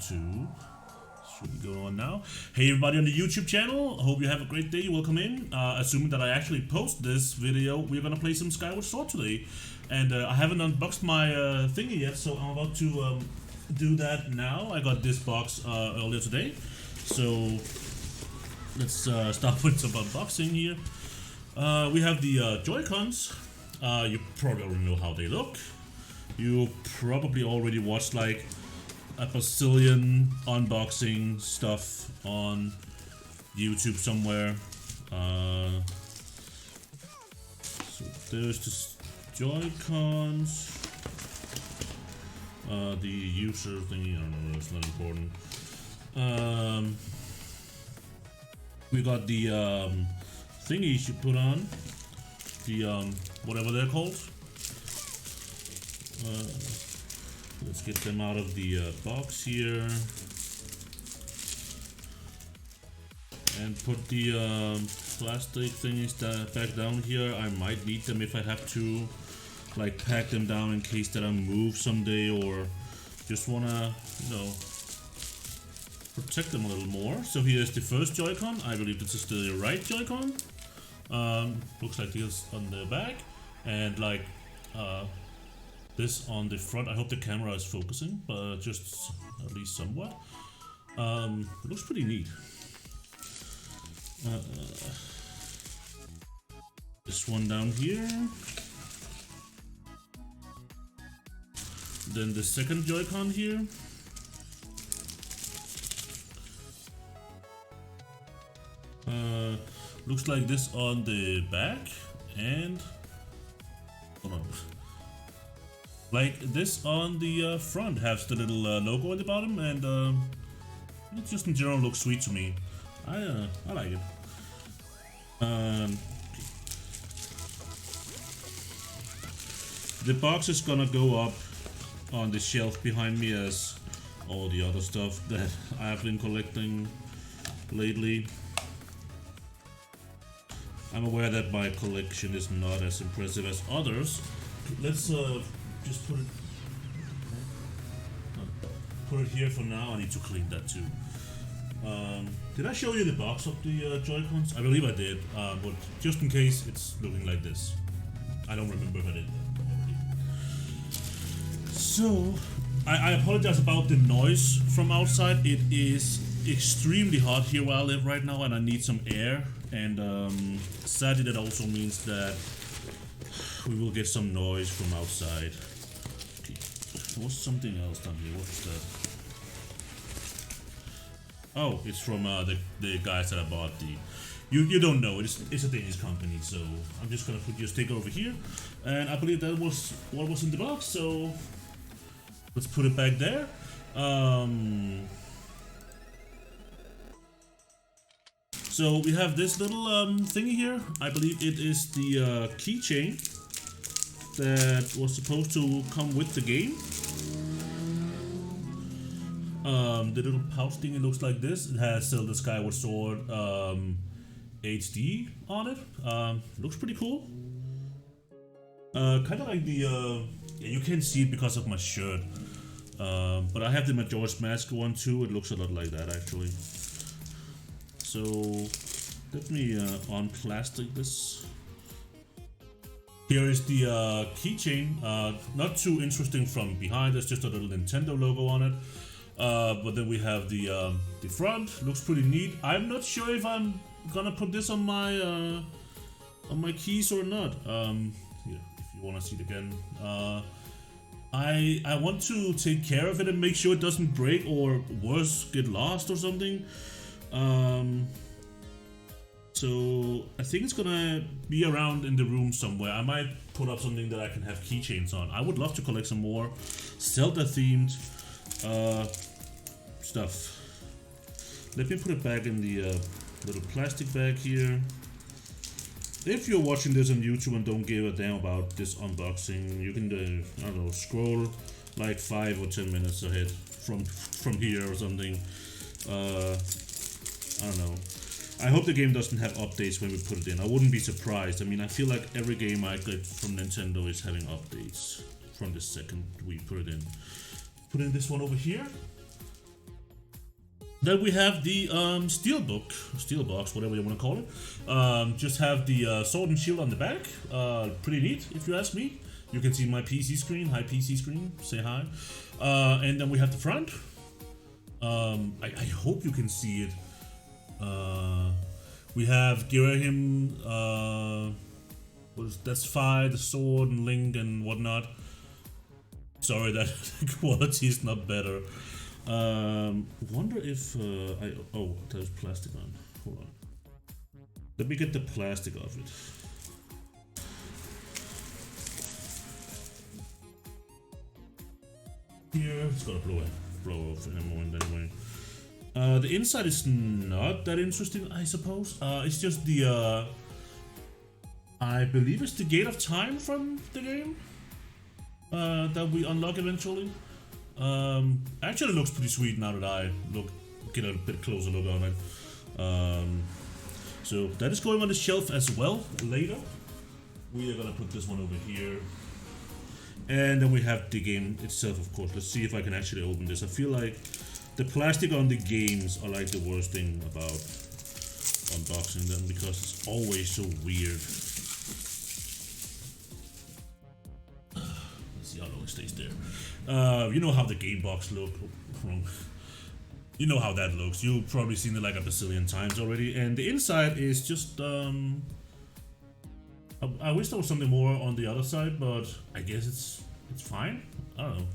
2. Should be going on now. Hey everybody on the YouTube channel, hope you have a great day. Welcome in. Assuming that I actually post this video, we're gonna play some Skyward Sword today. And I haven't unboxed my thingy yet, so I'm about to do that now. I got this box earlier today. So let's start with some unboxing here. We have the Joy-Cons. You probably already know how they look. You probably already watched like a bazillion unboxing stuff on YouTube somewhere. So there's the Joy-Cons. The user thingy, I don't know, it's not important. We got the thingy you should put on. The whatever they're called. Let's get them out of the box here and put the plastic thingies back down here. I might need them if I have to, like, pack them down in case that I move someday or just wanna, you know, protect them a little more. So here's the first Joy-Con. I believe this is the right Joy-Con. Looks like this on the back and like this on the front. I hope the camera is focusing, but just at least somewhat. It looks pretty neat. This one down here. Then the second Joy-Con here. Looks like this on the back and hold on. Like this on the front has the little logo at the bottom, and it just in general looks sweet to me. I like it. The box is gonna go up on the shelf behind me as all the other stuff that I've been collecting lately. I'm aware that my collection is not as impressive as others. Let's just put it here for now. I need to clean that too. Did I show you the box of the Joy-Cons? I believe I did, but just in case, it's looking like this. I don't remember if I did that already. So, I apologize about the noise from outside. It is extremely hot here where I live right now, and I need some air. And sadly, that also means that we will get some noise from outside. Okay. What's something else down here? What's that? Oh, it's from the guys that I bought the. You don't know, it's a Danish company, so I'm just gonna put your sticker over here, and I believe that was what was in the box. So let's put it back there. So we have this little thingy here. I believe it is the keychain that was supposed to come with the game. The little pouch thing, it looks like this. It has Zelda Skyward Sword HD on it. Looks pretty cool. Kind of like the yeah, you can't see it because of my shirt. But I have the Majora's Mask one too. It looks a lot like that actually. So let me unplastic this. Here is the keychain. Not too interesting from behind. There's just a little Nintendo logo on it. But then we have the front. Looks pretty neat. I'm not sure if I'm gonna put this on my keys or not. Yeah, if you wanna see it again. I want to take care of it and make sure it doesn't break or worse, get lost or something. So I think it's gonna be around in the room somewhere. I might put up something that I can have keychains on. I would love to collect some more Zelda themed stuff. Let me put it back in the little plastic bag here. If you're watching this on YouTube and don't give a damn about this unboxing, you can I don't know, scroll like 5 or 10 minutes ahead from here or something. I don't know. I hope the game doesn't have updates when we put it in. I wouldn't be surprised. I mean, I feel like every game I get from Nintendo is having updates from the second we put it in. Put in this one over here. Then we have the steel box, whatever you want to call it. Just have the sword and shield on the back. Pretty neat, if you ask me. You can see my PC screen, hi PC screen, say hi. And then we have the front. I hope you can see it. We have Girahim, that's Fi, the sword and Link and whatnot. Sorry that the quality is not better. Wonder if oh, there's plastic on. Hold on. Let me get the plastic off it. Here, it's gonna blow off in a moment anyway. The inside is not that interesting, I suppose. It's just the I believe it's the Gate of Time from the game that we unlock eventually. Actually looks pretty sweet now that I get a bit closer look on it. So that is going on the shelf as well later. We are gonna put this one over here. And then we have the game itself, of course. Let's see if I can actually open this. I feel like the plastic on the games are like the worst thing about unboxing them because it's always so weird. Let's see how long it stays there. You know how the game box look. You know how that looks. You've probably seen it like a bazillion times already. And the inside is just I wish there was something more on the other side, but I guess it's fine. I don't know.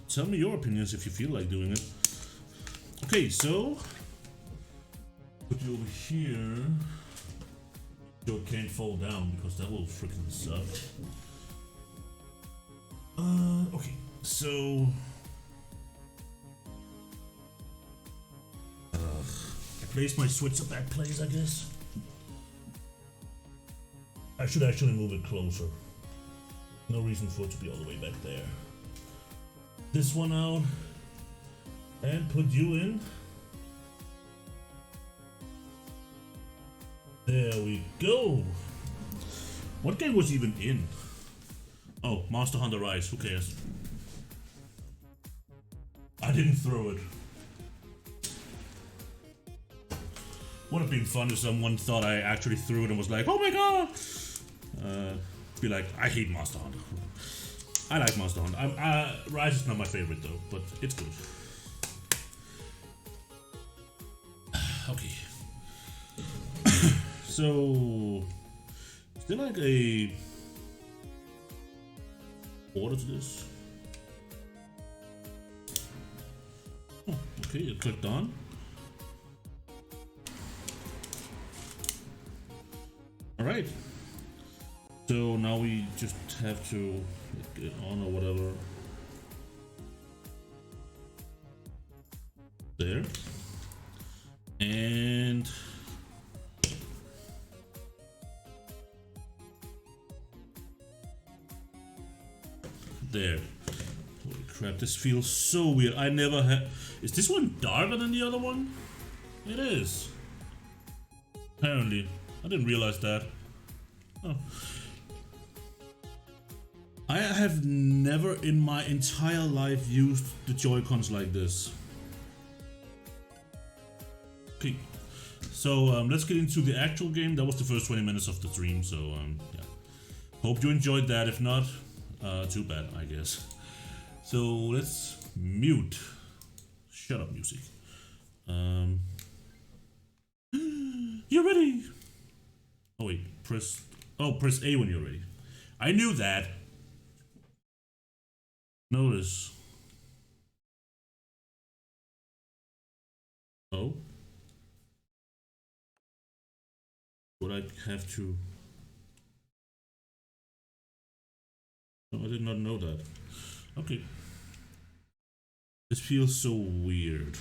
Tell me your opinions if you feel like doing it. Okay, so put you over here. So it can't fall down because that will freaking suck. Okay, so I placed my Switch at that place, I guess. I should actually move it closer. No reason for it to be all the way back there. This one out. And put you in. There we go. What game was even in? Oh, Monster Hunter Rise. Who cares? I didn't throw it. Would have been fun if someone thought I actually threw it and was like, oh my god! Be like, I hate Monster Hunter. I like Monster Hunter. Rise is not my favorite though, but it's good. Okay. So, is there like a order to this? Oh, okay, it clicked on. Alright. So now we just have to get on or whatever. There. And there. Holy crap, this feels so weird. I never had. Is this one darker than the other one? It is. Apparently. I didn't realize that. Oh. I have never in my entire life used the Joy-Cons like this. Okay, so let's get into the actual game. That was the first 20 minutes of the stream, so yeah. Hope you enjoyed that. If not, too bad, I guess. So let's mute. Shut up, music. You're ready. Oh wait, press A when you're ready. I knew that. Notice. Oh. Would I have to? No, I did not know that. Okay. This feels so weird.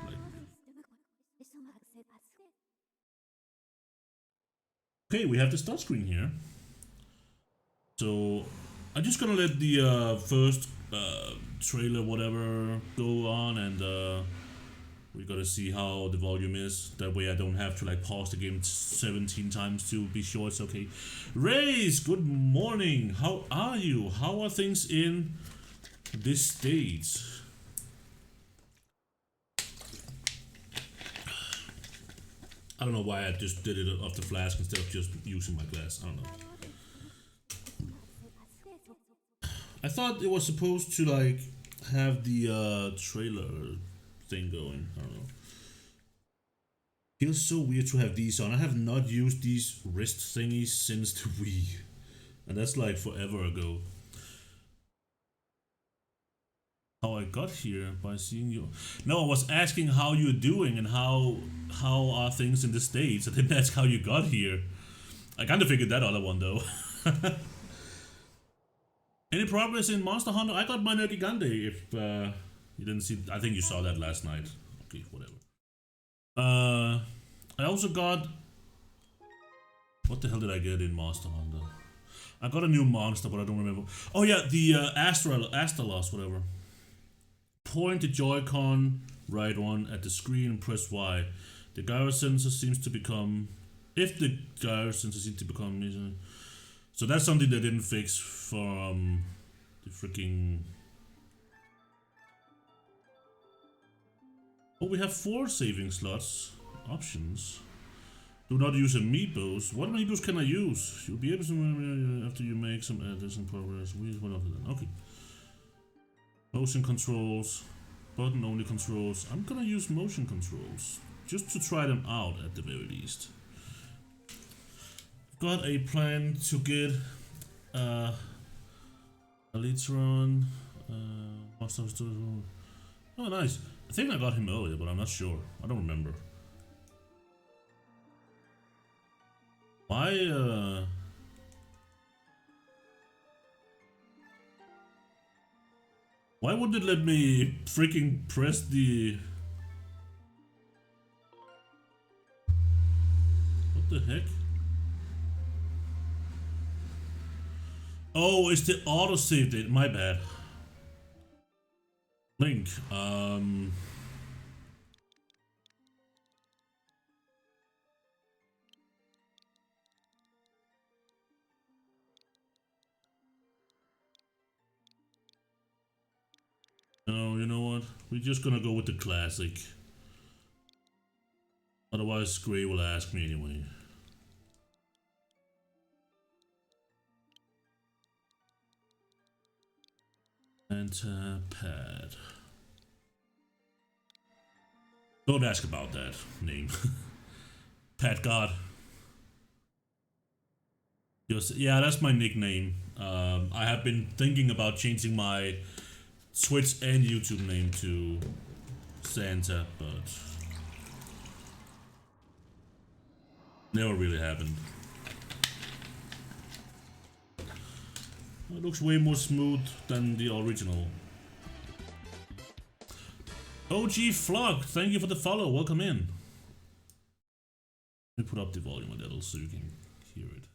Like... Okay, we have the start screen here. So I'm just gonna let the first trailer whatever go on, and we gotta see how the volume is. That way I don't have to like pause the game 17 times to be sure it's okay. Raze, good morning. How are you? How are things in this state? I don't know why I just did it off the flask instead of just using my glass. I don't know. I thought it was supposed to like have the trailer thing going. I don't know. Feels so weird to have these on. I have not used these wrist thingies since the Wii. And that's like forever ago. How I got here by seeing you. No, I was asking how you're doing and how are things in the States. I didn't ask how you got here. I kind of figured that other one though. Any progress in Monster Hunter? I got my Nergigante if you didn't see. I think you saw that last night. Okay, whatever. I also got... What the hell did I get in Monster Hunter? I got a new monster, but I don't remember. Oh yeah, the Astalos, whatever. Point the Joy-Con right one at the screen and press Y. The gyro sensor seems to become... If the gyro sensor seems to become... So that's something they didn't fix from the freaking... Oh, we have 4 saving slots. Options. Do not use amiibos. What amiibos can I use? You'll be able to after you make some additional progress. We use one of them. Okay. Motion controls. Button only controls. I'm gonna use motion controls. Just to try them out at the very least. Got a plan to get Elytron. Oh, nice. I think I got him earlier, but I'm not sure. I don't remember. Why, why wouldn't it let me freaking press the... What the heck? Oh, it's the autosave date. My bad. Link. No, you know what? We're just gonna go with the classic. Otherwise, Gray will ask me anyway. And pad. Don't ask about that name. Pad God. Yeah, that's my nickname. I have been thinking about changing my Twitch and YouTube name to Santa, but never really happened. It looks way more smooth than the original. OG Flock, thank you for the follow, welcome in. Let me put up the volume a little so you can hear it.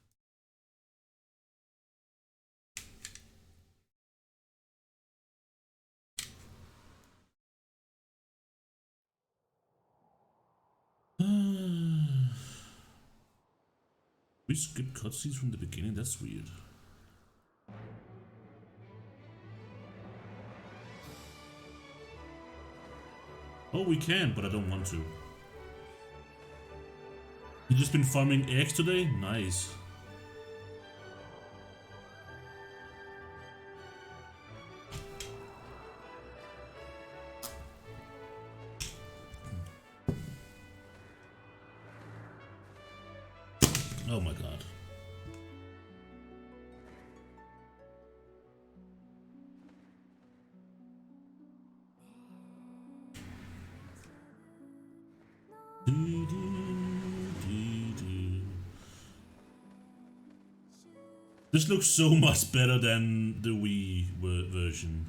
We skipped cutscenes from the beginning, that's weird. Oh, we can, but I don't want to. You just been farming eggs today? Nice. Oh my god. This looks so much better than the Wii version.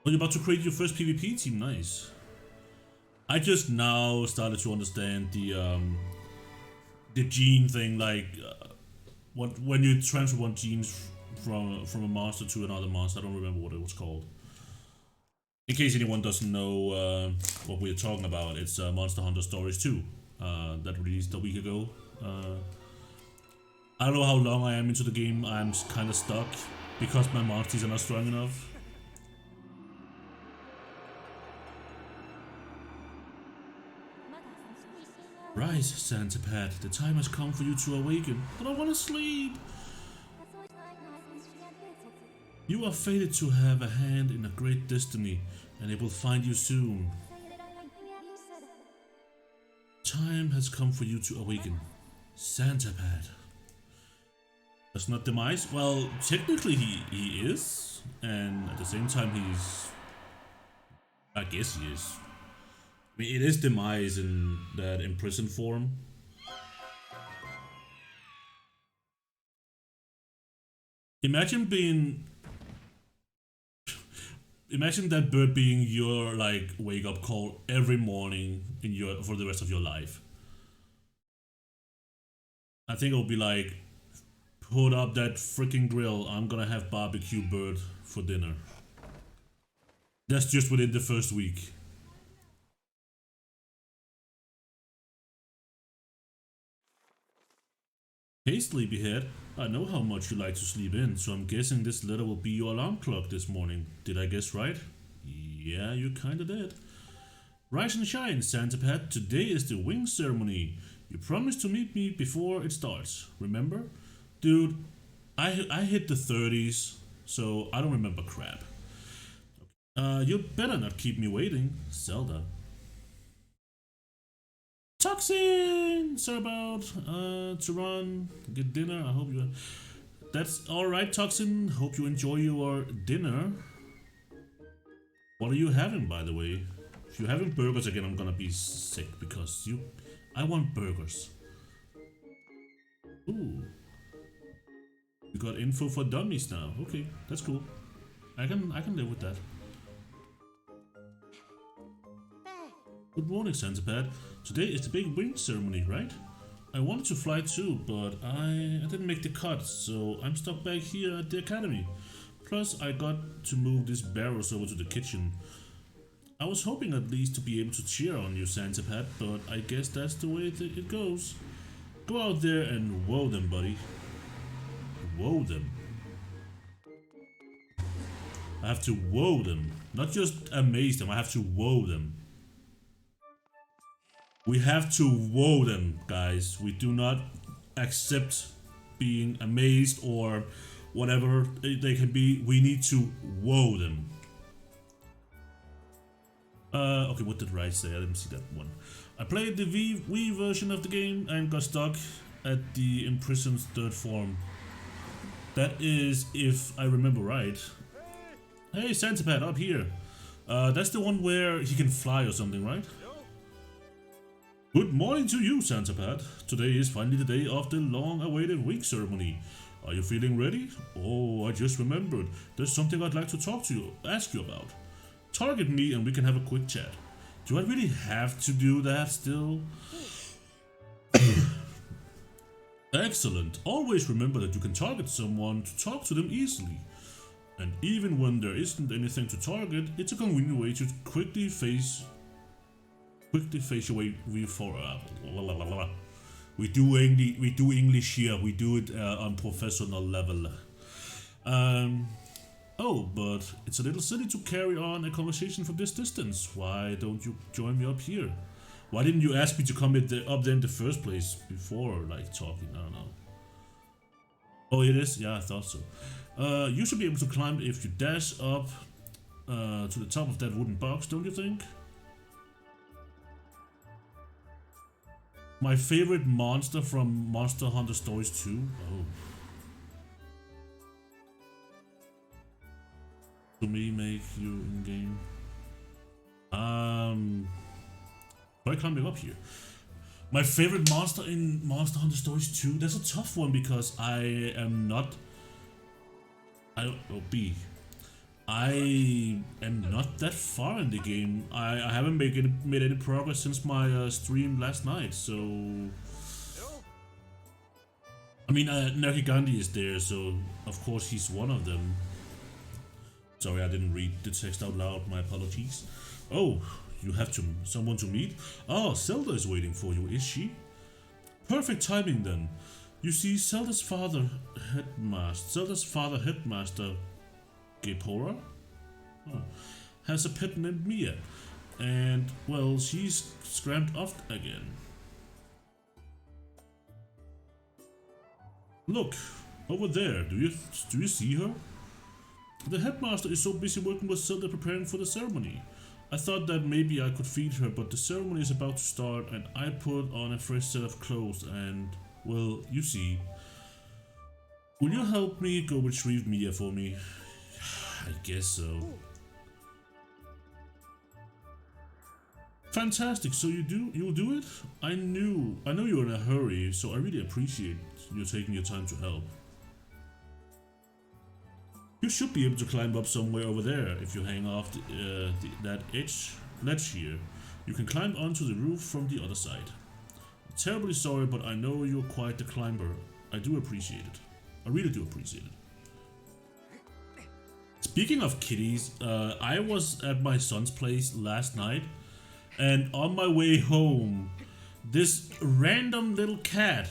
Oh, you're about to create your first PvP team, nice. I just now started to understand the gene thing, like when you transfer one gene from a monster to another monster. I don't remember what it was called. In case anyone doesn't know what we're talking about, it's Monster Hunter Stories 2 that released a week ago. I don't know how long I am into the game. I'm kind of stuck because my monsters are not strong enough. Rise, Santipad. The time has come for you to awaken. But I want to sleep. You are fated to have a hand in a great destiny, and it will find you soon. Time has come for you to awaken. Santipad. That's not demise? Well, technically he is, and at the same time I guess he is. I mean, it is demise in that imprisoned form. Imagine that bird being your like wake up call every morning for the rest of your life. I think it'll be like, put up that freaking grill, I'm gonna have barbecue bird for dinner. That's just within the first week. Hey sleepyhead, I know how much you like to sleep in, so I'm guessing this letter will be your alarm clock this morning. Did I guess right? Yeah, you kinda did. Rise and shine, Santipad. Today is the wing ceremony. You promised to meet me before it starts, remember? Dude, I hit the 30s, so I don't remember crap. You better not keep me waiting, Zelda. Toxin! Sir about to run, get dinner. I hope you. That's alright, Toxin. Hope you enjoy your dinner. What are you having, by the way? If you're having burgers again, I'm gonna be sick because I want burgers. Ooh. You got info for dummies now. Okay, that's cool. I can live with that. Good morning, Santipad. Today is the big wing ceremony, right? I wanted to fly too, but I didn't make the cut, so I'm stuck back here at the academy. Plus, I got to move these barrels over to the kitchen. I was hoping at least to be able to cheer on you, Santipad, but I guess that's the way it goes. Go out there and whoa them, buddy. Whoa them. I have to whoa them. Not just amaze them, I have to whoa them. We have to whoa them, guys. We do not accept being amazed or whatever they can be. We need to whoa them. Okay, what did Rice say? I didn't see that one. I played the Wii version of the game and got stuck at the imprisoned third form. That is, if I remember right. Hey, Santipad, up here. That's the one where he can fly or something, right? Good morning to you, Santipad. Today is finally the day of the long-awaited wing ceremony. Are you feeling ready? Oh, I just remembered. There's something I'd like to ask you about. Target me and we can have a quick chat. Do I really have to do that still? Excellent. Always remember that you can target someone to talk to them easily. And even when there isn't anything to target, it's a convenient way to quickly face your way for we do English here. We do it on professional level. Oh, but it's a little silly to carry on a conversation from this distance. Why don't you join me up here? Why didn't you ask me to come up there in the first place before, like, talking? I don't know. Oh, it is? Yeah, I thought so. You should be able to climb if you dash up to the top of that wooden box, don't you think? My favorite monster from Monster Hunter Stories 2? Oh. To me, make you in game. Try climbing up here. My favorite monster in Monster Hunter Stories 2? That's a tough one because I am not that far in the game. I haven't made any progress since my stream last night, so... I mean, Nerkigandhi is there, so of course he's one of them. Sorry, I didn't read the text out loud, my apologies. Oh, you have someone to meet? Oh, Zelda is waiting for you, is she? Perfect timing then. You see, Zelda's father, Headmaster Gepora, has a pet named Mia, and well, she's scrammed off again. Look, over there, do you see her? The headmaster is so busy working with Zelda preparing for the ceremony. I thought that maybe I could feed her, but the ceremony is about to start and I put on a fresh set of clothes and, well, you see. Will you help me go retrieve Mia for me? I guess so. Fantastic, so you'll do it? I know you're in a hurry, so I really appreciate you taking your time to help. You should be able to climb up somewhere over there if you hang off that ledge here. You can climb onto the roof from the other side. Terribly sorry, but I know you're quite the climber. I do appreciate it. I really do appreciate it. Speaking of kitties, I was at my son's place last night, and on my way home, this random little cat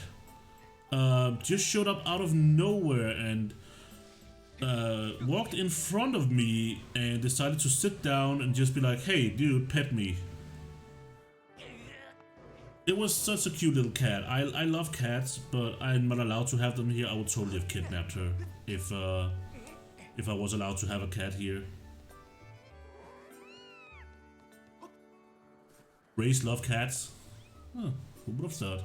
just showed up out of nowhere and walked in front of me and decided to sit down and just be like, hey dude, pet me. It was such a cute little cat. I love cats, but I'm not allowed to have them here. I would totally have kidnapped her if I was allowed to have a cat here. Rays love cats. Huh, who would have thought?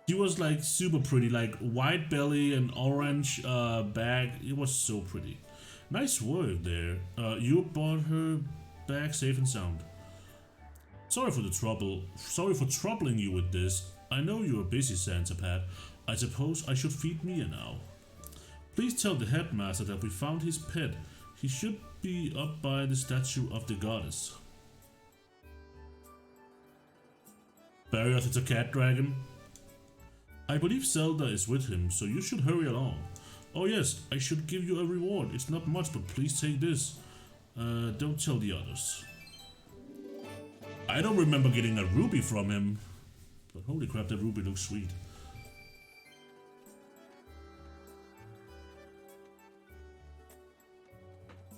She was like super pretty, like white belly and orange bag. It was so pretty. Nice work there. You brought her back safe and sound. Sorry for the trouble. Sorry for troubling you with this. I know you're busy, Santa Pat. I suppose I should feed Mia now. Please tell the headmaster that we found his pet. He should be up by the statue of the goddess. Barrios, it's a cat dragon. I believe Zelda is with him, so you should hurry along. Oh yes, I should give you a reward. It's not much, but please take this. Don't tell the others. I don't remember getting a ruby from him, but holy crap, that ruby looks sweet.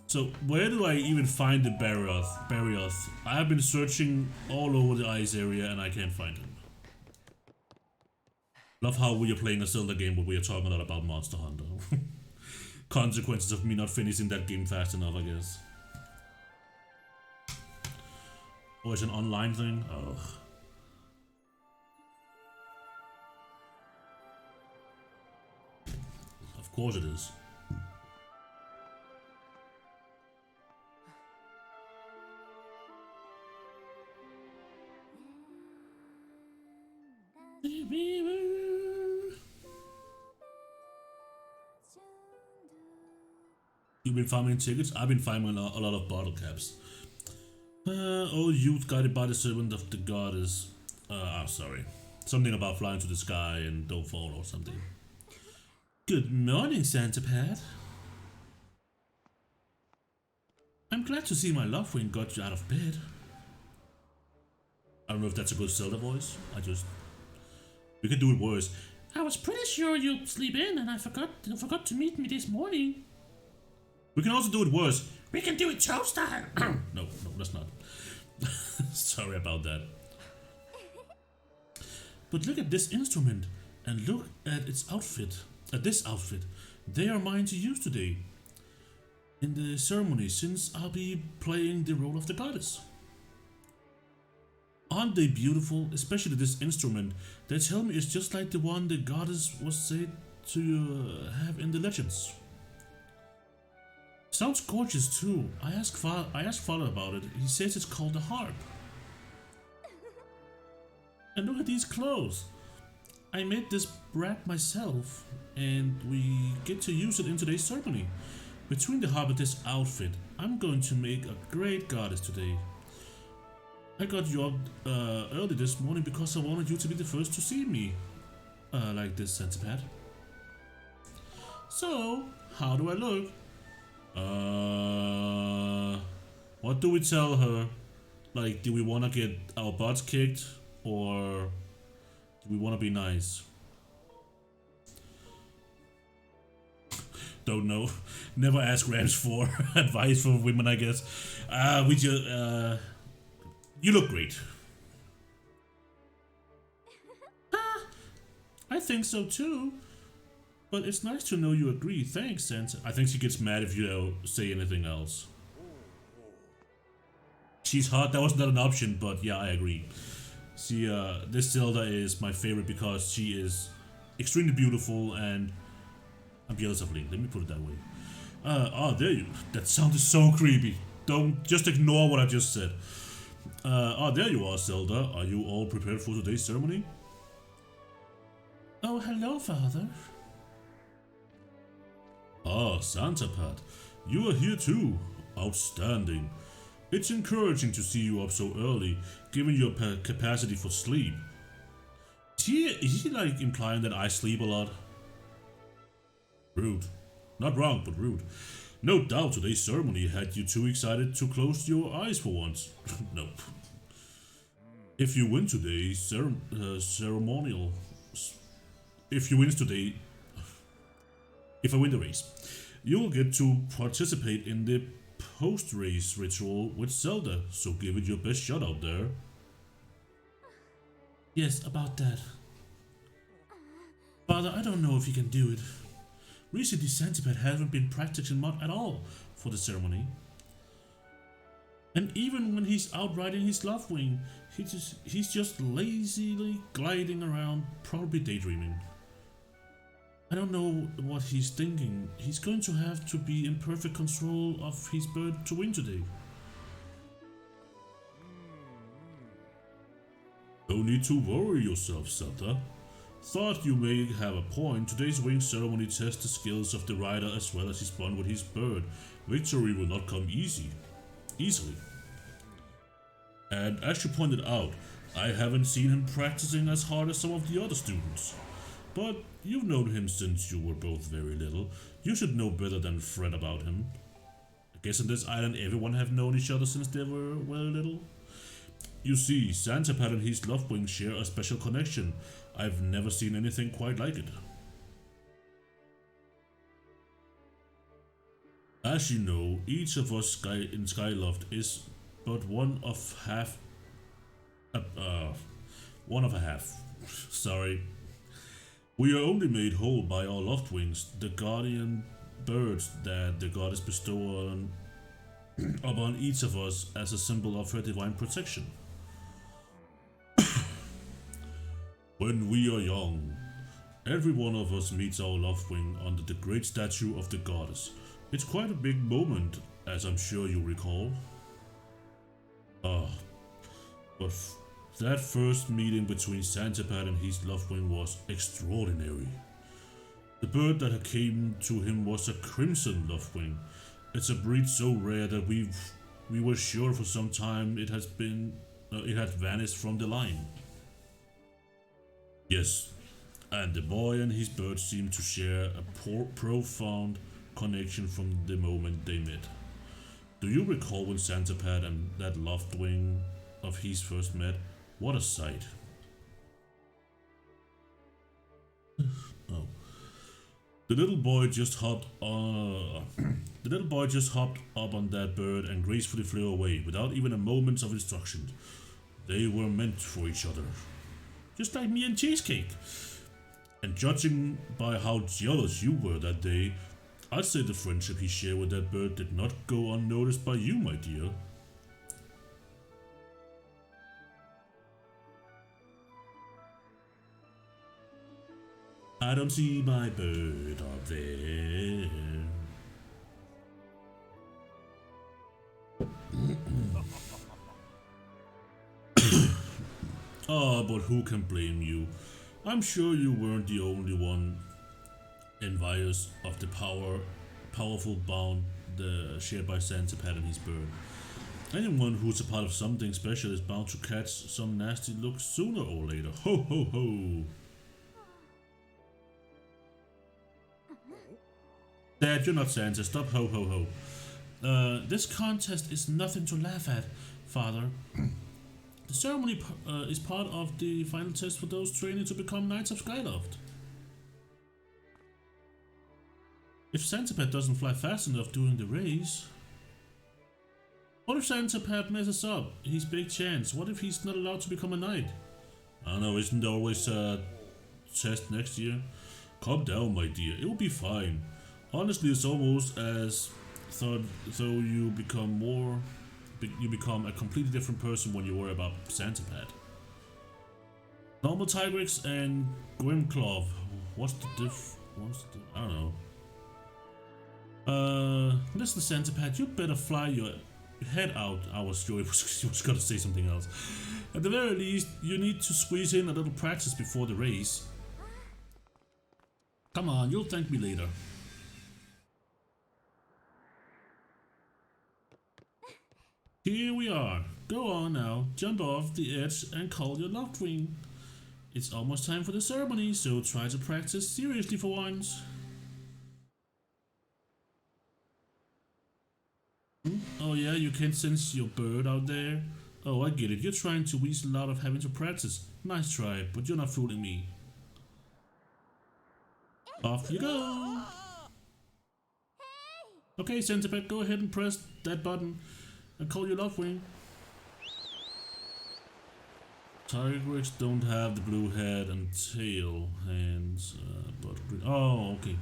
So where do I even find the Barrios? I have been searching all over the ice area and I can't find him. Love how we are playing a Zelda game but we are talking a lot about Monster Hunter. Consequences of me not finishing that game fast enough, I guess. Oh, it's an online thing? Ugh. Of course it is. You've been farming tickets? I've been farming a lot of bottle caps. Oh, youth guided by the servant of the goddess. Sorry. Something about flying to the sky and don't fall or something. Good morning, Santa Pat. I'm glad to see my love ring got you out of bed. I don't know if that's a good Zelda voice. We could do it worse. I was pretty sure you'd sleep in and I forgot to meet me this morning. We can also do it worse. We can do it Joe style. No, let's not. Sorry about that. But look at this instrument and look at its outfit. At this outfit. They are mine to use today. In the ceremony, since I'll be playing the role of the goddess. Aren't they beautiful? Especially this instrument. They tell me it's just like the one the goddess was said to have in the legends. Sounds gorgeous too. I asked Father about it. He says it's called a harp. And look at these clothes. I made this brat myself, and we get to use it in today's ceremony. Between the harp and this outfit, I'm going to make a great goddess today. I got you up early this morning because I wanted you to be the first to see me. Like this, Santa Pat. So, how do I look? What do we tell her? Like, do we want to get our butts kicked? Or do we want to be nice? Don't know. Never ask Rams for advice for women, I guess. You look great. I think so too. But it's nice to know you agree. Thanks, Santa. I think she gets mad if you say anything else. She's hot. That was not an option, but yeah, I agree. See, this Zelda is my favorite because she is extremely beautiful and I'm jealous of Link. Let me put it that way. There you. That sounded so creepy. Don't just ignore what I just said. There you are, Zelda. Are you all prepared for today's ceremony? Oh, hello, Father. Santa Pat, you are here too. Outstanding. It's encouraging to see you up so early, given your capacity for sleep. Is he like implying that I sleep a lot? Rude. Not wrong, but rude. No doubt today's ceremony had you too excited to close your eyes for once. Nope. If you win today's ceremonial... If I win the race, you'll get to participate in the post-race ritual with Zelda, so give it your best shot out there. Yes, about that. Father, I don't know if you can do it. Recently, Santipet hasn't been practicing much at all for the ceremony. And even when he's out riding his Lovewing, he's just lazily gliding around, probably daydreaming. I don't know what he's thinking. He's going to have to be in perfect control of his bird to win today. No need to worry yourself, Santa. Thought you may have a point. Today's wing ceremony tests the skills of the rider as well as his bond with his bird. Victory will not come easily. And as you pointed out, I haven't seen him practicing as hard as some of the other students. But you've known him since you were both very little. You should know better than fret about him. I guess on this island everyone have known each other since they were very little. You see, Santipet and his Lovewing share a special connection. I've never seen anything quite like it. As you know, each of us in Skyloft is but one of a half. Sorry. We are only made whole by our Lovewings, the guardian birds that the goddess bestows upon each of us as a symbol of her divine protection. When we are young, every one of us meets our Lovewing under the great statue of the goddess. It's quite a big moment, as I'm sure you recall. But that first meeting between Santipet and his Lovewing was extraordinary. The bird that came to him was a crimson Lovewing. It's a breed so rare that we were sure for some time it had vanished from the line. Yes, and the boy and his bird seemed to share a profound connection from the moment they met. Do you recall when Santipet and that Lovewing of his first met? What a sight. Oh. The little boy just hopped up on that bird and gracefully flew away without even a moment of instruction. They were meant for each other. Just like me and Cheesecake. And judging by how jealous you were that day, I'd say the friendship he shared with that bird did not go unnoticed by you, my dear. I don't see my bird up there. But who can blame you? I'm sure you weren't the only one envious of the powerful bond shared by Santipet and his bird. Anyone who's a part of something special is bound to catch some nasty looks sooner or later. Ho ho ho! Dad, you're not Santa. Stop ho ho ho. This contest is nothing to laugh at, Father. The ceremony is part of the final test for those training to become Knights of Skyloft. If Santipet doesn't fly fast enough during the race... What if Santipet messes up? His big chance. What if he's not allowed to become a knight? I don't know, isn't there always a test next year? Calm down, my dear. It will be fine. Honestly, it's almost as though you become a completely different person when you worry about Santipad. Normal Tigrex and Grimclaw. What's the I don't know. Listen, Santipad, you better fly your head out. I was sure you was gonna say something else. At the very least, you need to squeeze in a little practice before the race. Come on, you'll thank me later. Here we are. Go on now, jump off the edge and call your loved wing. It's almost time for the ceremony, so try to practice seriously for once. Oh yeah, you can't sense your bird out there? Oh, I get it. You're trying to weasel out of having to practice. Nice try, but you're not fooling me. Off you go! Okay, Centipede, go ahead and press that button and call your love wing. Tigrex don't have the blue head and tail, hands, but oh, okay.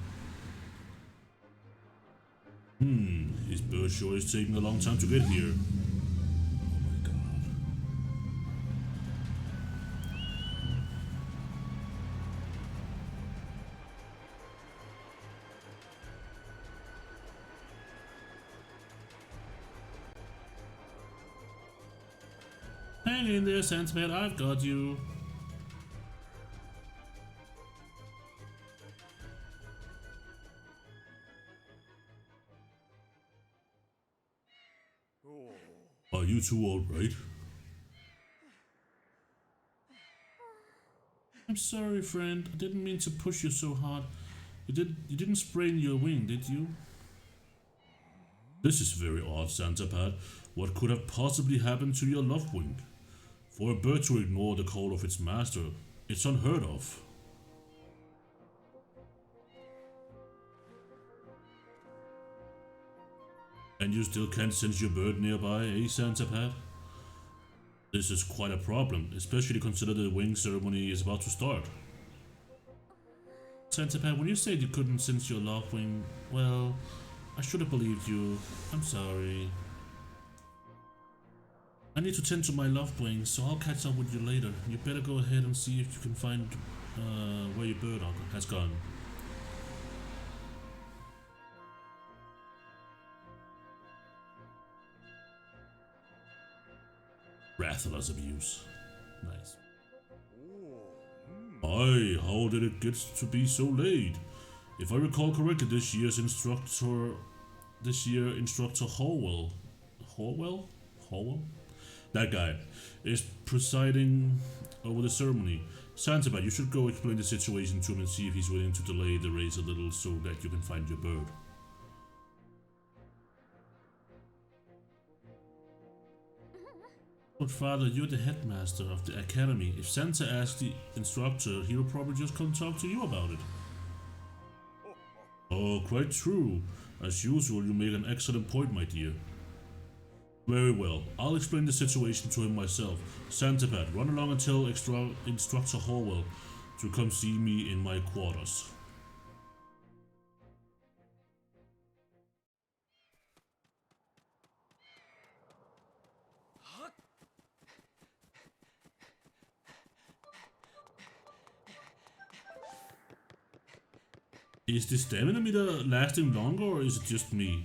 His bird sure is taking a long time to get here. Oh my god. Hang in there, Sandman, I've got you. Are you two alright? I'm sorry, friend. I didn't mean to push you so hard. You didn't sprain your wing, did you? This is very odd, Santipad. What could have possibly happened to your love wing? For a bird to ignore the call of its master, it's unheard of. And you still can't sense your bird nearby, eh, Santipad? This is quite a problem, especially considering the wing ceremony is about to start. Santipad, when you said you couldn't sense your love wing, well, I should have believed you. I'm sorry. I need to tend to my love wing, so I'll catch up with you later. You better go ahead and see if you can find where your bird has gone. Rathalos abuse. Nice. Aye, how did it get to be so late? If I recall correctly, this year's instructor Hallwell? That guy is presiding over the ceremony. Santipad, you should go explain the situation to him and see if he's willing to delay the race a little so that you can find your bird. But father, you're the headmaster of the academy. If Santa asks the instructor, he'll probably just come talk to you about it. Oh, quite true. As usual, you make an excellent point, my dear. Very well, I'll explain the situation to him myself. Santipad, run along and tell Instructor Hallwell to come see me in my quarters. Is the stamina meter lasting longer or is it just me?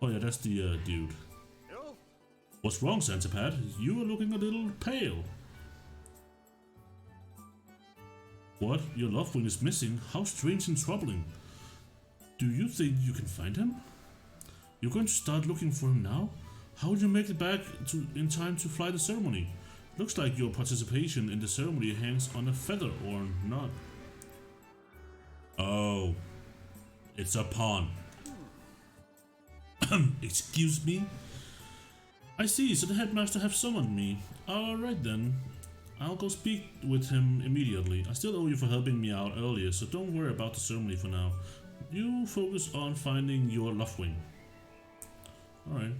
Oh yeah, that's the dude. What's wrong, Santipad? You are looking a little pale. What? Your love wing is missing? How strange and troubling. Do you think you can find him? You're going to start looking for him now? How will you make it back in time to fly the ceremony? Looks like your participation in the ceremony hangs on a feather or not. Oh, it's a pawn. Excuse me? I see, so the headmaster have summoned me. Alright then, I'll go speak with him immediately. I still owe you for helping me out earlier, so don't worry about the ceremony for now. You focus on finding your love wing. Alright.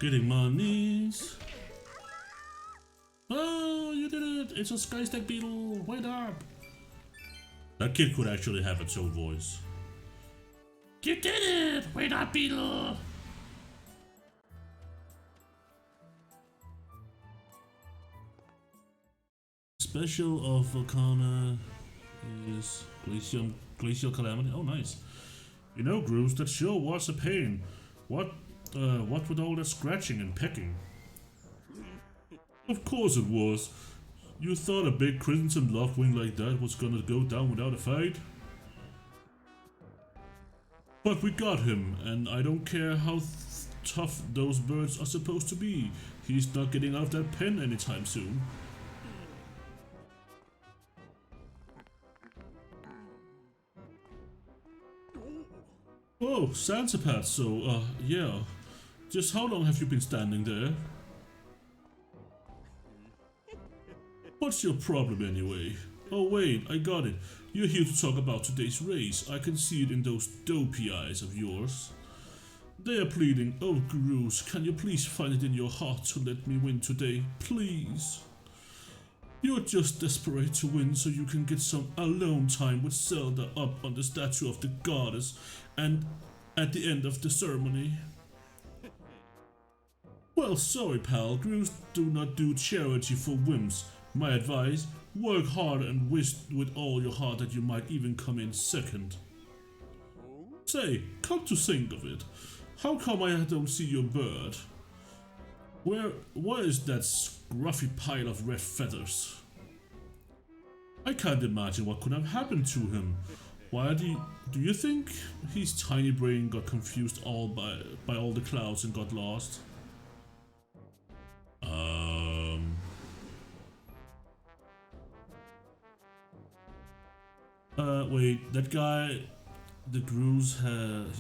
Getting monies. Oh, you did it! It's a sky stack beetle. Wait up! That kid could actually have its own voice. You did it! Wait up, beetle! Special of Volcana is Glacial Calamity. Oh, nice. You know, Grooves, that sure was a pain. What with all that scratching and pecking? Of course it was. You thought a big crimson lovewing like that was gonna go down without a fight? But we got him, and I don't care how tough those birds are supposed to be. He's not getting out of that pen anytime soon. Oh, Sansapat, so, yeah. Just how long have you been standing there? What's your problem anyway? Oh wait, I got it. You're here to talk about today's race. I can see it in those dopey eyes of yours. They are pleading, oh Gurus, can you please find it in your heart to let me win today, please? You're just desperate to win so you can get some alone time with Zelda up on the statue of the goddess and at the end of the ceremony. Well, sorry pal, Gurus do not do charity for whims. My advice, work hard and wish with all your heart that you might even come in second. Say, come to think of it, how come I don't see your bird? Where is that scruffy pile of red feathers? I can't imagine what could have happened to him. Why do you think his tiny brain got confused by all the clouds and got lost? Wait, that guy, the Grooves,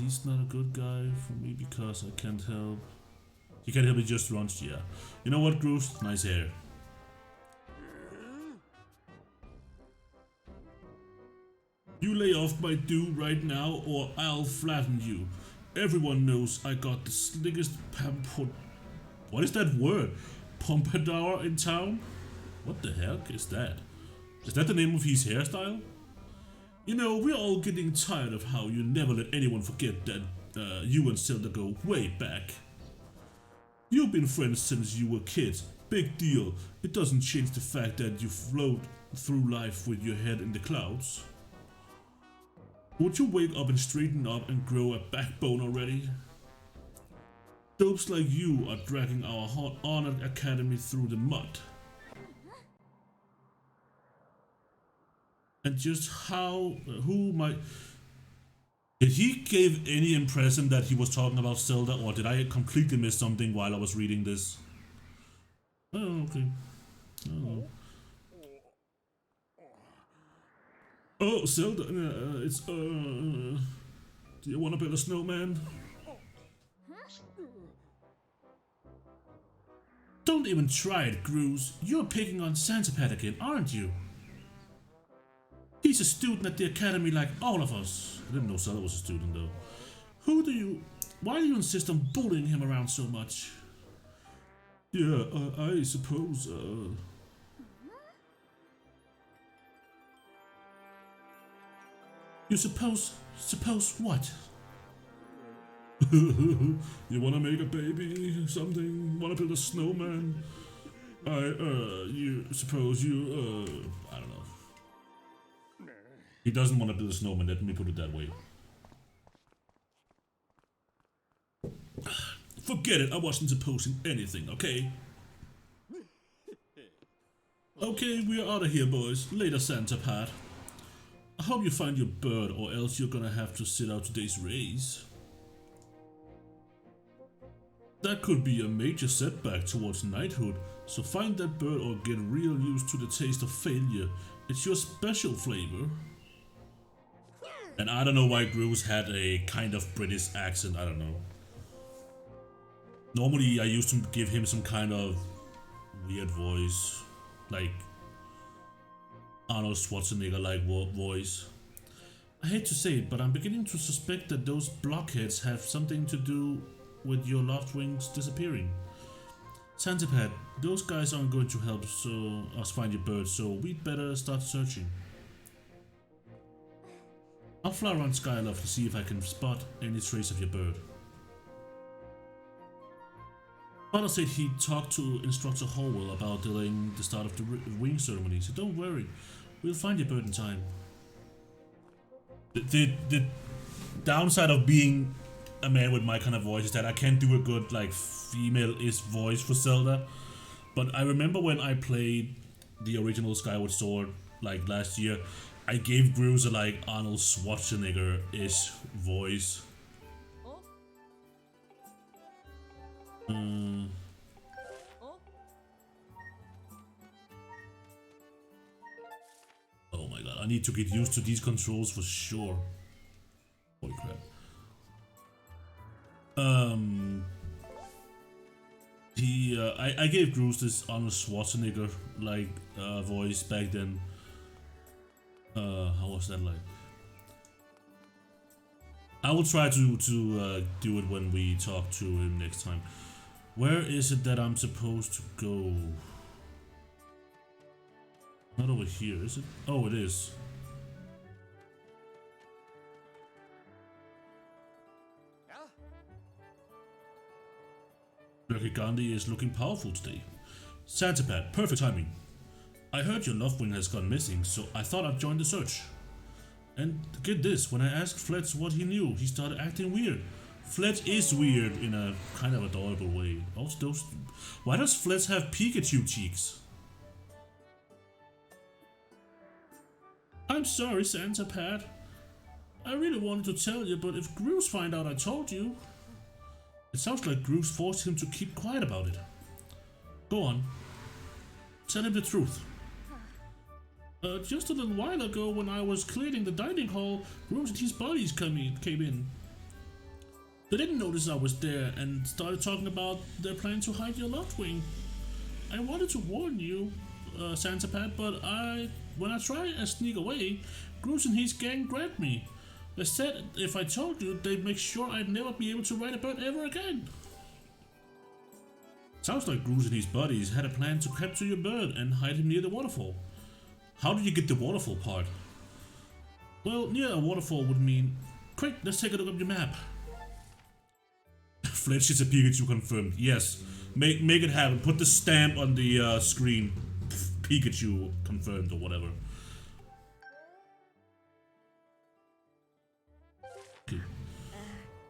he's not a good guy for me because I can't help. He can't help it just runs, yeah. You know what, Grooves? Nice hair. You lay off my dude right now or I'll flatten you. Everyone knows I got the slickest what is that word? Pompadour in town? What the heck is that? Is that the name of his hairstyle? You know, we're all getting tired of how you never let anyone forget that you and Zelda go way back. You've been friends since you were kids. Big deal. It doesn't change the fact that you float through life with your head in the clouds. Would you wake up and straighten up and grow a backbone already? Dopes like you are dragging our honored academy through the mud. And just who might... Did he give any impression that he was talking about Zelda, or did I completely miss something while I was reading this? Oh, okay. Oh. Oh, Zelda, do you want to build a snowman? Don't even try it, Grooves. You're picking on Sansapat again, aren't you? He's a student at the academy like all of us. I didn't know Zelda was a student though. Why do you insist on bullying him around so much? Yeah, I suppose, You suppose what? You wanna make a baby, something? Wanna build a snowman? You suppose you, I don't know. He doesn't want to build a snowman, let me put it that way. Forget it, I wasn't supposing anything, okay? Okay, we are out of here, boys. Later, Sansapat. I hope you find your bird, or else you're gonna have to sit out today's race. That could be a major setback towards knighthood, so find that bird or get real used to the taste of failure. It's your special flavor. And I don't know why Grooves had a kind of British accent, I don't know. Normally I used to give him some kind of weird voice, like Arnold Schwarzenegger like voice. I hate to say it, but I'm beginning to suspect that those blockheads have something to do with your loved wings disappearing. Santipad, those guys aren't going to help us find your bird, so we'd better start searching. I'll fly around Skyloft to see if I can spot any trace of your bird. Father said he talked to Instructor Howell about delaying the start of the wing ceremony, so don't worry, we'll find your bird in time. The downside of being a man with my kind of voice is that I can't do a good like female-ish voice for Zelda. But I remember when I played the original Skyward Sword like last year, I gave Grooves a like Arnold Schwarzenegger-ish voice. Oh my god, I need to get used to these controls for sure. Holy crap. I gave Grooves this Arnold Schwarzenegger like voice back then. How was that like? I will try to do it when we talk to him next time. Where is it that I'm supposed to go? Not over here, is it? Oh, it is. Lucky Gandhi is looking powerful today. Santipad, perfect timing. I heard your loved wing has gone missing, so I thought I'd join the search. And get this, when I asked Fletch what he knew, he started acting weird. Fletch is weird in a kind of adorable way. Also, why does Fletch have Pikachu cheeks? I'm sorry, Santipad. I really wanted to tell you, but if Grooves find out I told you... It sounds like Grooves forced him to keep quiet about it. Go on. Tell him the truth. Just a little while ago, when I was cleaning the dining hall, Grooves and his buddies came in. They didn't notice I was there and started talking about their plan to hide your loved wing. I wanted to warn you, Santipad, but when I tried to sneak away, Grooves and his gang grabbed me. They said if I told you, they'd make sure I'd never be able to ride a bird ever again. Sounds like Grooves and his buddies had a plan to capture your bird and hide him near the waterfall. How did you get the waterfall part? Well, near a waterfall would mean... Quick, let's take a look at your map. Fletch is a Pikachu confirmed. Yes, make it happen. Put the stamp on the screen. Pikachu confirmed or whatever. Okay.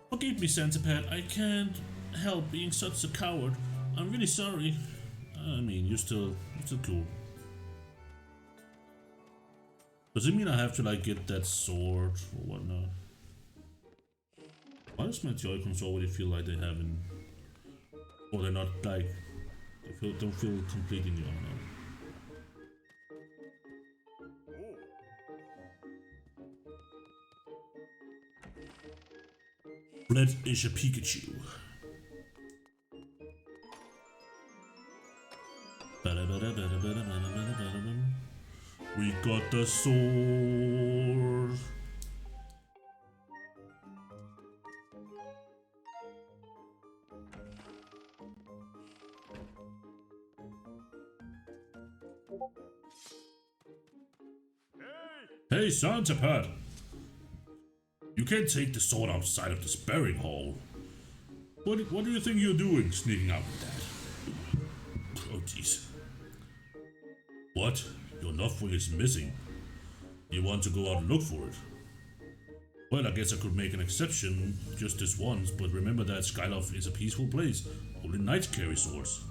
Forgive me, Santipad. I can't help being such a coward. I'm really sorry. I mean, you're still cool. Does it mean I have to like get that sword or whatnot? Why does my Joy-Cons already feel like they haven't, or they're not like, don't feel completely new? Red is a Pikachu. We got the sword. Hey, Santipad! You can't take the sword outside of the sparring hall. What do you think you're doing, sneaking out with that? Oh, jeez. What? Your loved wing is missing. You want to go out and look for it? Well, I guess I could make an exception just this once, but remember that Skyloft is a peaceful place. Only knights carry swords.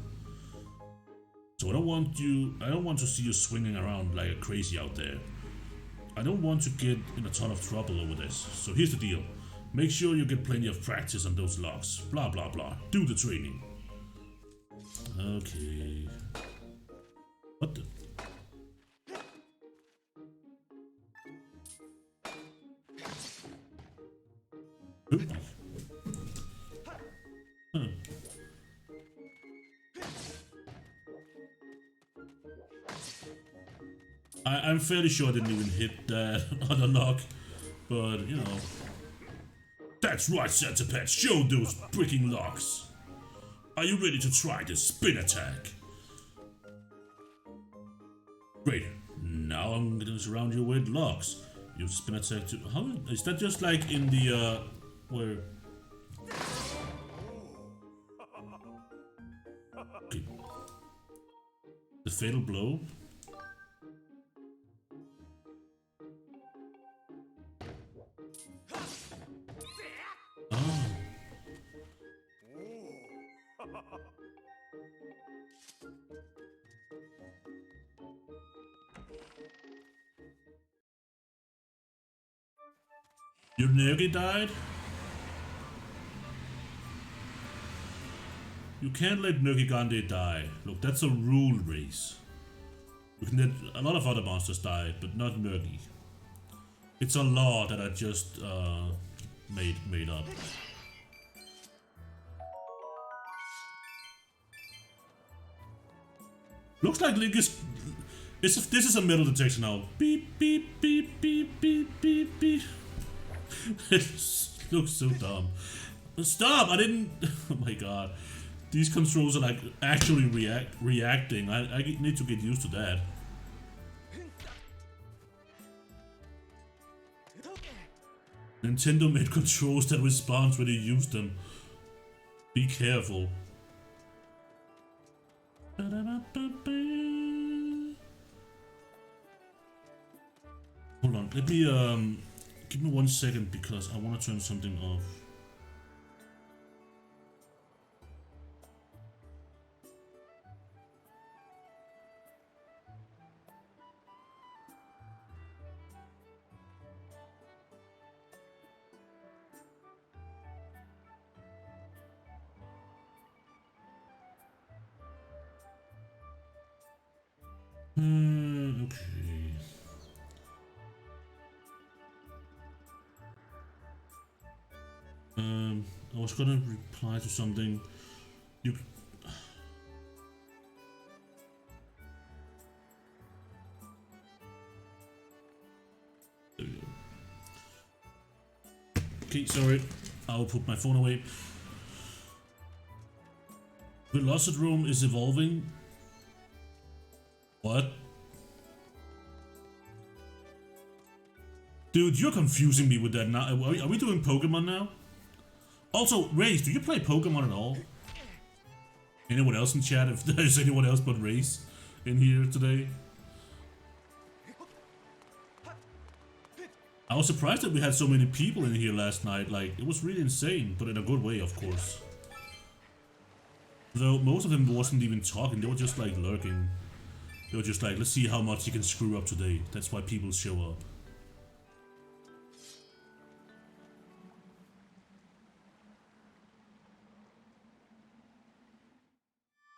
So I don't want to see you swinging around like a crazy out there. I don't want to get in a ton of trouble over this. So here's the deal. Make sure you get plenty of practice on those locks. Blah blah blah. Do the training. Okay. What the? Ooh. Huh. I'm fairly sure I didn't even hit that other lock, but you know. That's right, Centipede, show those freaking locks. Are you ready to try the spin attack? Great, now I'm gonna surround you with locks. Use spin attack to, how, is that just like in the, where? Okay. The fatal blow? Oh. Your Nergi died? You can't let Nergigante die. Look, that's a rule race. You can let a lot of other monsters die, but not Nergi. It's a law that I just made up. Looks like Link is... this is a metal detection now. Beep, beep, beep, beep, beep, beep, beep. It looks so dumb. Stop! I didn't... oh my god. These controls are like actually reacting. I need to get used to that. Nintendo made controls that respond when you use them. Be careful. Hold on, let me give me 1 second because I want to turn something off. Okay. I was gonna reply to something. You. There we go. Okay, sorry. I'll put my phone away. Velociraptor is evolving. What? Dude, you're confusing me with that now. Are we doing Pokemon now? Also, Race, do you play Pokemon at all? Anyone else in chat? If there's anyone else but Race in here today? I was surprised that we had so many people in here last night. Like, it was really insane, but in a good way, of course. Though most of them wasn't even talking, they were just like lurking. They were just like, let's see how much you can screw up today. That's why people show up.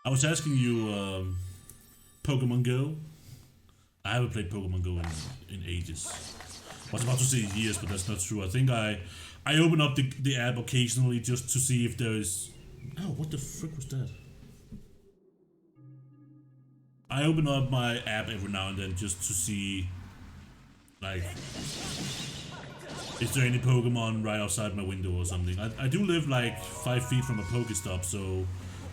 I was asking you, Pokemon Go? I haven't played Pokemon Go in ages. I was about to say years, but that's not true. I think I open up the app occasionally just to see if there is... Oh, what the frick was that? I open up my app every now and then just to see, like, is there any Pokemon right outside my window or something. I do live like 5 feet from a Pokestop, so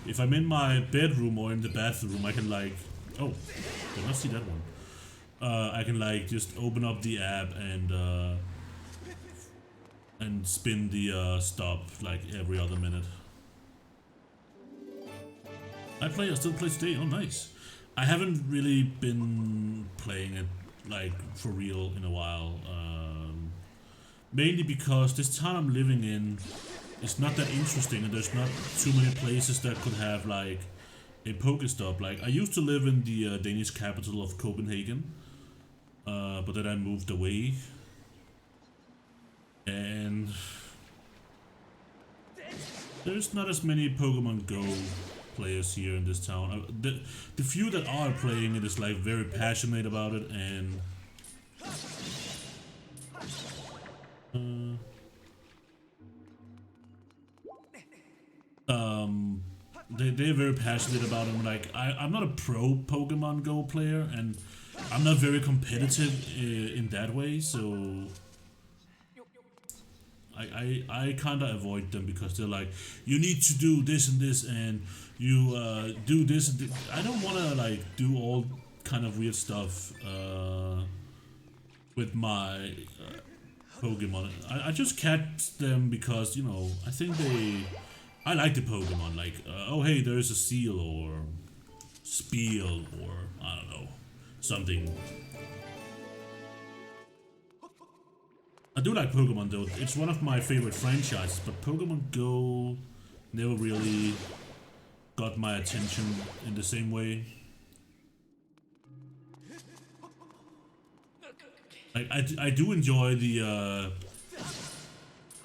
if I'm in my bedroom or in the bathroom, I can like, oh, did not see that one. I can like just open up the app and spin the stop like every other minute. I still play today. Oh, nice. I haven't really been playing it like for real in a while. Mainly because this town I'm living in is not that interesting, and there's not too many places that could have like a Pokestop. Like I used to live in the Danish capital of Copenhagen, but then I moved away, and there's not as many Pokemon Go players here in this town. The few that are playing it is like very passionate about it, and Um, they're very passionate about them. Like I'm not a pro Pokemon Go player, and I'm not very competitive in that way. So I kind of avoid them because they're like, you need to do this and this, and you do this and this. I don't want to like do all kind of weird stuff with my Pokemon. I just catch them because, you know, I think I like the Pokemon. Like, oh hey, there's a Seal or Spiel or I don't know, something. I do like Pokemon though. It's one of my favorite franchises, but Pokemon Go never really got my attention in the same way. I do enjoy the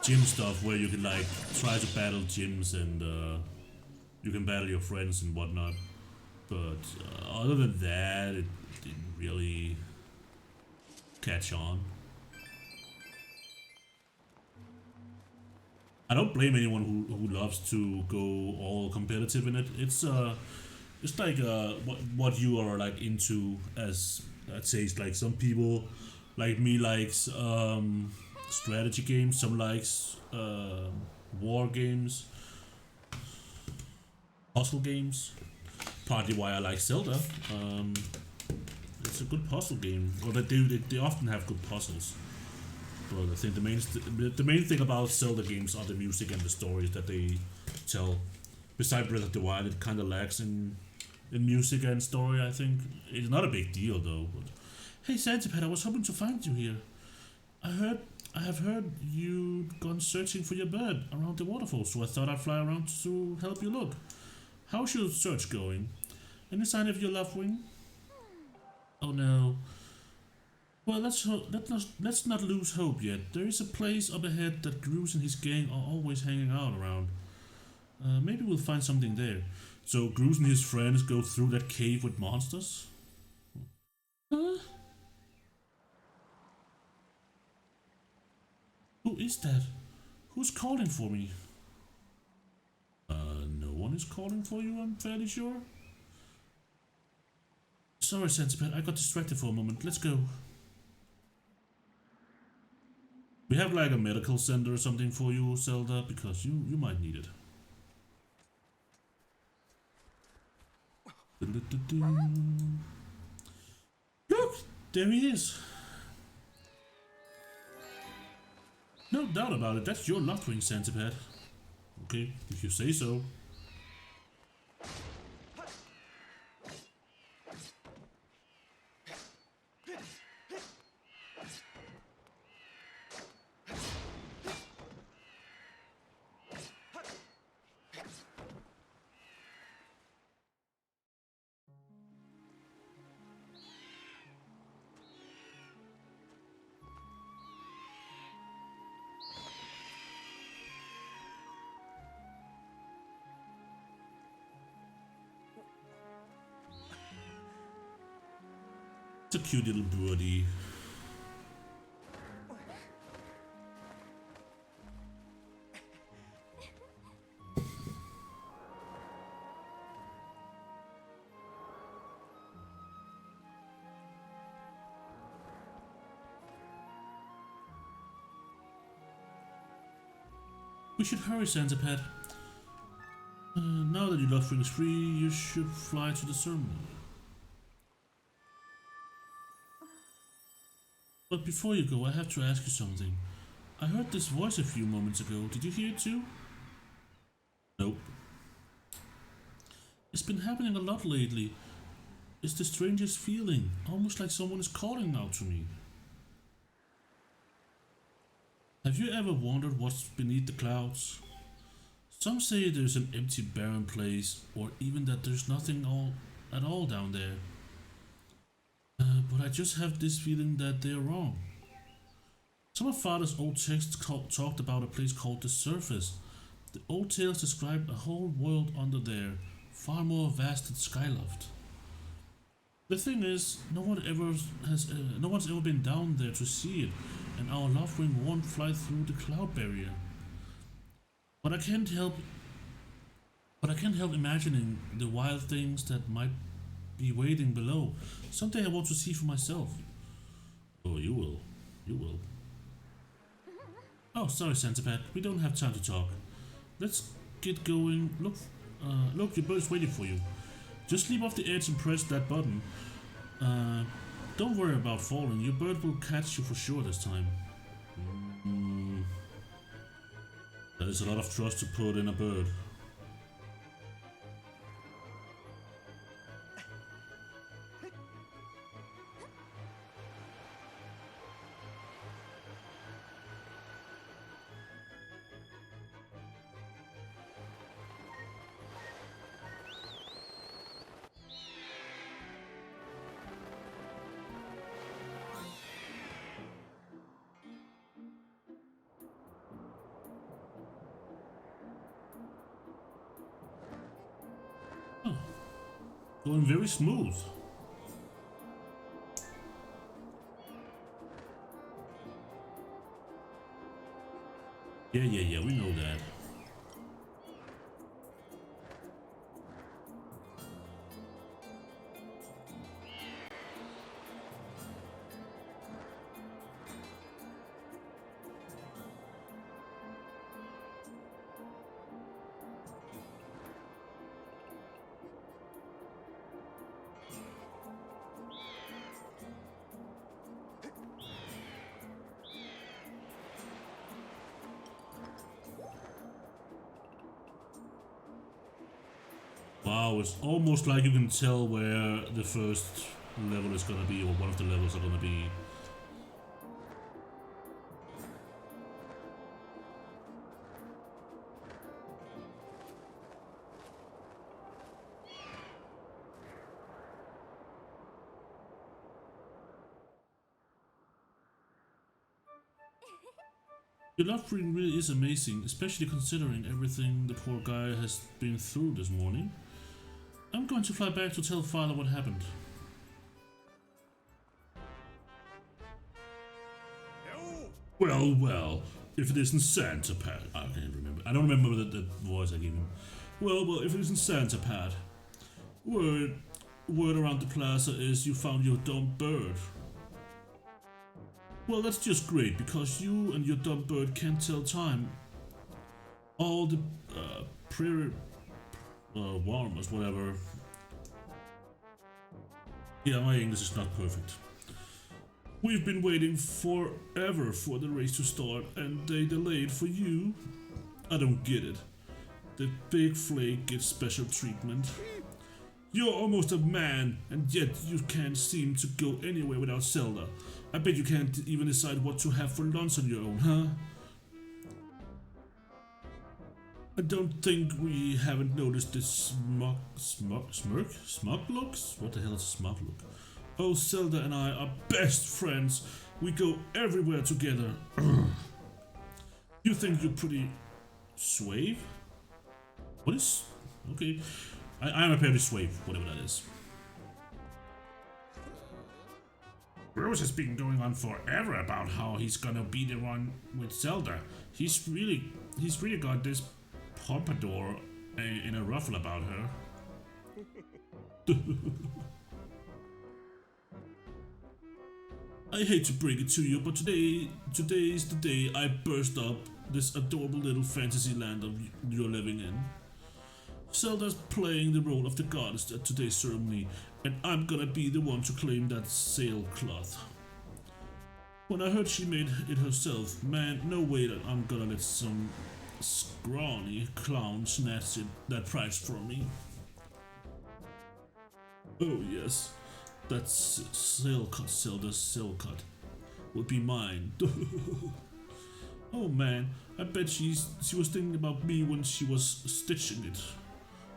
gym stuff where you can like try to battle gyms and you can battle your friends and whatnot. But other than that, it didn't really catch on. I don't blame anyone who loves to go all competitive in it. It's like what you are like into, as I'd say. It's like some people like me likes strategy games, some likes war games, puzzle games. Partly why I like Zelda. It's a good puzzle game. Well, they often have good puzzles. But I think the main thing about Zelda games are the music and the stories that they tell. Besides Breath of the Wild, it kind of lacks in music and story. I think it's not a big deal though. But hey, Santipet, I was hoping to find you here. I have heard you gone searching for your bird around the waterfall, so I thought I'd fly around to help you look. How's your search going? Any sign of your loved wing? Oh no. Well, let's not lose hope yet. There is a place up ahead that Groose and his gang are always hanging out around. Maybe we'll find something there. So Groose and his friends go through that cave with monsters? Huh? Who is that? Who's calling for me? No one is calling for you, I'm fairly sure. Sorry, Sensipet, I got distracted for a moment. Let's go. We have like a medical center or something for you, Zelda, because you might need it. Look! There he is! No doubt about it, that's your Loftwing, Santipet. Okay, if you say so. It's a cute little birdie. We should hurry, Santipet. Now that your Loftwing is free, you should fly to the ceremony. But before you go, I have to ask you something. I heard this voice a few moments ago. Did you hear it too? Nope. It's been happening a lot lately. It's the strangest feeling, almost like someone is calling out to me. Have you ever wondered what's beneath the clouds? Some say there's an empty, barren place, or even that there's nothing at all down there. But I just have this feeling that they're wrong. Some of Father's old texts talked about a place called the Surface. The old tales described a whole world under there, far more vast than Skyloft. The thing is, no one's ever been down there to see it, and our Loftwing won't fly through the cloud barrier. But I can't help But I can't help imagining the wild things that might be waiting below. Someday I want to see for myself. Oh, you will. You will. Oh, sorry, Santipad. We don't have time to talk. Let's get going. Look, your bird's waiting for you. Just leap off the edge and press that button. Don't worry about falling. Your bird will catch you for sure this time. That is a lot of trust to put in a bird. Oh, going very smooth. Yeah, we know that. Wow, it's almost like you can tell where the first level is gonna be, or one of the levels are gonna be. Your love reading really is amazing, especially considering everything the poor guy has been through this morning. I'm going to fly back to tell Father what happened. Well, if it isn't Santa Pat. I can't remember. I don't remember the voice I gave him. Well, if it isn't Santa Pat. Word around the plaza is you found your dumb bird. Well, that's just great, because you and your dumb bird can't tell time. All the prairie warmers, whatever. Yeah, my English is not perfect. We've been waiting forever for the race to start, and they delayed for you. I don't get it. The big flake gets special treatment. You're almost a man, and yet you can't seem to go anywhere without Zelda. I bet you can't even decide what to have for lunch on your own, huh? I don't think we haven't noticed this smug looks? What the hell is a smug look? Oh, Zelda and I are best friends. We go everywhere together. You think you're pretty suave? What is... Okay. I'm apparently suave, whatever that is. Rose has been going on forever about how he's gonna be the one with Zelda. He's really got this pompadour in a ruffle about her. I hate to break it to you, but today is the day I burst up this adorable little fantasy land you're living in. Zelda's playing the role of the goddess at today's ceremony, and I'm gonna be the one to claim that sailcloth. When I heard she made it herself, man, no way that I'm gonna let some scrawny clown snatch that prize from me. Oh yes, that sailcut, Zelda's sailcut, will be mine. Oh man, I bet she was thinking about me when she was stitching it.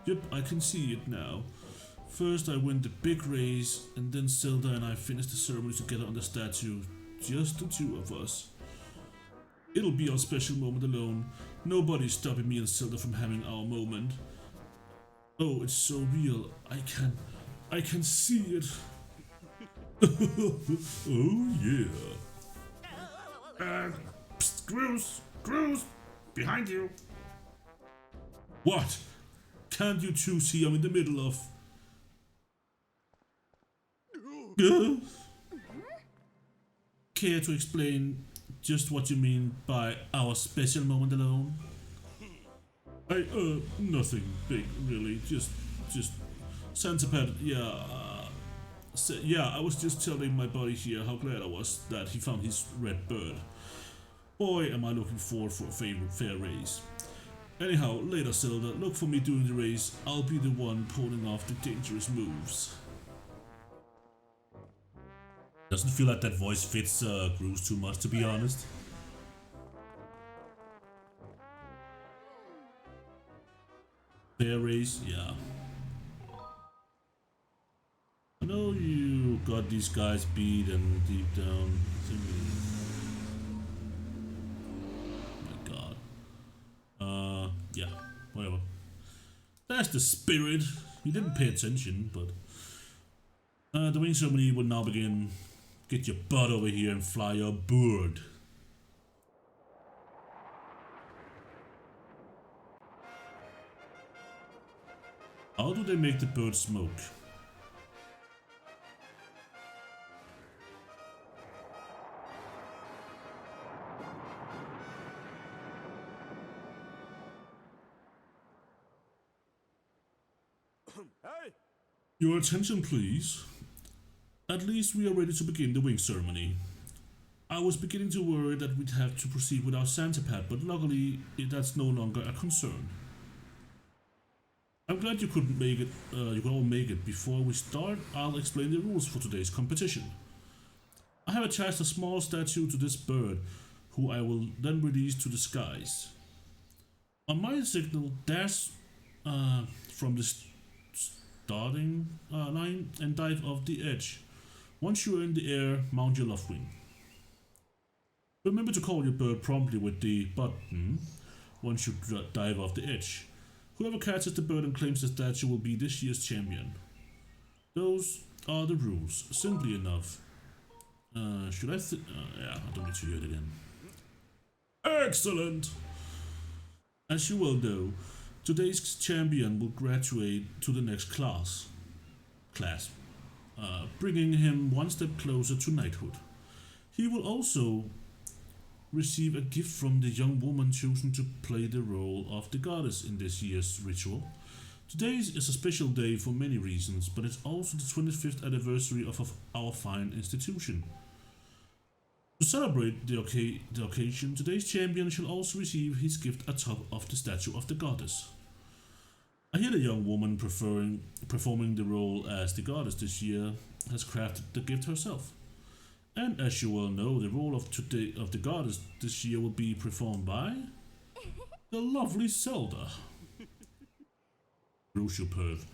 Yep, I can see it now. First I win the big race, and then Zelda and I finish the ceremony together on the statue. Just the two of us. It'll be our special moment alone. Nobody's stopping me and Zelda from having our moment. Oh, it's so real. I can see it. Oh yeah. Psst, Groose, behind you. What? Can't you two see I'm in the middle of... Care to explain just what you mean by our special moment alone? Nothing big, really. Just Santapet, yeah, I was just telling my buddy here how glad I was that he found his red bird. Boy, am I looking forward for a fair race. Anyhow, later Zelda, look for me during the race. I'll be the one pulling off the dangerous moves. Doesn't feel like that voice fits Groose too much, to be honest. Fair race, yeah. I know you got these guys beat and deep down. Oh my god. Yeah, whatever. That's the spirit. You didn't pay attention, but the wing ceremony will now begin. Get your butt over here and fly your bird. How do they make the bird smoke? Hey! Your attention, please. At least we are ready to begin the wing ceremony. I was beginning to worry that we'd have to proceed without Santapet, but luckily that's no longer a concern. I'm glad you couldn't make it. You could all make it. Before we start, I'll explain the rules for today's competition. I have attached a small statue to this bird, who I will then release to the skies. On my signal, dash from the starting line and dive off the edge. Once you are in the air, mount your left wing. Remember to call your bird promptly with the button once you dive off the edge. Whoever catches the bird and claims the statue will be this year's champion. Those are the rules. Simply enough. Should I yeah, I don't need to hear it again. Excellent! As you well know, today's champion will graduate to the next class, bringing him one step closer to knighthood. He will also receive a gift from the young woman chosen to play the role of the goddess in this year's ritual. Today is a special day for many reasons, but it's also the 25th anniversary of our fine institution. To celebrate the occasion, today's champion shall also receive his gift atop of the statue of the goddess. I hear the young woman performing the role as the goddess this year has crafted the gift herself. And as you well know, the role of the goddess this year will be performed by the lovely Zelda. Crucial perv.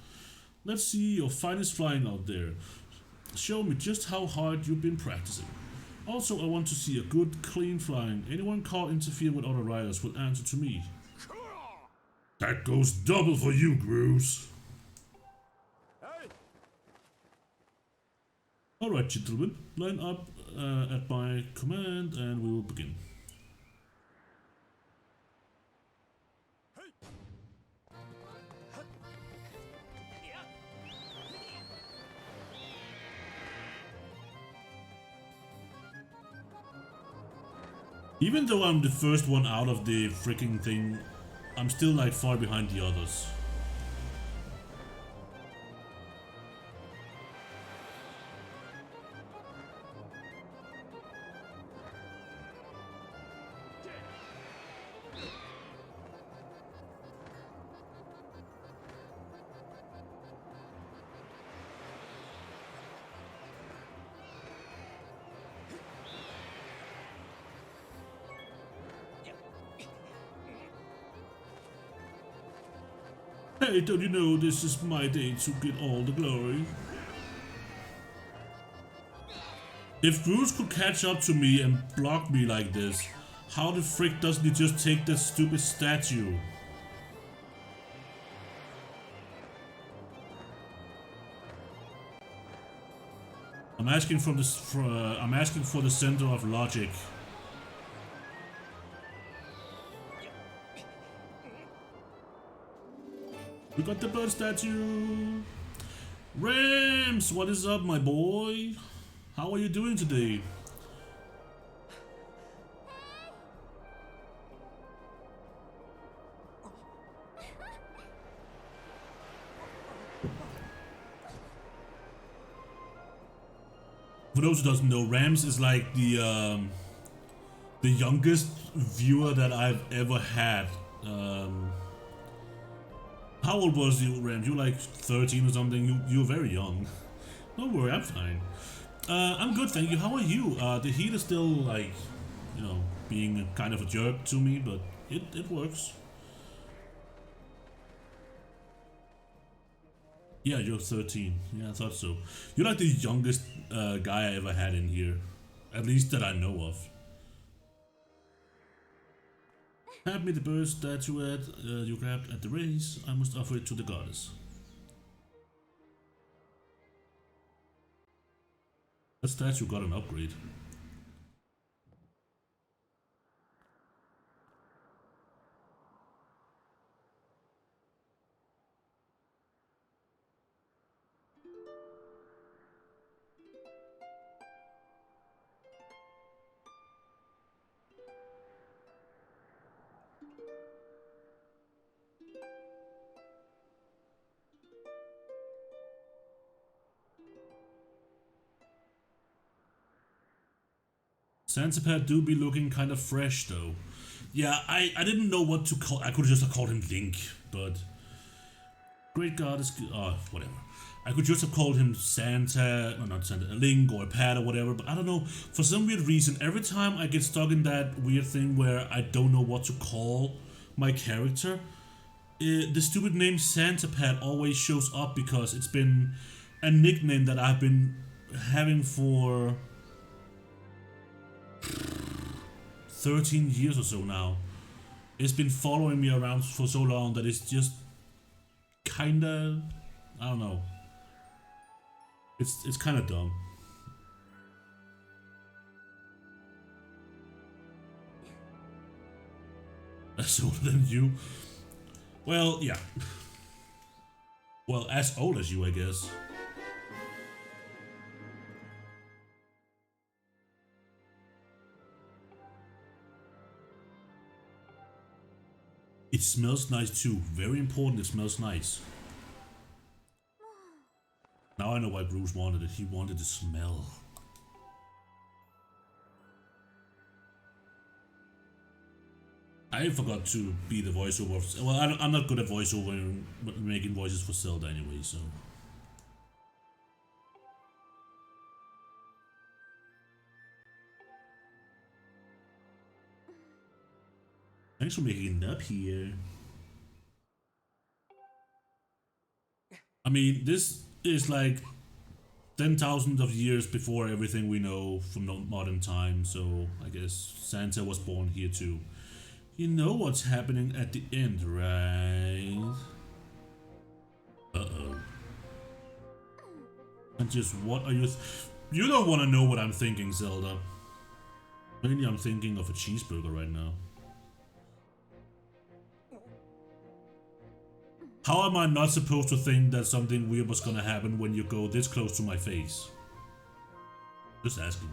Let's see your finest flying out there. Show me just how hard you've been practicing. Also, I want to see a good, clean flying. Anyone caught interfering with other riders will answer to me. That goes double for you, Groose. Alright, gentlemen, line up at my command and we will begin. Even though I'm the first one out of the freaking thing, I'm still like far behind the others. Hey, don't you know this is my day to get all the glory? If Groose could catch up to me and block me like this, how the frick doesn't he just take that stupid statue? I'm asking for the center of logic. We got the bird statue. Rams, what is up, my boy? How are you doing today? For those who doesn't know, Rams is like the youngest viewer that I've ever had. How old was you, Rams? You were like 13 or something. You were very young. Don't worry, I'm fine. I'm good, thank you. How are you? The heat is still like, you know, being kind of a jerk to me, but it works. Yeah, you're 13. Yeah, I thought so. You're like the youngest guy I ever had in here. At least that I know of. Have me the bird statuette you grabbed at the race. I must offer it to the goddess. That statue got an upgrade. Sansepad do be looking kind of fresh though. Yeah, I didn't know what to call. I could just have called him Link, but Great Goddess. Whatever. I could just have called him Santa, no, not Santa, a Link or a Pat or whatever. But I don't know. For some weird reason, every time I get stuck in that weird thing where I don't know what to call my character, the stupid name Santapad always shows up because it's been a nickname that I've been having for 13 years or so now. It's been following me around for so long that it's just kinda, I don't know. It's kinda dumb. That's older than you? Well, yeah. Well, as old as you, I guess. It smells nice too. Very important, it smells nice. Now I know why Bruce wanted it. He wanted the smell. I forgot to be the voiceover of... Well, I'm not good at voiceover making voices for Zelda anyway, so... Thanks for making it up here. I mean, this is like 10,000 of years before everything we know from modern time, so I guess Santa was born here too. You know what's happening at the end, right? Uh-oh. And just what are you... You don't want to know what I'm thinking, Zelda. Mainly I'm thinking of a cheeseburger right now. How am I not supposed to think that something weird was gonna happen when you go this close to my face? Just asking.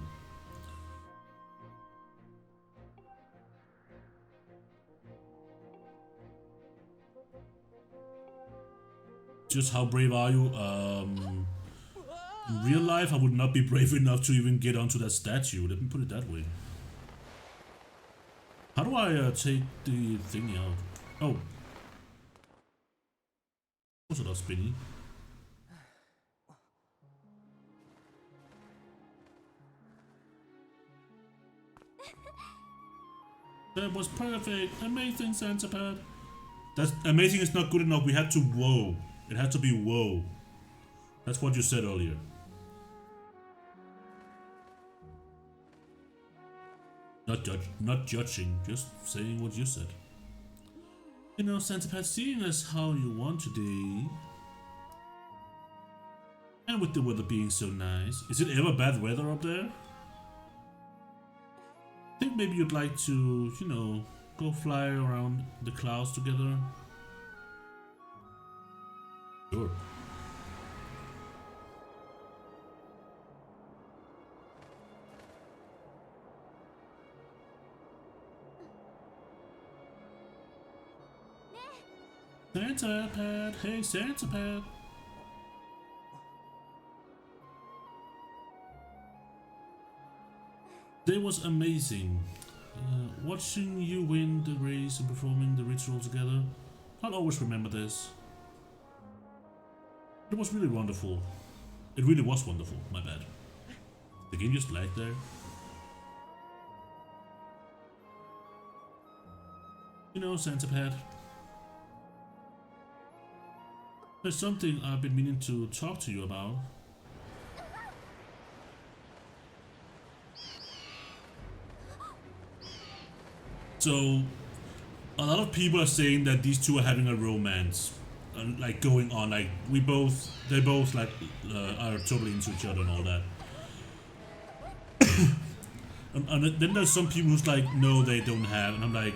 Just how brave are you? In real life, I would not be brave enough to even get onto that statue. Let me put it that way. How do I take the thingy out? Oh. Also not spinny. That was perfect. Amazing, Santapad. That's amazing is not good enough. We had to whoa. It had to be whoa. That's what you said earlier. Not judging, just saying what you said. You know, Santapad, seeing as how you want today, and with the weather being so nice, is it ever bad weather up there? I think maybe you'd like to, you know, go fly around the clouds together. Sure. Santa Pad, hey Santa Pad. It was amazing. Watching you win the race and performing the ritual together. I'll always remember this. It was really wonderful. It really was wonderful, my bad. The game just lagged there. You know, Santa Pad. There's something I've been meaning to talk to you about. So, a lot of people are saying that these two are having a romance, like going on. Like they both like are totally into each other and all that. and then there's some people who's like, no, they don't have. And I'm like,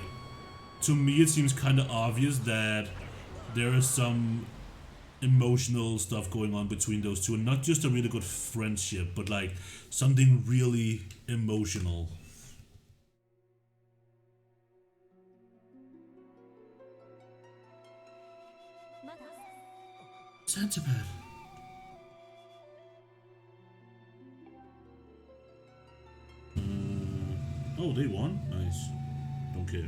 to me, it seems kind of obvious that there is some emotional stuff going on between those two, and not just a really good friendship, but like something really emotional. Santa Pad. Oh, they won? Nice. Don't care.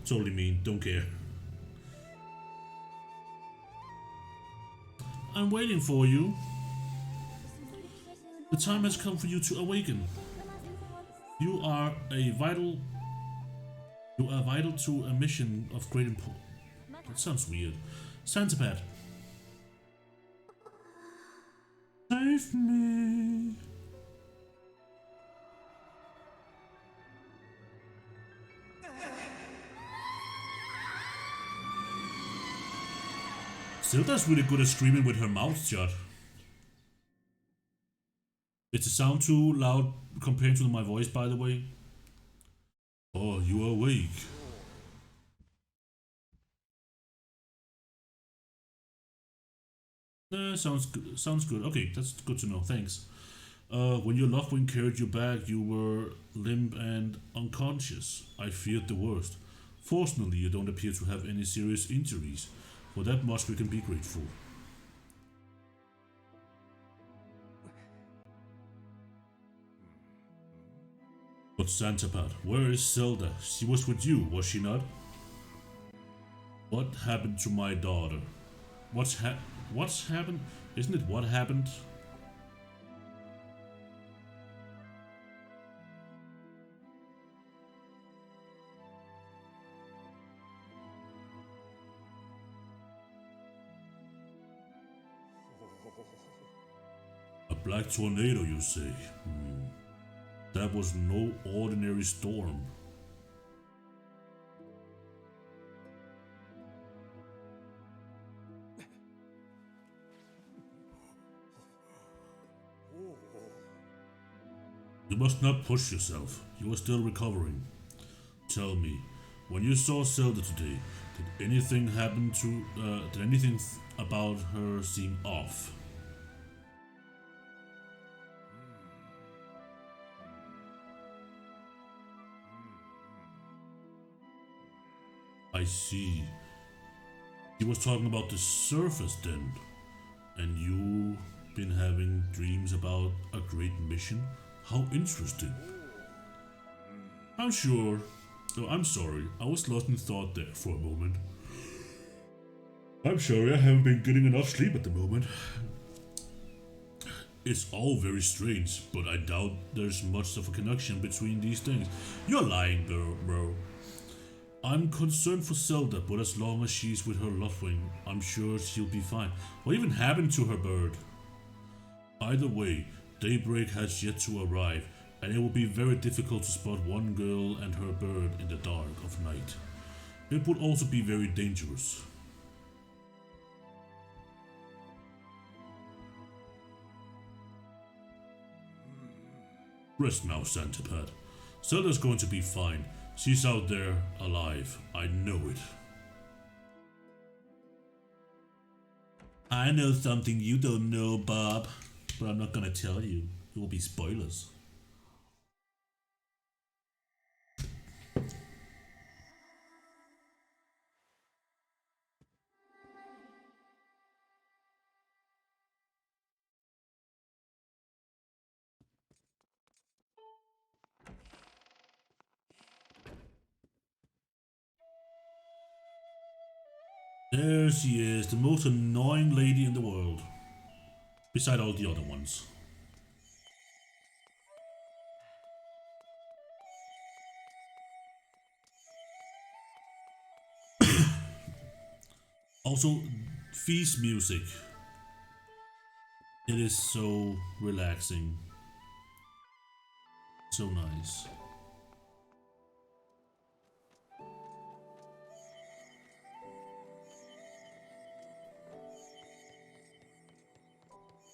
Totally mean. Don't care. I'm waiting for you. The time has come for you to awaken. You are vital to a mission of great importance. That sounds weird. Santa Pad. Save me. Zelda's really good at screaming with her mouth shut. Is the sound too loud compared to my voice, by the way? Oh, you are awake. Sounds good. Sounds good. Okay, that's good to know. Thanks. When your loved one carried you back, you were limp and unconscious. I feared the worst. Fortunately, you don't appear to have any serious injuries. For that much, we can be grateful. But Santa Pad, where is Zelda? She was with you, was she not? What happened to my daughter? What's happened? Isn't it what happened? A black tornado, you say? That was no ordinary storm. You must not push yourself. You are still recovering. Tell me, when you saw Zelda today, did anything happen to? Did anything about her seem off? I see. He was talking about the surface then, and you been having dreams about a great mission? How interesting. I'm sure. Oh, I'm sorry. I was lost in thought there for a moment. I'm sorry, I haven't been getting enough sleep at the moment. It's all very strange, but I doubt there's much of a connection between these things. You're lying, bro. I'm concerned for Zelda, but as long as she's with her loved one, I'm sure she'll be fine. What even happened to her bird? Either way, daybreak has yet to arrive, and it will be very difficult to spot one girl and her bird in the dark of night. It would also be very dangerous. Rest now, Santa Pad. Zelda's going to be fine. She's out there, alive. I know it. I know something you don't know, Bob, but I'm not gonna tell you. It will be spoilers. There she is, the most annoying lady in the world. Beside all the other ones. Also, feast music. It is so relaxing. So nice.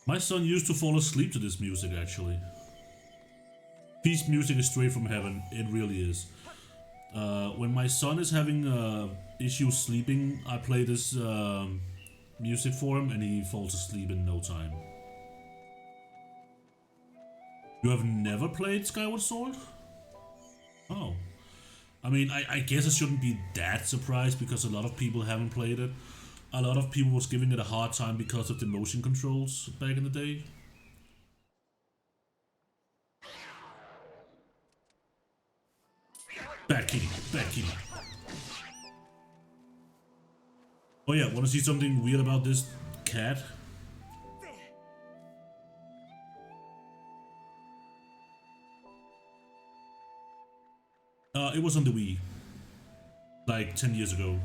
My son used to fall asleep to this music actually. Peace music is straight from heaven, it really is. When my son is having issues sleeping, I play this music for him and he falls asleep in no time. You have never played Skyward Sword? Oh. I mean, I guess I shouldn't be that surprised because a lot of people haven't played it. A lot of people was giving it a hard time because of the motion controls back in the day. Back kitty, back kitty. Oh yeah, wanna see something weird about this cat? It was on the Wii. Like 10 years ago.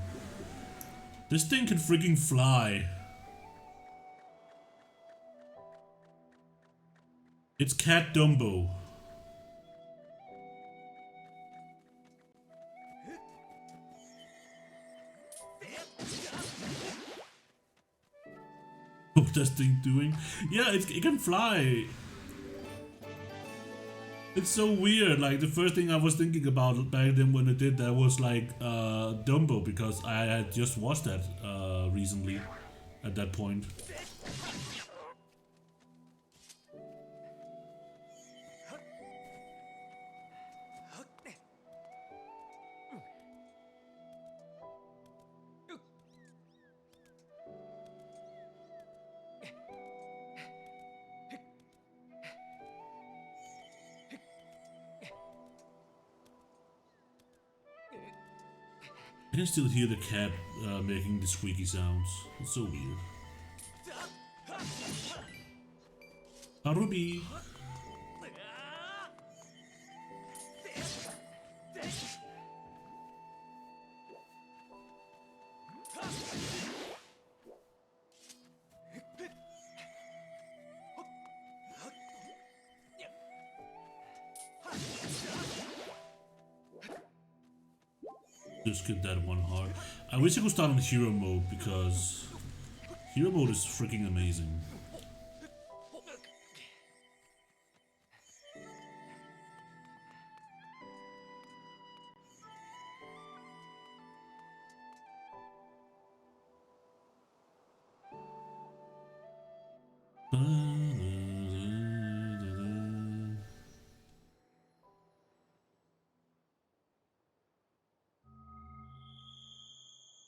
This thing can freaking fly. It's Cat Dumbo. What's that thing doing? Yeah, it can fly. It's so weird. Like the first thing I was thinking about back then when it did that was like Dumbo, because I had just watched that recently at that point. I can still hear the cat making the squeaky sounds. It's so weird. A ruby! Just get that one hard. I wish I could start on hero mode because hero mode is freaking amazing.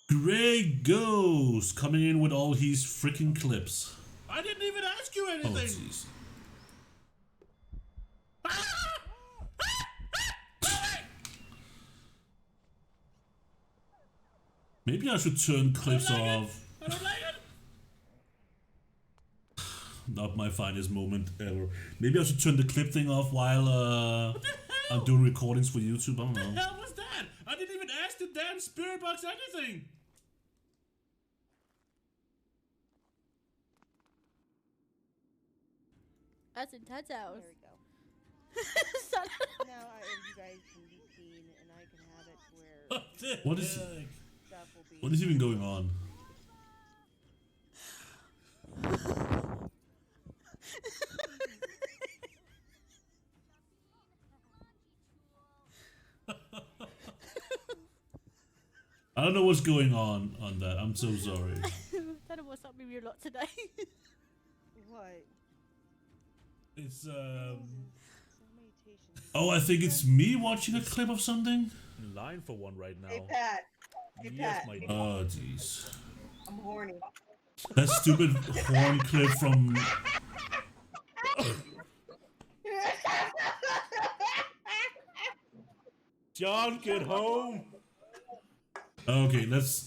Great Ghost coming in with all his freaking clips. I didn't even ask you anything. Oh jeez. Maybe I should turn clips off. I don't like it. Not my finest moment ever. Maybe I should turn the clip thing off while I'm doing recordings for YouTube. I don't know. What the hell was that? I didn't even ask the damn spirit box anything. That's intense hours. There we go. Son Now you guys can be seen, and I can have it where What is stuff will be. what is even going on? I don't know what's going on that. I'm so sorry. Thought it was something weird a lot today. What? It's Some meditation. Oh, I think it's me watching a clip of something. In line for one right now. Hey Pat. Hey Yes, Pat. my dear. Oh, jeez. I'm horny. That stupid horn clip from. John, get home! Okay, let's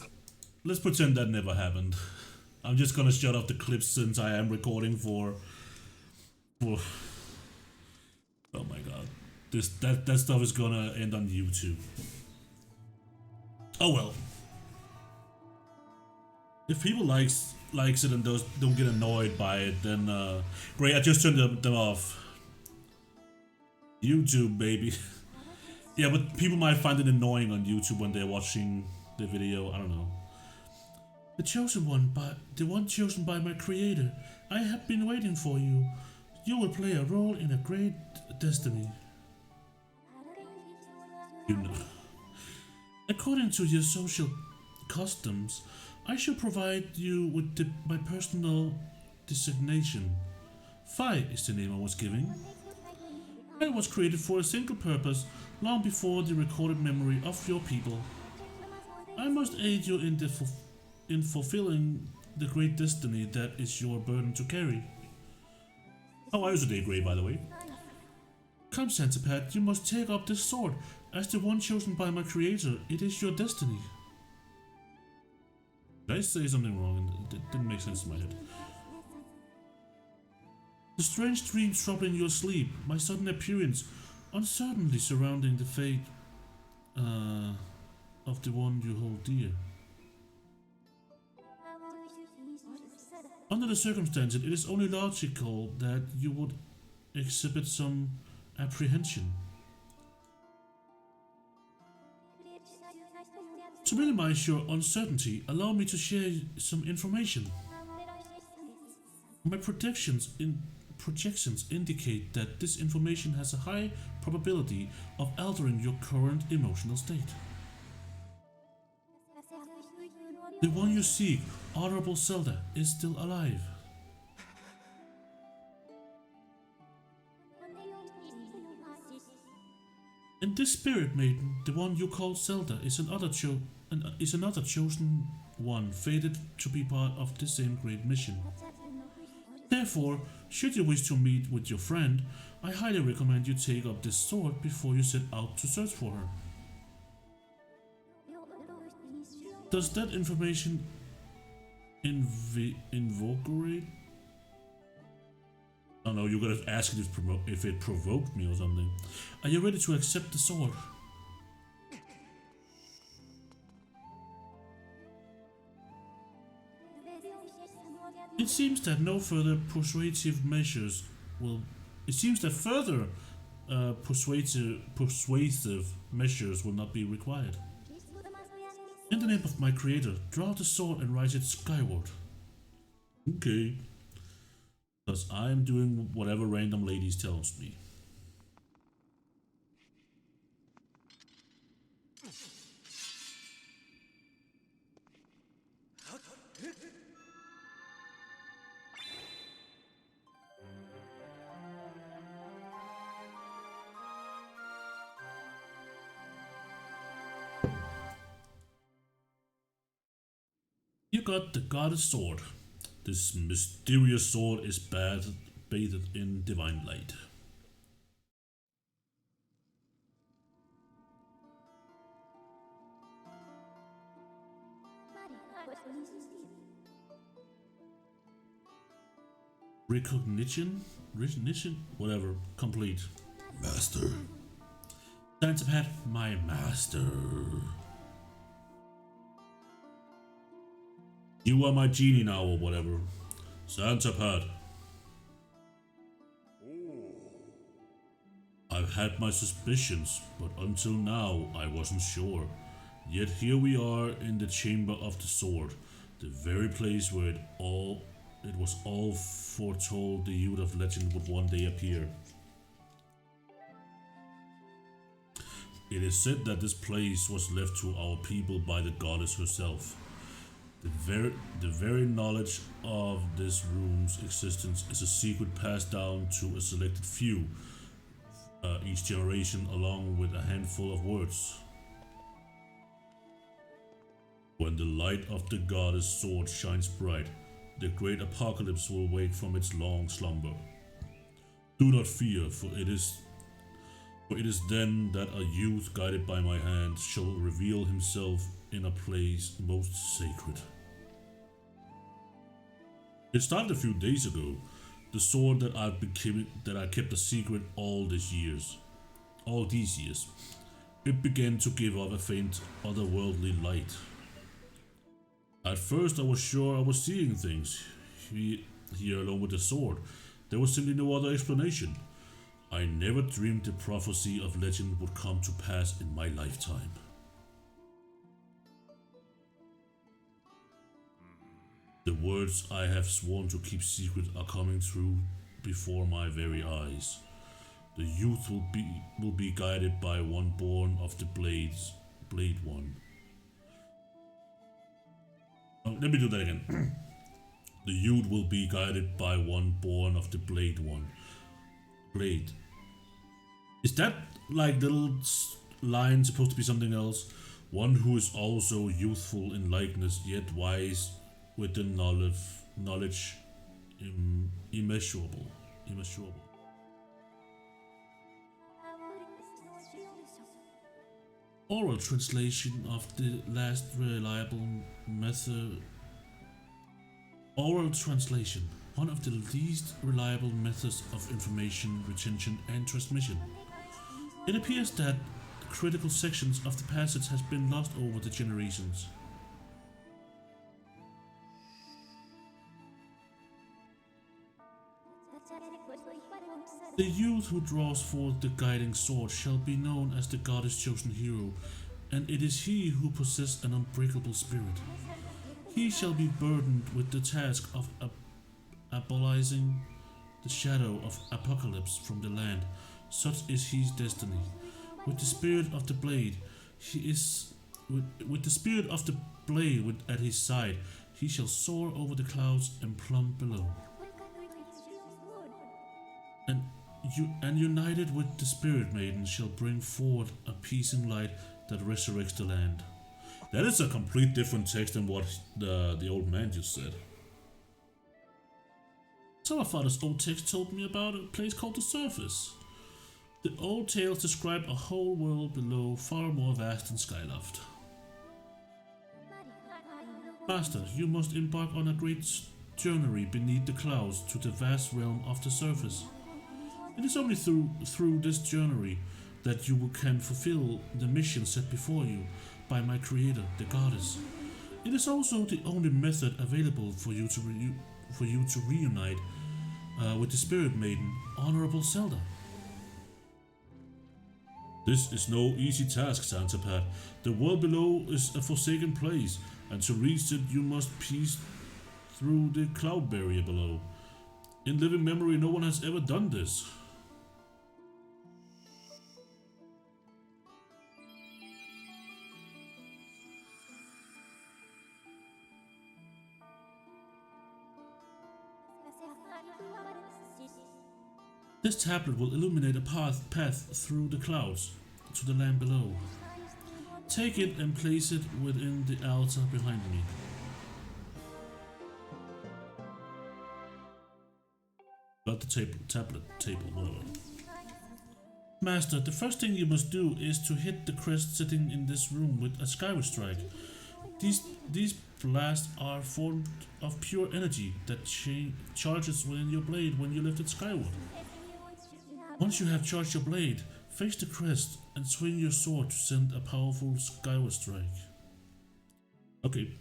pretend that never happened. I'm just gonna shut off the clips since I am recording for. Oh my god, that stuff is gonna end on YouTube. Oh well. If people likes it and don't get annoyed by it, then great. I just turned them off. YouTube, baby. Yeah, but people might find it annoying on YouTube when they're watching the video. I don't know. The one chosen by my creator. I have been waiting for you. You will play a role in a great destiny. You know. According to your social customs, I shall provide you with my personal designation. Phi is the name I was giving. I was created for a single purpose, long before the recorded memory of your people. I must aid you in fulfilling the great destiny that is your burden to carry. How are you today, Grey, by the way? Come, Centipede, you must take up this sword. As the one chosen by my creator, it is your destiny. Did I say something wrong? It didn't make sense in my head. The strange dreams troubling your sleep, my sudden appearance, uncertainty surrounding the fate of the one you hold dear. Under the circumstances, it is only logical that you would exhibit some apprehension. To minimize your uncertainty, allow me to share some information. My projections indicate that this information has a high probability of altering your current emotional state. The one you seek, Honorable Zelda, is still alive. And this spirit maiden, the one you call Zelda, is another chosen one, fated to be part of the same great mission. Therefore, should you wish to meet with your friend, I highly recommend you take up this sword before you set out to search for her. Does that information invigorate? I don't know, you gotta ask it if it provoked me or something. Are you ready to accept the sword? It seems that no further persuasive measures will. It seems that further persuasive measures will not be required. In the name of my creator, draw the sword and rise it skyward. Okay. Because I am doing whatever random ladies tells me. You got the goddess sword. This mysterious sword is bathed in divine light. Recognition? Whatever. Complete. Master. Centipede, my master. You are my genie now, or whatever. Centipede. I've had my suspicions, but until now I wasn't sure. Yet here we are in the Chamber of the Sword, the very place where it was all foretold the youth of legend would one day appear. It is said that this place was left to our people by the goddess herself. The very knowledge of this room's existence is a secret passed down to a selected few each generation, along with a handful of words. When the light of the goddess sword shines bright, the great apocalypse will wake from its long slumber. Do not fear, for it is then that a youth guided by my hand shall reveal himself in a place most sacred. It started a few days ago, the sword that I kept a secret all these years. It began to give off a faint, otherworldly light. At first I was sure I was seeing things. Here along with the sword, there was simply no other explanation. I never dreamed the prophecy of legend would come to pass in my lifetime. The words I have sworn to keep secret are coming true before my very eyes. The youth will be guided by one born of the Blade One. Let me do that again. The youth will be guided by one born of the Blade One. Blade. Is that like little line supposed to be something else? One who is also youthful in likeness, yet wise with the knowledge immeasurable. Oral translation of the last reliable method. Oral translation, one of the least reliable methods of information retention and transmission. It appears that critical sections of the passage has been lost over the generations. The youth who draws forth the guiding sword shall be known as the goddess' chosen hero, and it is he who possesses an unbreakable spirit. He shall be burdened with the task of abolishing the shadow of apocalypse from the land. Such is his destiny. With the spirit of the blade, with the spirit of the blade at his side, he shall soar over the clouds and plumb below. And united with the Spirit Maiden shall bring forth a piercing light that resurrects the land. That is a complete different text than what the old man just said. Some of Father's old text told me about a place called the Surface. The old tales describe a whole world below, far more vast than Skyloft. Master, you must embark on a great journey beneath the clouds to the vast realm of the Surface. It is only through this journey that you can fulfill the mission set before you by my creator, the goddess. It is also the only method available for you to reunite with the Spirit Maiden, Honorable Zelda. This is no easy task, Santapad. The world below is a forsaken place, and to reach it you must pierce through the cloud barrier below. In living memory, no one has ever done this. This tablet will illuminate a path through the clouds to the land below. Take it and place it within the altar behind me. Got the tablet table, whatever. Master, the first thing you must do is to hit the crest sitting in this room with a skyward strike. These blasts are formed of pure energy that charges within your blade when you lift it skyward. Once you have charged your blade, face the crest and swing your sword to send a powerful skyward strike. Okay.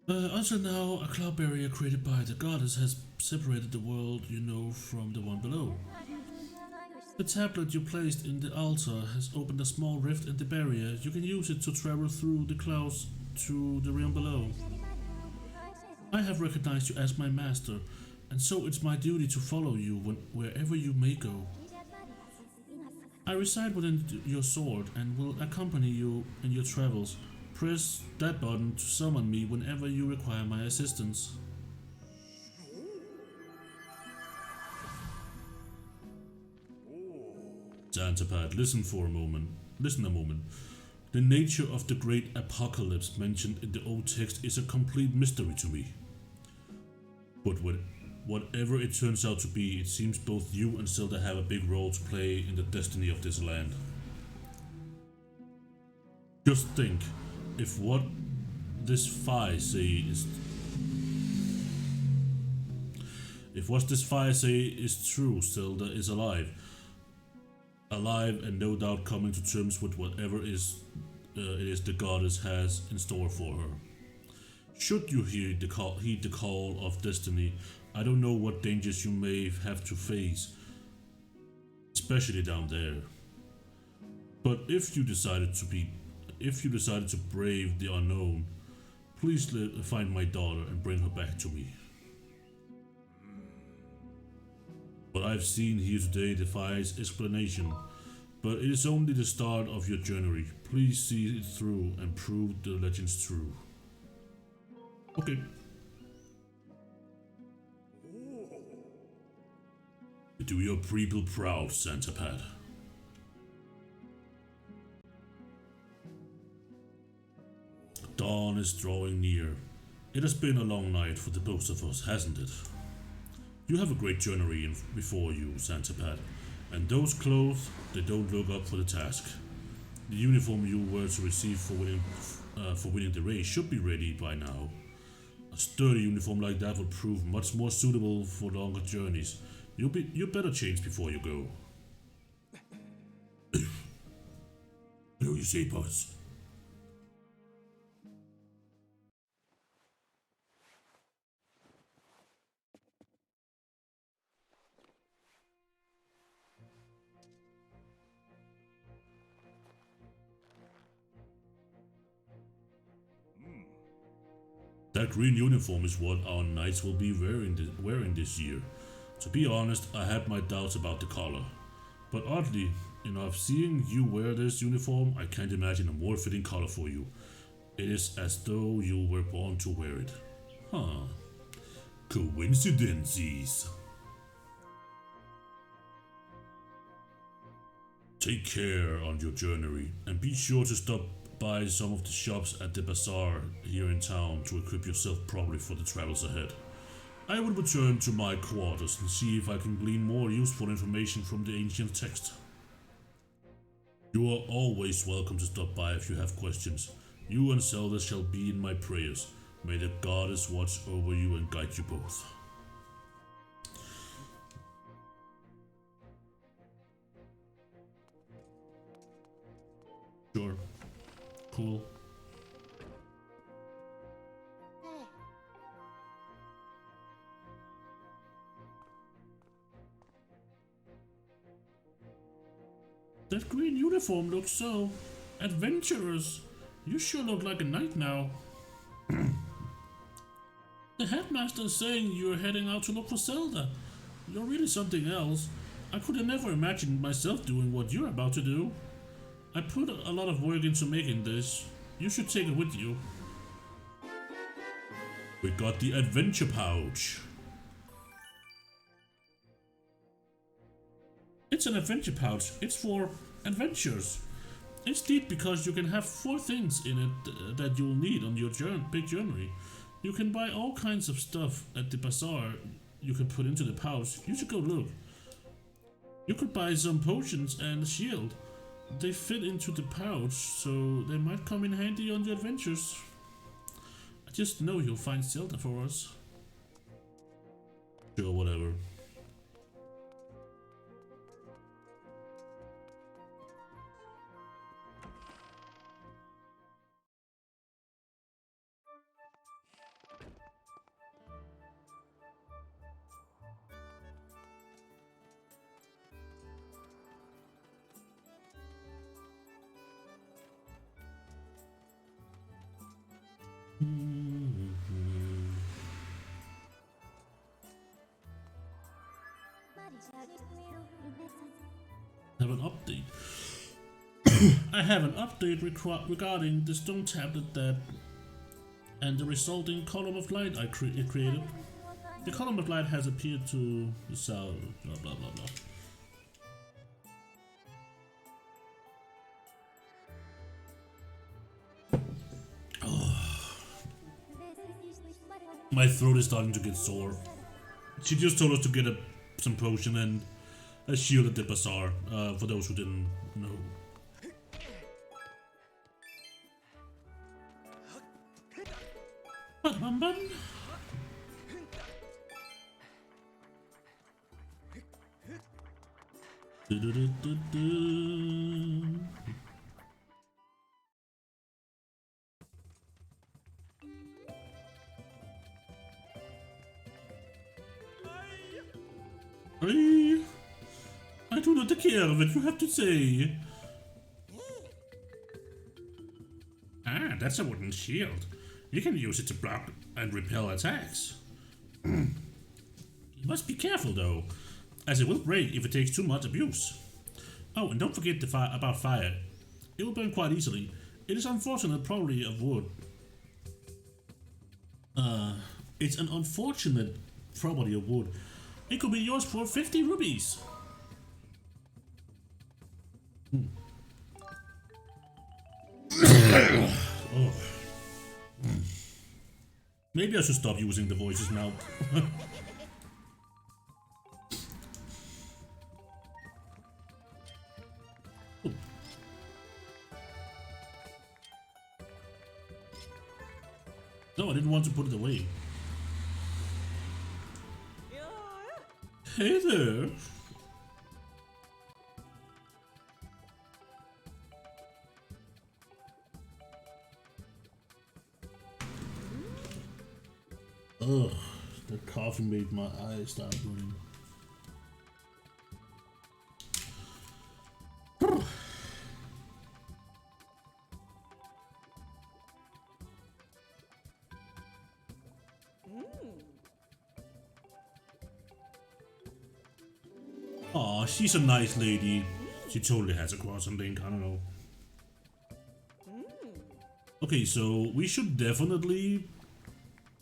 Until now, a cloud barrier created by the goddess has separated the world you know from the one below. The tablet you placed in the altar has opened a small rift in the barrier. You can use it to travel through the clouds to the realm below. I have recognized you as my master, and so it's my duty to follow you wherever you may go. I reside within your sword and will accompany you in your travels. Press that button to summon me whenever you require my assistance. Xantapad, listen a moment. The nature of the great apocalypse mentioned in the old text is a complete mystery to me. But whatever it turns out to be, it seems both you and Zelda have a big role to play in the destiny of this land. Just think, if what this fire say is true, Zelda is alive and no doubt coming to terms with whatever it is the goddess has in store for her. Should you heed the call of destiny, I don't know what dangers you may have to face, especially down there. But if you decided to brave the unknown, please find my daughter and bring her back to me. What I've seen here today defies explanation, but it is only the start of your journey. Please see it through and prove the legends true. Okay. Do your people proud, Xantapad. Dawn is drawing near. It has been a long night for the both of us, hasn't it? You have a great journey before you, Xantapad, and those clothes, they don't look up for the task. The uniform you were to receive for winning the race should be ready by now. A sturdy uniform like that would prove much more suitable for longer journeys. You better change before you go. What do you say, boss? That green uniform is what our knights will be wearing this year. To be honest, I had my doubts about the color. But oddly enough, seeing you wear this uniform, I can't imagine a more fitting color for you. It is as though you were born to wear it. Huh. Coincidences. Take care on your journey, and be sure to stop by some of the shops at the bazaar here in town to equip yourself properly for the travels ahead. I will return to my quarters and see if I can glean more useful information from the ancient text. You are always welcome to stop by if you have questions. You and Zelda shall be in my prayers. May the goddess watch over you and guide you both. Sure. Cool. That green uniform looks so adventurous. You sure look like a knight now. The headmaster is saying you're heading out to look for Zelda. You're really something else. I could have never imagined myself doing what you're about to do. I put a lot of work into making this. You should take it with you. We got the adventure pouch. It's an adventure pouch. It's for adventures. It's neat because you can have 4 things in it that you'll need on your big journey. You can buy all kinds of stuff at the bazaar you can put into the pouch. You should go look. You could buy some potions and a shield. They fit into the pouch, so they might come in handy on your adventures. I just know you'll find Zelda for us. Sure, whatever. Have an update. I have an update regarding the stone tablet that and the resulting column of light I created. The column of light has appeared to the south. Blah blah blah blah. My throat is starting to get sore. She just told us to get some potion and a shield at the bazaar, for those who didn't know. Bum. I do not care what you have to say. Ah, that's a wooden shield. You can use it to block and repel attacks. You must be careful though, as it will break if it takes too much abuse. Oh, and don't forget about fire. It will burn quite easily. It is unfortunate property of wood. It's an unfortunate property of wood. It could be yours for 50 rubies. Oh. Maybe I should stop using the voices now. No, I didn't want to put it away. Hey there. Ugh, the coffee made my eyes start burning. Aw, she's a nice lady. She totally has a croissant link, I don't know. Okay, so we should definitely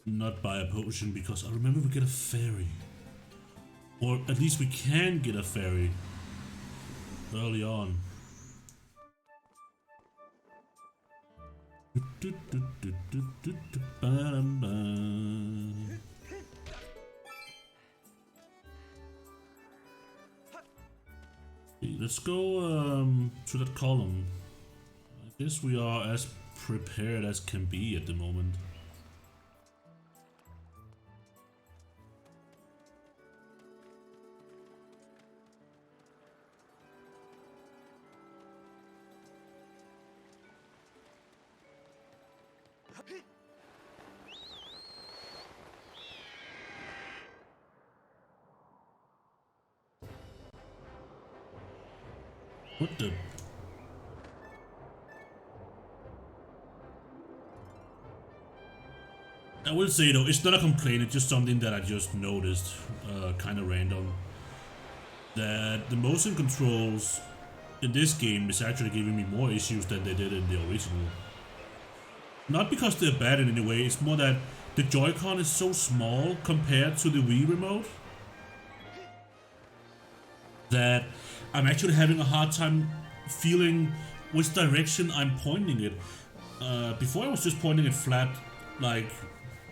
not buy a potion because I remember we get a fairy. Or at least we can get a fairy early on. Okay, let's go to that column. I guess we are as prepared as can be at the moment. What the? I will say though, it's not a complaint, it's just something that I just noticed, kind of random. That the motion controls in this game is actually giving me more issues than they did in the original. Not because they're bad in any way, it's more that the Joy-Con is so small compared to the Wii remote that I'm actually having a hard time feeling which direction I'm pointing it. Before I was just pointing it flat, like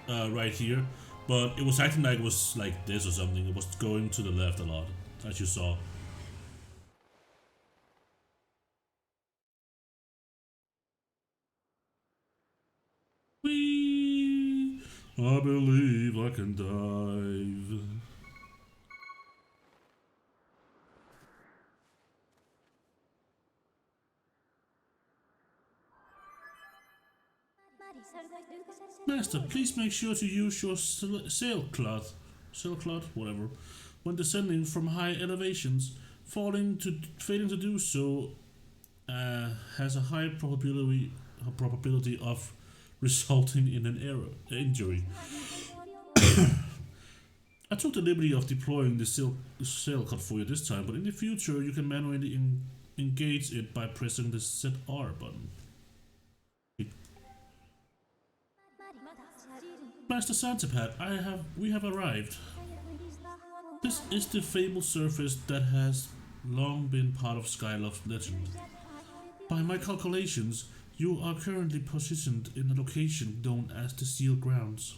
right here, but it was acting like it was like this or something. It was going to the left a lot, as you saw. Whee! I believe I can dive. Master, please make sure to use your sailcloth, whatever, when descending from high elevations. Failing to do so has a high probability of resulting in an injury. I took the liberty of deploying the sail cut for you this time, but in the future you can manually engage it by pressing the ZR button. Master Santipad, we have arrived. This is the fabled surface that has long been part of Skyloft's legend. By my calculations, you are currently positioned in a location known as the Sealed Grounds.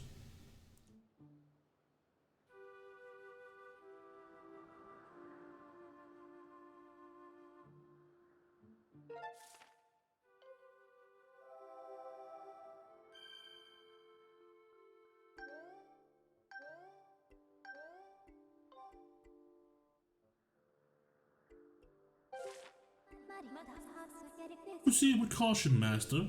Proceed with caution, Master.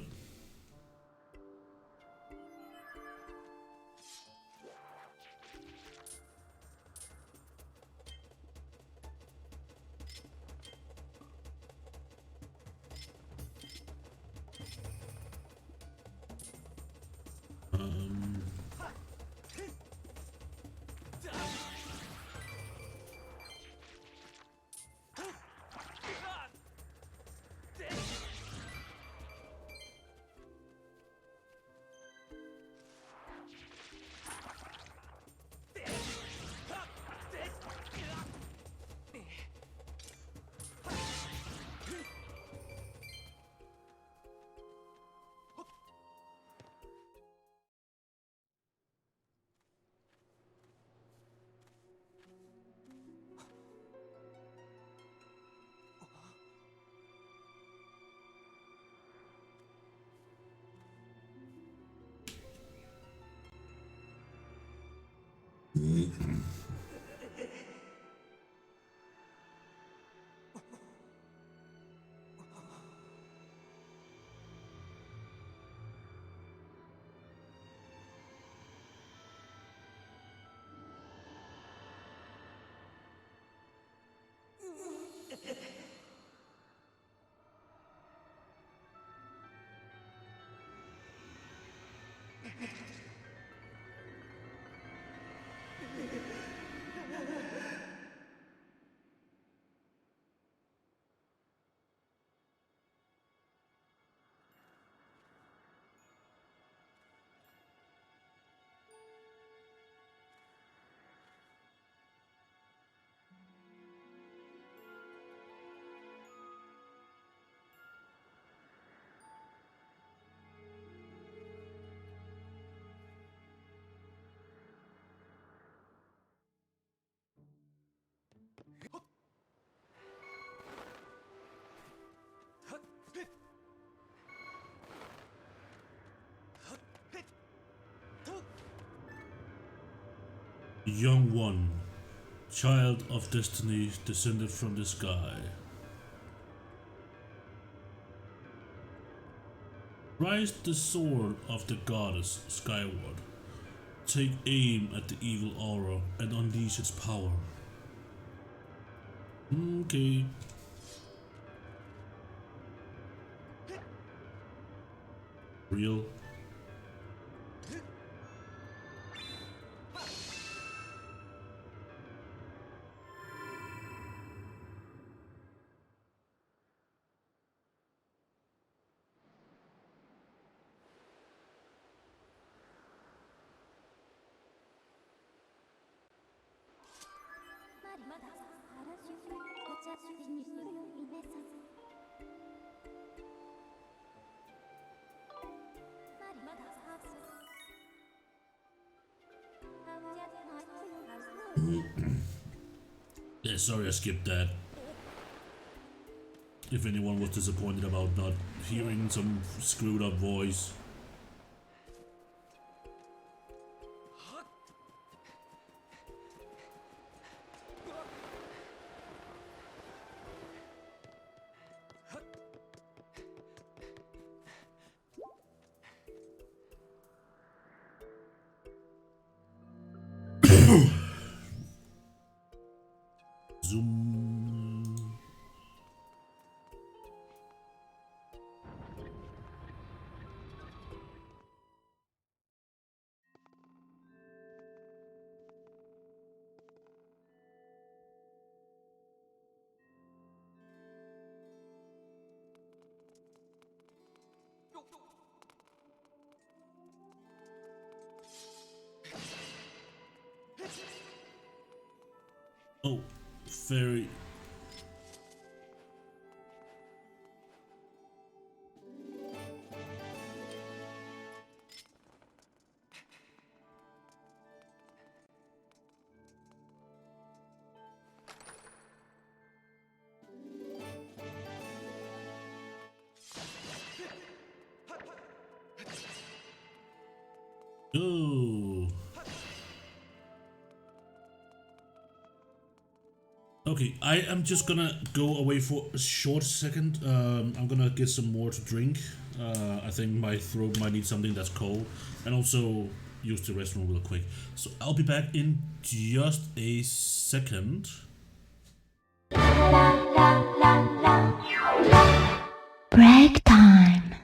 Young one, child of destiny descended from the sky. Rise the sword of the goddess skyward. Take aim at the evil aura and unleash its power. Okay. Real. Yeah, sorry I skipped that. If anyone was disappointed about not hearing some screwed up voice. Zoom. Oh, very. Oh. Okay, I am just gonna go away for a short second. I'm gonna get some more to drink. I think my throat might need something that's cold, and also use the restroom real quick. So I'll be back in just a second. Break time.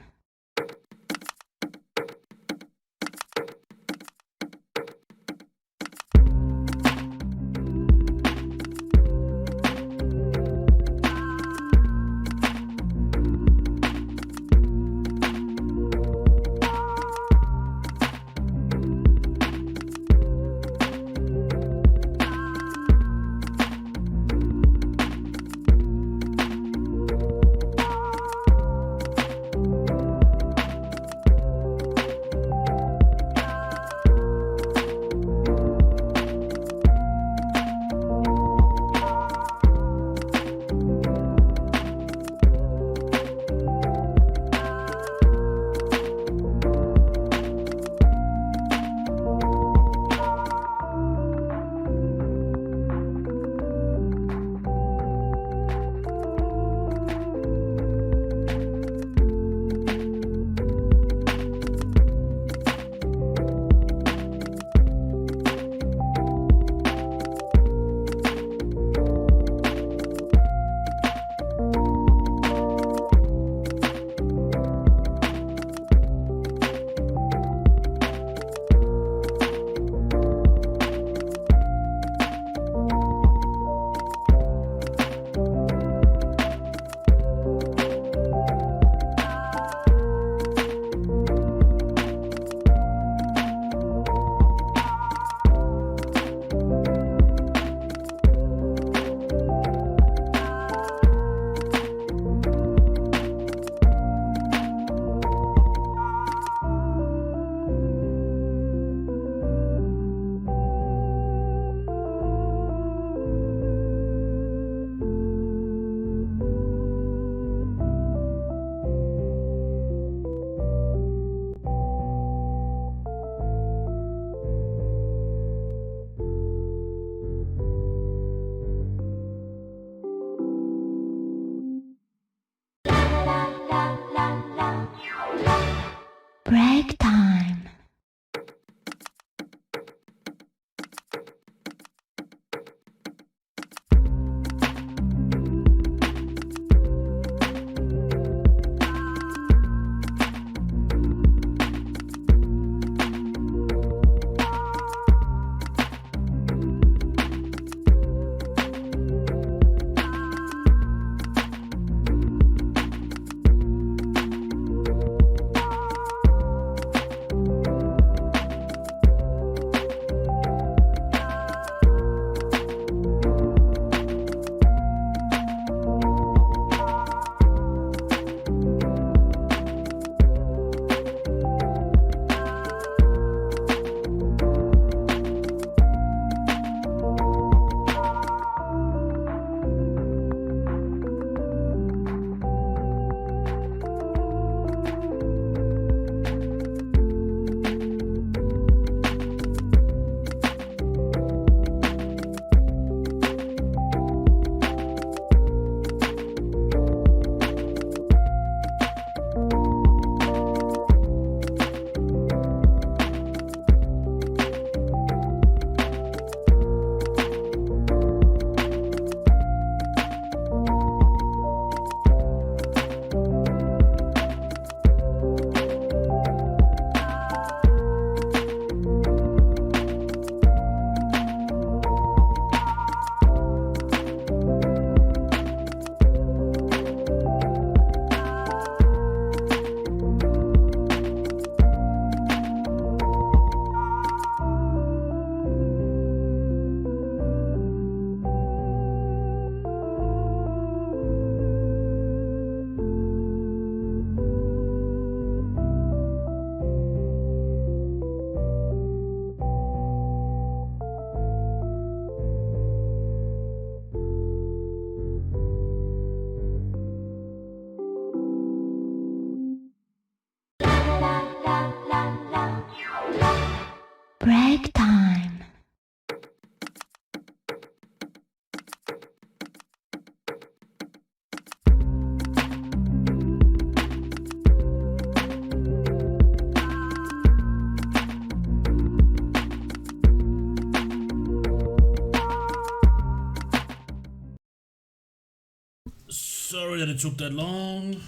Sorry that it took that long.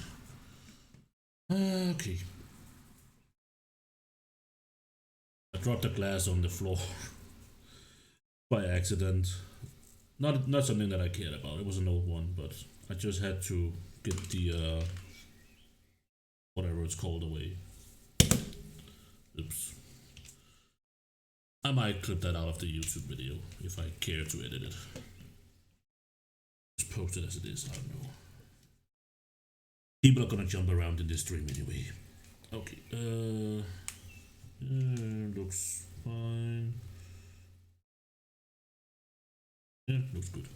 Okay. I dropped the glass on the floor by accident. Not something that I cared about. It was an old one, but I just had to get the whatever it's called away. Oops. I might clip that out of the YouTube video if I care to edit it. Just post it as it is, I don't know. People are gonna jump around in this stream anyway. Okay, looks fine. Yeah, looks good.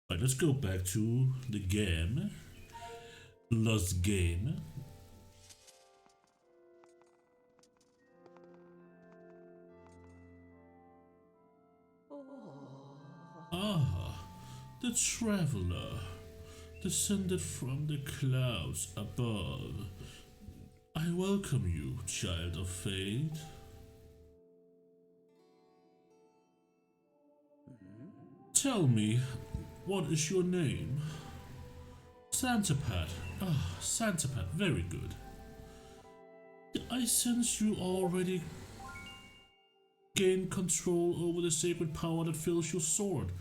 Alright, let's go back to the game. Lost game. Ah, the traveler, descended from the clouds above. I welcome you, child of fate. Tell me, what is your name? Santapat. Ah, Santapat, very good. I sense you already gain control over the sacred power that fills your sword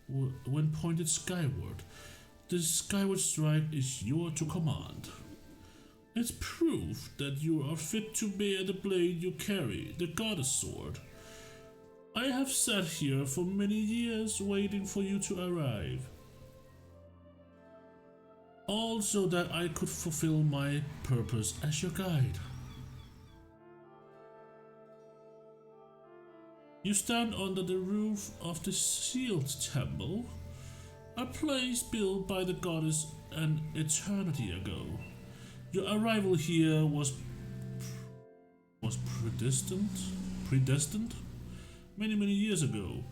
when pointed skyward. The skyward strike is yours to command. It's proof that you are fit to bear the blade you carry, the goddess sword. I have sat here for many years waiting for you to arrive. All so that I could fulfill my purpose as your guide. You stand under the roof of the sealed temple, a place built by the goddess an eternity ago. Your arrival here was predestined many years ago.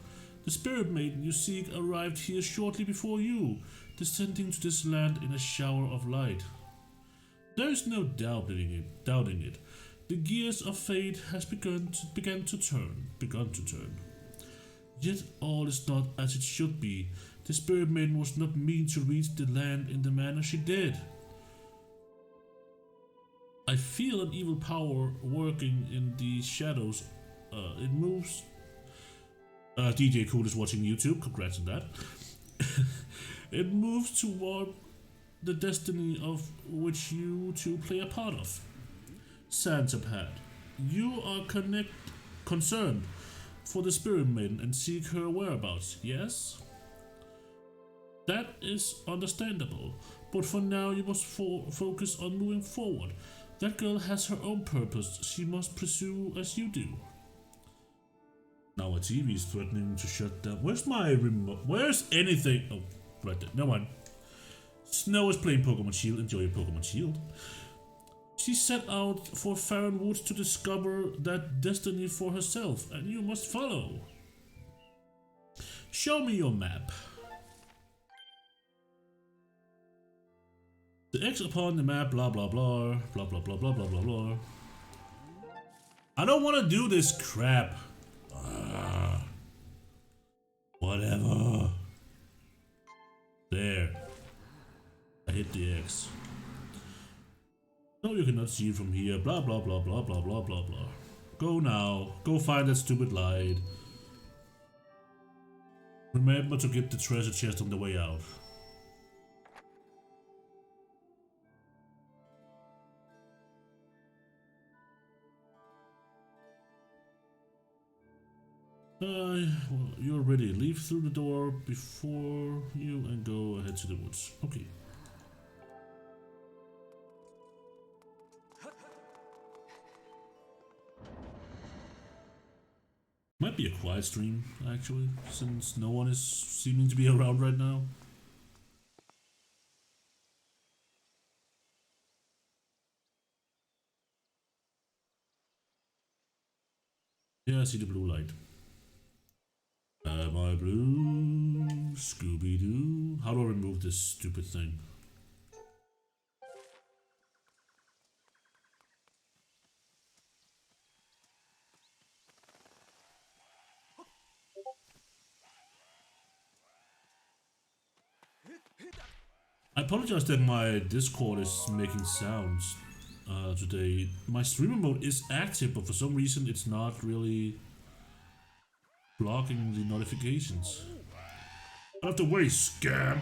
The spirit maiden you seek arrived here shortly before you, descending to this land in a shower of light. There is no doubting it. The gears of fate has begun to turn. Yet all is not as it should be. The spirit maiden was not meant to reach the land in the manner she did. I feel an evil power working in the shadows. It moves. DJ Cool is watching YouTube. Congrats on that. It moves toward the destiny of which you two play a part of. Santapat, you are concerned for the spirit maiden and seek her whereabouts, yes? That is understandable, but for now you must focus on moving forward. That girl has her own purpose she must pursue as you do. Now our TV is threatening to shut down. Where's my remote? Where's anything? Oh, right there. Never mind. Snow is playing Pokemon Shield. Enjoy your Pokemon Shield. She set out for Farron Woods to discover that destiny for herself, and you must follow. Show me your map. The X upon the map, blah blah blah, blah blah blah blah blah blah blah. I don't want to do this crap. Whatever. There. I hit the X. No, you cannot see it from here. Blah blah blah blah blah blah blah blah. Go now. Go find that stupid light. Remember to get the treasure chest on the way out. Well, you're ready. Leave through the door before you and go ahead to the woods. Okay. Might be a quiet stream, actually, since no one is seeming to be around right now. Yeah, I see the blue light. Am I blue? Scooby-Doo? How do I remove this stupid thing? I apologize that my Discord is making sounds today. My streamer mode is active, but for some reason it's not really blocking the notifications. Out of the way, scam!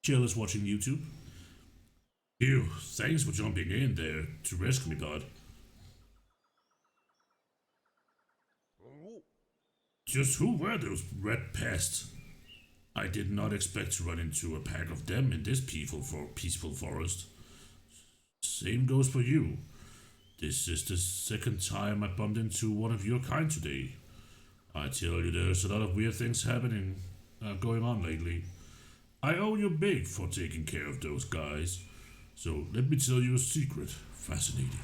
Jill is watching YouTube. Ew, thanks for jumping in there to rescue me, bud. Just who were those red pests? I did not expect to run into a pack of them in this peaceful forest. Same goes for you. This is the second time I bumped into one of your kind today. I tell you, there's a lot of weird things going on lately. I owe you big for taking care of those guys. So let me tell you a secret. Fascinating.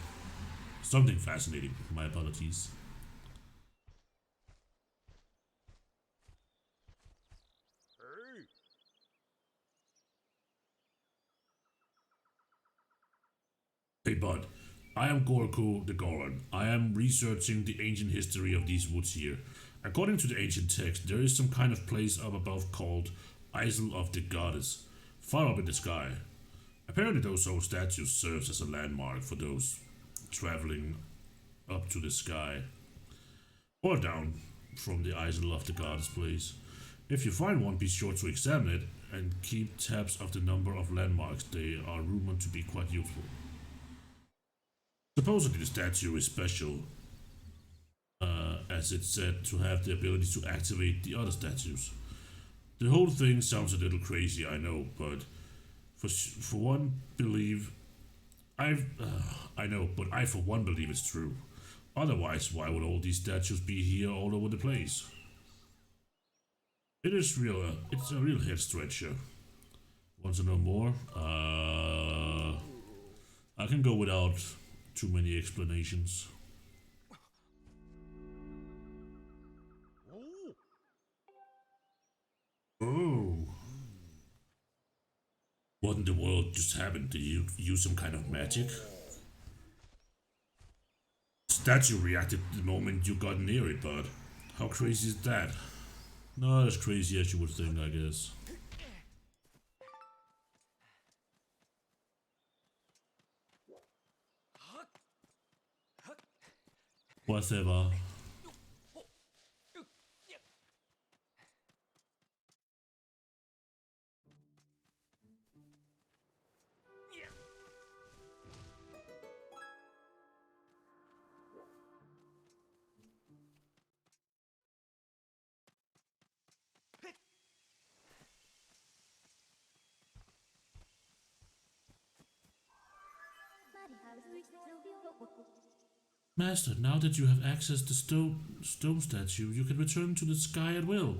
Something fascinating. My apologies. Hey bud, I am Gorko the Goron. I am researching the ancient history of these woods here. According to the ancient text, there is some kind of place up above called Isle of the Goddess, far up in the sky. Apparently those old statues serves as a landmark for those traveling up to the sky or down from the Isle of the Goddess place. If you find one, be sure to examine it and keep tabs of the number of landmarks. They are rumored to be quite useful. Supposedly the statue is special, as it's said to have the ability to activate the other statues. The whole thing sounds a little crazy, I know, but for one believe I for one believe it's true. Otherwise, why would all these statues be here all over the place? It's a real head stretcher. Want to know more? I can go without too many explanations. Oh. What in the world just happened? Did you use some kind of magic? Statue reacted the moment you got near it, bud. How crazy is that? Not as crazy as you would think, I guess. Whatever. Master, now that you have access to stone statue, you can return to the sky at will.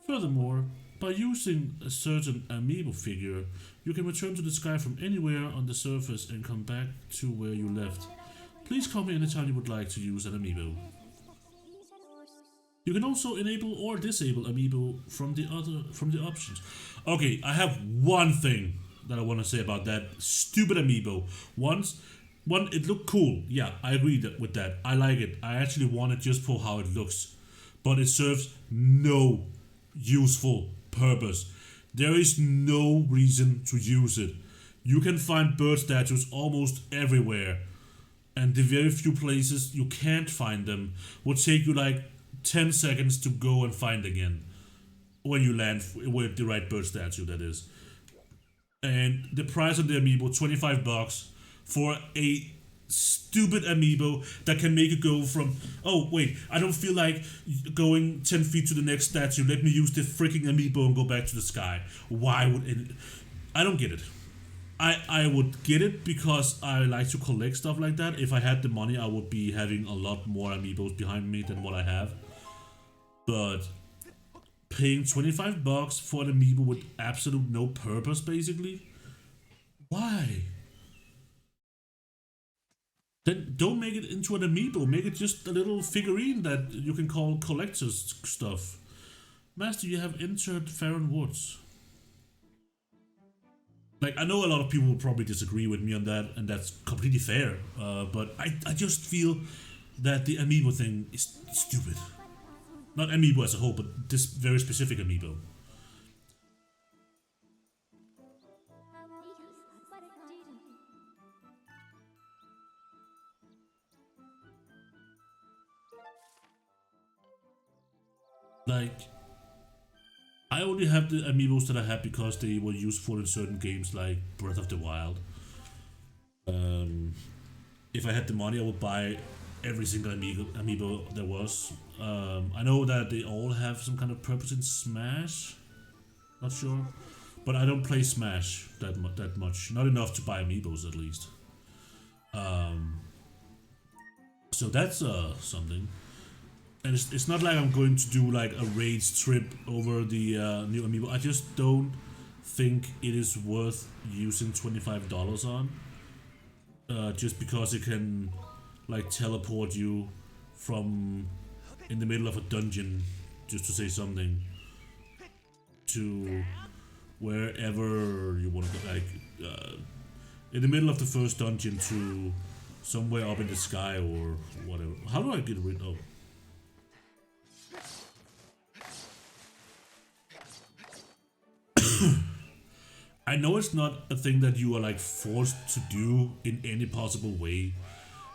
Furthermore, by using a certain amiibo figure, you can return to the sky from anywhere on the surface and come back to where you left. Please call me anytime you would like to use an amiibo. You can also enable or disable amiibo from the options. Okay, I have one thing that I want to say about that stupid amiibo. One, it looked cool. Yeah, I agree with that. I like it. I actually want it just for how it looks. But it serves no useful purpose. There is no reason to use it. You can find bird statues almost everywhere. And the very few places you can't find them will take you like 10 seconds to go and find again. When you land with the right bird statue, that is. And the price of the amiibo, $25 for a stupid amiibo that can make it go from, oh wait, I don't feel like going 10 feet to the next statue, let me use the freaking amiibo and go back to the sky. Why would it? I don't get it. I would get it because I like to collect stuff like that. If I had the money, I would be having a lot more amiibos behind me than what I have. But paying $25 for an amiibo with absolute no purpose, basically? Why? Then don't make it into an amiibo. Make it just a little figurine that you can call collector's stuff. Master, you have entered Farron Woods. Like, I know a lot of people will probably disagree with me on that, and that's completely fair. But I just feel that the amiibo thing is stupid. Not amiibo as a whole, but this very specific amiibo. Like, I only have the amiibos that I have because they were useful in certain games like Breath of the Wild. If I had the money, I would buy every single amiibo there was. I know that they all have some kind of purpose in Smash. Not sure. But I don't play Smash that much. Not enough to buy amiibos, at least. So that's something. And it's not like I'm going to do like a rage trip over the new amiibo. I just don't think it is worth using $25 on. Just because it can like teleport you from in the middle of a dungeon, just to say something, to wherever you want to go. Like in the middle of the first dungeon to somewhere up in the sky or whatever. How do I get rid of? I know it's not a thing that you are like forced to do in any possible way,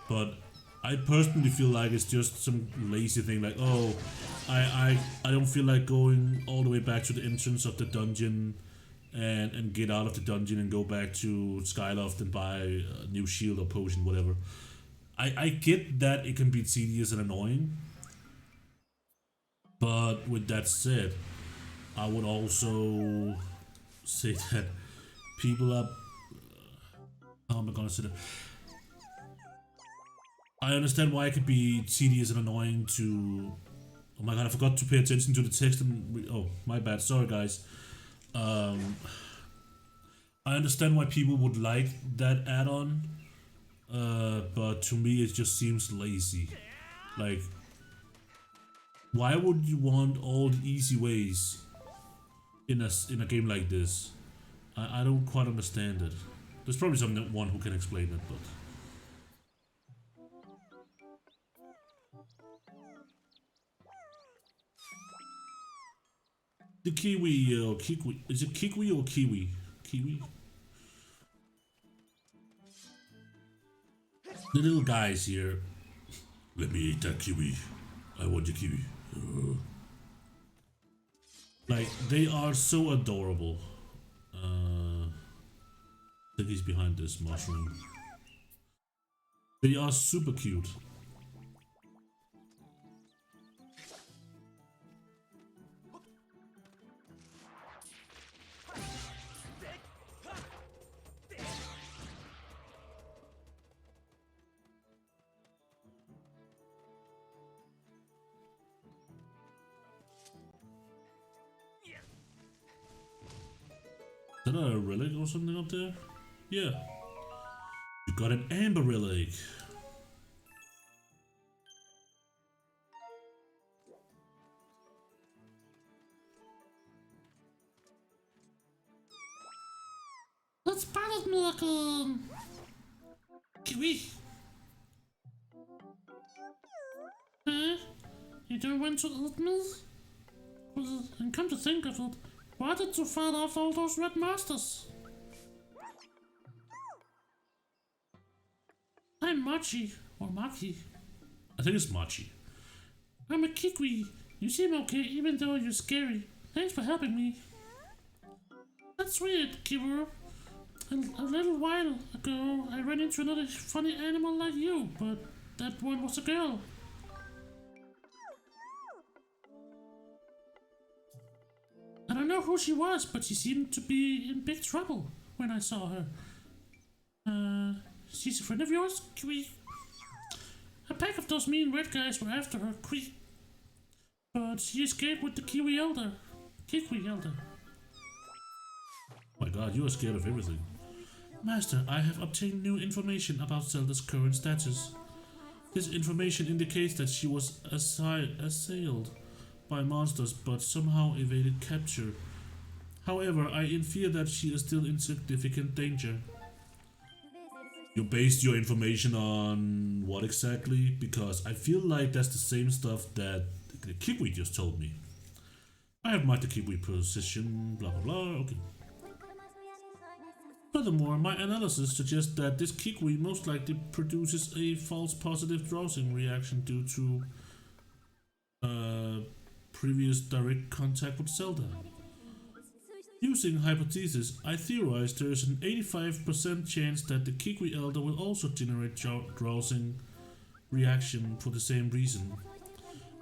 but I personally feel like it's just some lazy thing like, oh, I don't feel like going all the way back to the entrance of the dungeon and get out of the dungeon and go back to Skyloft and buy a new shield or potion, whatever. I get that it can be tedious and annoying, but with that said, I would also say that people are... how am I gonna say that? I understand why it could be tedious and annoying to... oh my god, I forgot to pay attention to the text and... oh, my bad, sorry guys. I understand why people would like that add-on, but to me it just seems lazy. Like, why would you want all the easy ways in a game like this? I don't quite understand it. There's probably someone who can explain it, but... the kiwi or kiwi, is it kiwi or kiwi? Kiwi? The little guys here. Let me eat that kiwi. I want the kiwi. Like, they are so adorable. I think he's behind this mushroom. They are super cute. Is that a relic or something up there? Yeah. You got an amber relic. Let's pilot miracle. Kiwi. Huh? You don't want to eat me? Well, and come to think of it, why did you fight off all those red masters? I'm Machi, or Maki. I think it's Machi. I'm a Kikwi. You seem okay even though you're scary. Thanks for helping me. That's weird, Kiburu. A little while ago, I ran into another funny animal like you, but that one was a girl. I don't know who she was, but she seemed to be in big trouble when I saw her. She's a friend of yours, Kiwi? A pack of those mean red guys were after her, Kiwi. But she escaped with the Kiwi Elder. Kiwi Elder. Oh my god, you are scared of everything. Master, I have obtained new information about Zelda's current status. This information indicates that she was assailed by monsters but somehow evaded capture. However, I infer that she is still in significant danger. You based your information on what exactly? Because I feel like that's the same stuff that the Kiwi just told me. I have marked the Kiwi position, blah blah blah, okay. Furthermore, my analysis suggests that this Kiwi most likely produces a false positive drowsing reaction due to previous direct contact with Zelda. Using hypothesis, I theorize there is an 85% chance that the Kiwi Elder will also generate drowsing reaction for the same reason.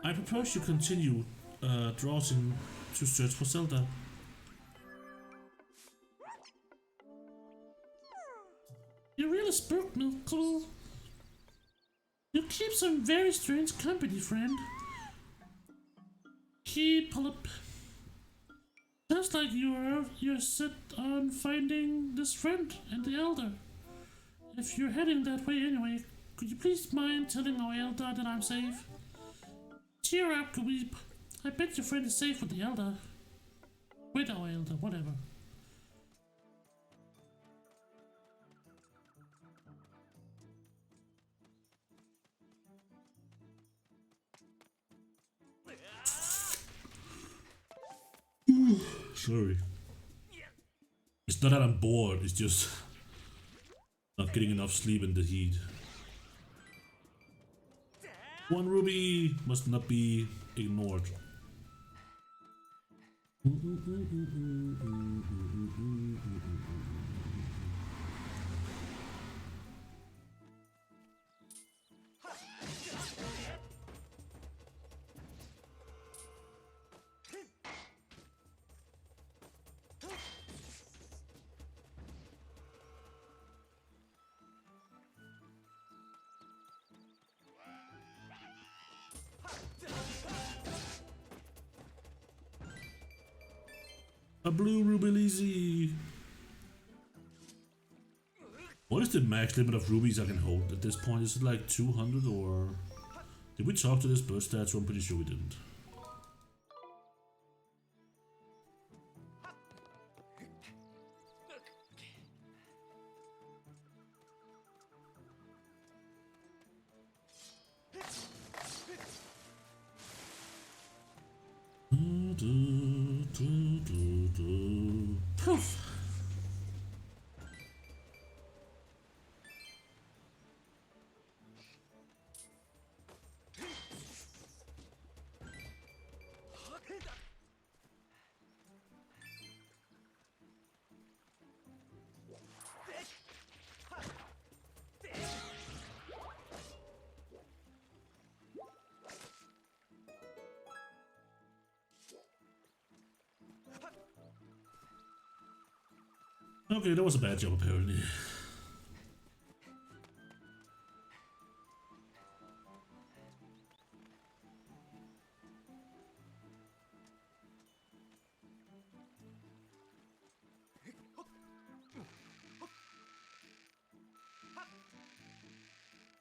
I propose you continue drowsing to search for Zelda. You really spooked me, cool. You keep some very strange company, friend. Keep up. Sounds like you're set on finding this friend and the elder. If you're heading that way anyway, could you please mind telling our elder that I'm safe? Cheer up, Kweep. I bet your friend is safe with the elder. With our elder, whatever. Sorry. It's not that I'm bored, it's just not getting enough sleep in the heat. 1 ruby must not be ignored. A blue ruby Lizzie. What is the max limit of rubies I can hold at this point? Is it like 200 or... Did we talk to this bird statue? I'm pretty sure we didn't. Poof. Okay, that was a bad job apparently.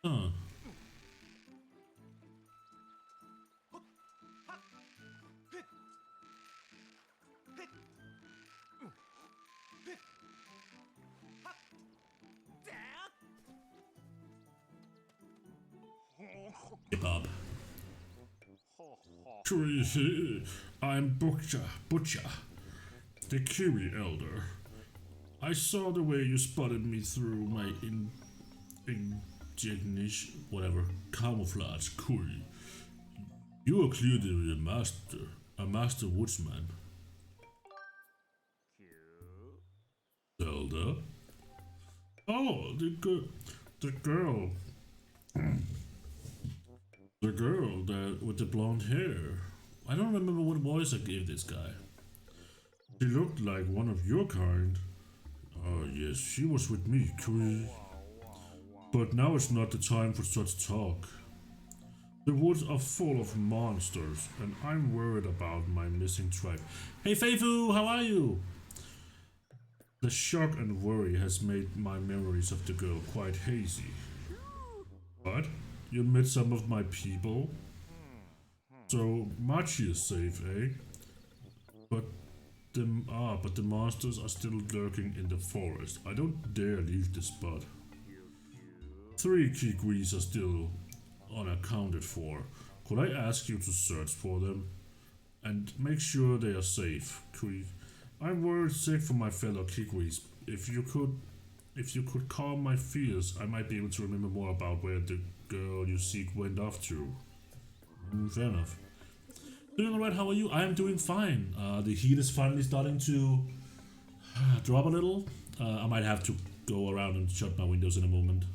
Huh. Hey, Bob. I'm Butcher, the Kiwi Elder. I saw the way you spotted me through my indignation, whatever, camouflage. Cool. You are clearly a master woodsman. Zelda? Oh, the girl. The girl with the blonde hair. I don't remember what voice I gave this guy. She looked like one of your kind. Oh yes, she was with me, Kui. But now it's not the time for such talk. The woods are full of monsters, and I'm worried about my missing tribe. Hey Feifu, how are you? The shock and worry has made my memories of the girl quite hazy. But you met some of my people? So Machi is safe, eh? But the monsters are still lurking in the forest. I don't dare leave the spot. 3 Kikwis are still unaccounted for. Could I ask you to search for them? And make sure they are safe, Kui. I'm worried sick for my fellow Kikwis. If you could calm my fears, I might be able to remember more about where the girl you seek went off to. Fair enough. Doing alright, how are you? I am doing fine. The heat is finally starting to drop a little. I might have to go around and shut my windows in a moment.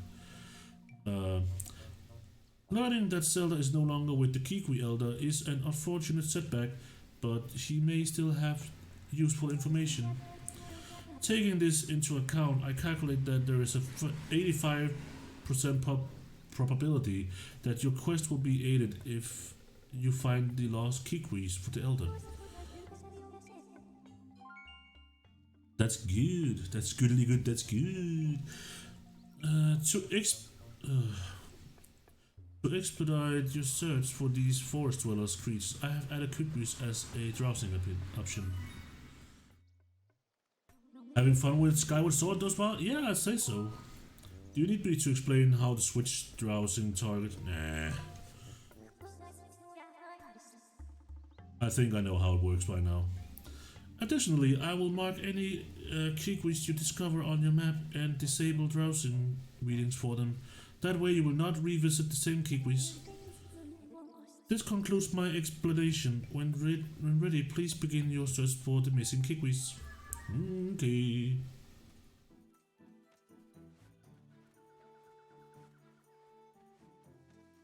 Learning that Zelda is no longer with the Kikwi Elder is an unfortunate setback, but she may still have useful information. Taking this into account, I calculate that there is a 85% probability that your quest will be aided if you find the lost Kikwis for the Elder. That's good. That's goodly good. That's good. To expedite your search for these forest dwellers creatures, I have added Kikwis as a drowsing option. Having fun with Skyward Sword thus far? Yeah, I'd say so. Do you need me to explain how to switch drowsing target? Nah. I think I know how it works by now. Additionally, I will mark any Kikwis you discover on your map and disable drowsing readings for them. That way you will not revisit the same Kikwis. This concludes my explanation. When ready, please begin your search for the missing Kikwis. Okay.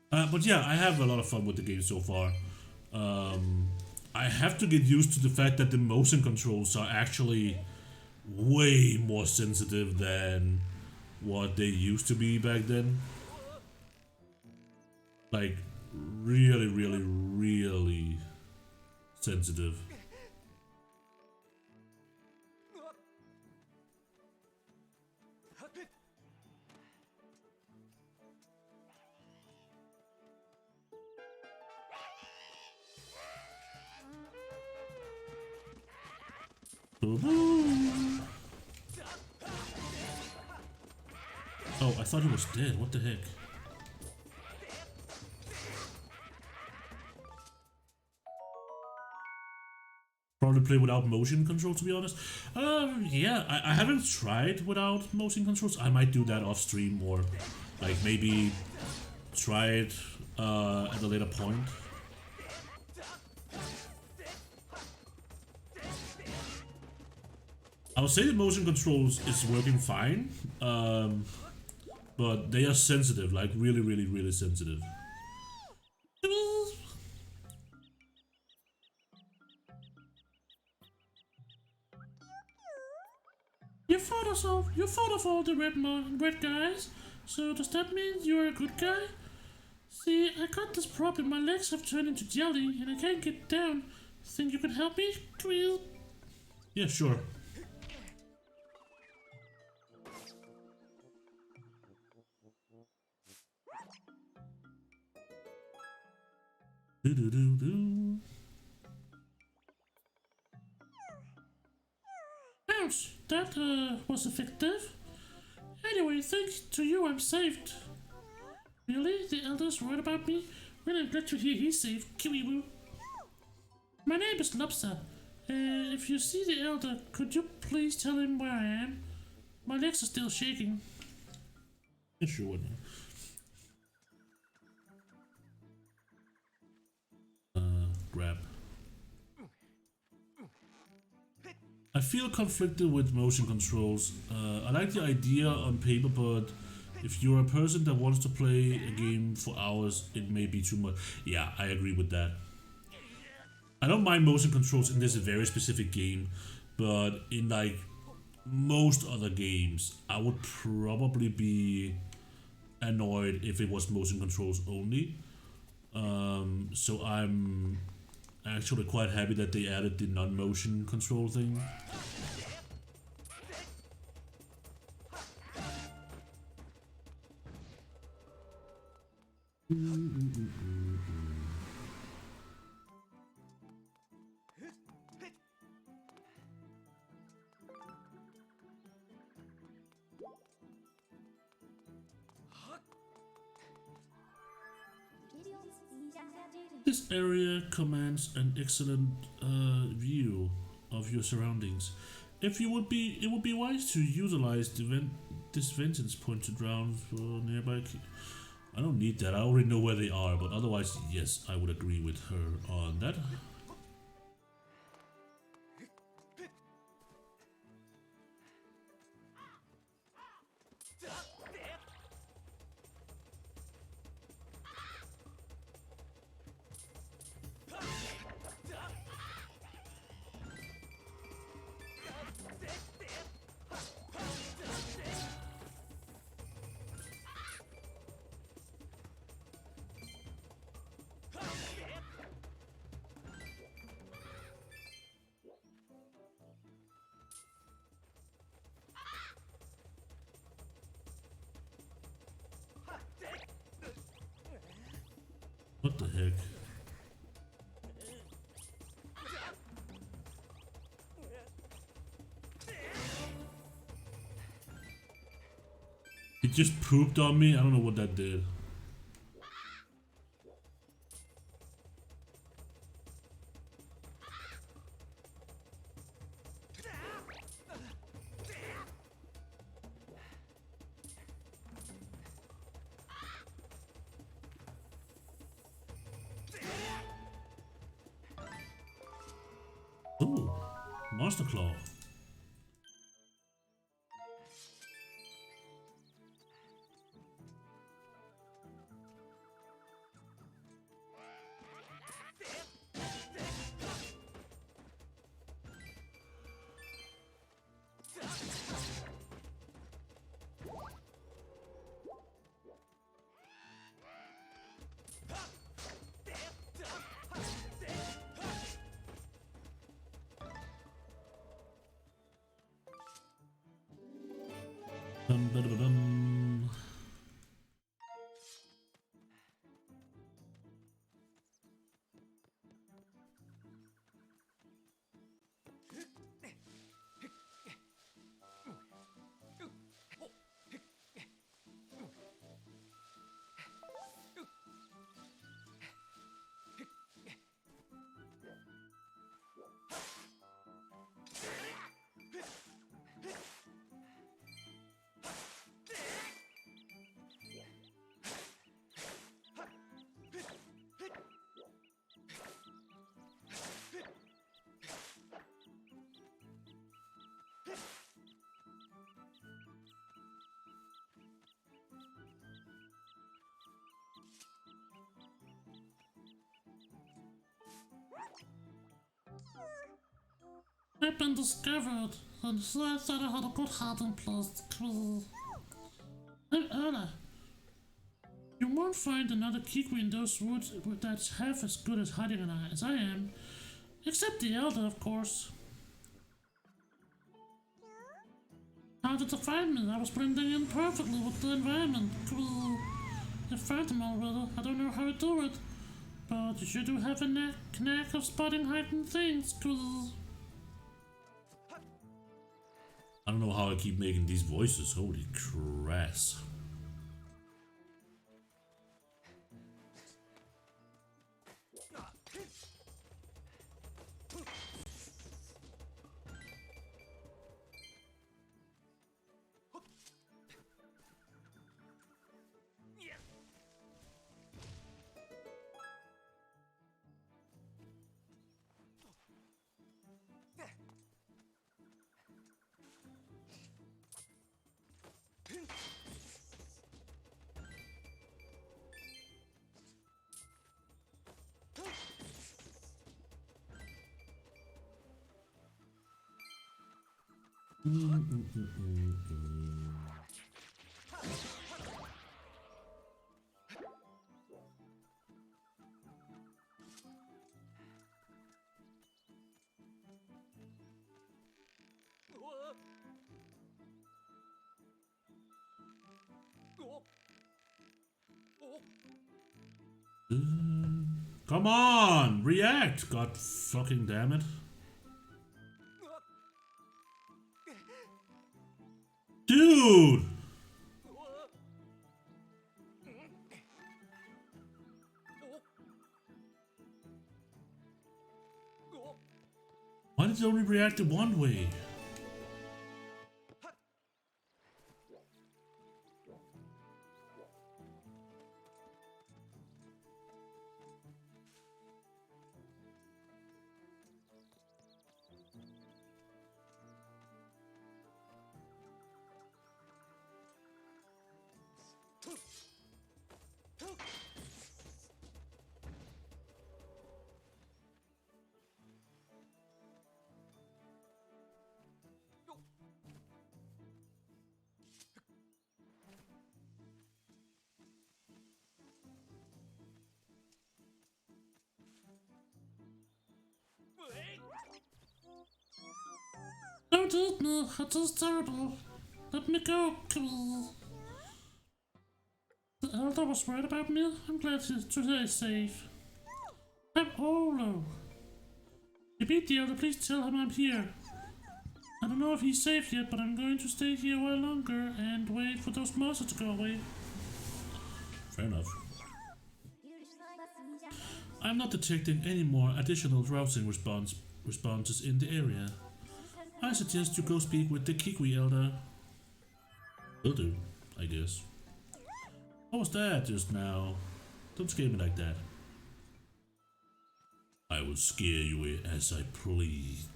But yeah, I have a lot of fun with the game so far. I have to get used to the fact that the motion controls are actually way more sensitive than what they used to be back then. Like, really, really, really sensitive. Oh, I thought he was dead. What the heck? Probably play without motion control, to be honest. Yeah, I haven't tried without motion controls. I might do that off stream, or like maybe try it at a later point. I would say the motion controls is working fine, but they are sensitive, like really, really, really sensitive. You fought of all the red guys, so does that mean you're a good guy? See, I got this problem, my legs have turned into jelly and I can't get down. Think you can help me, Tweel? Yeah, sure. Ouch, that was effective. Anyway, thanks to you I'm saved. Really? The Elder's worried about me? Well, I'm glad to hear he's safe. Kiwi-woo. My name is Lobster. If you see the Elder, could you please tell him where I am? My legs are still shaking. Sure. Grab. I feel conflicted with motion controls. I like the idea on paper, but if you're a person that wants to play a game for hours, it may be too much. Yeah, I agree with that. I don't mind motion controls in this very specific game, but in like most other games, I would probably be annoyed if it was motion controls only. So I'm actually quite happy that they added the non-motion control thing. This area commands an excellent view of your surroundings. If you would be, it would be wise to utilize this vantage point to drown for nearby. I don't need that. I already know where they are. But otherwise, yes, I would agree with her on that. What the heck? It just pooped on me? I don't know what that did. Ooh, Monster Claw. Dum. I've been discovered, and so I thought I had a good hiding place. Hey, Ella, you won't find another Kikri in those woods that's half as good at hiding as I am. Except the Elder, of course. How did you find me? I was blending in perfectly with the environment. I found him already. I don't know how to do it. But you sure do have a knack of spotting hidden things. I don't know how I keep making these voices. Holy crass. Come on, react! God fucking damn it. Dude! Why did it only react in one way? Don't eat me, it is terrible. Let me go, please. The elder was right about me. I'm glad today is safe. I'm Olo. You beat the elder, please tell him I'm here. I don't know if he's safe yet, but I'm going to stay here a while longer and wait for those monsters to go away. Fair enough. I'm not detecting any more additional rousing responses in the area. I suggest you go speak with the Kikwi elder. Will do, I guess. What was that just now? Don't scare me like that. I will scare you as I please.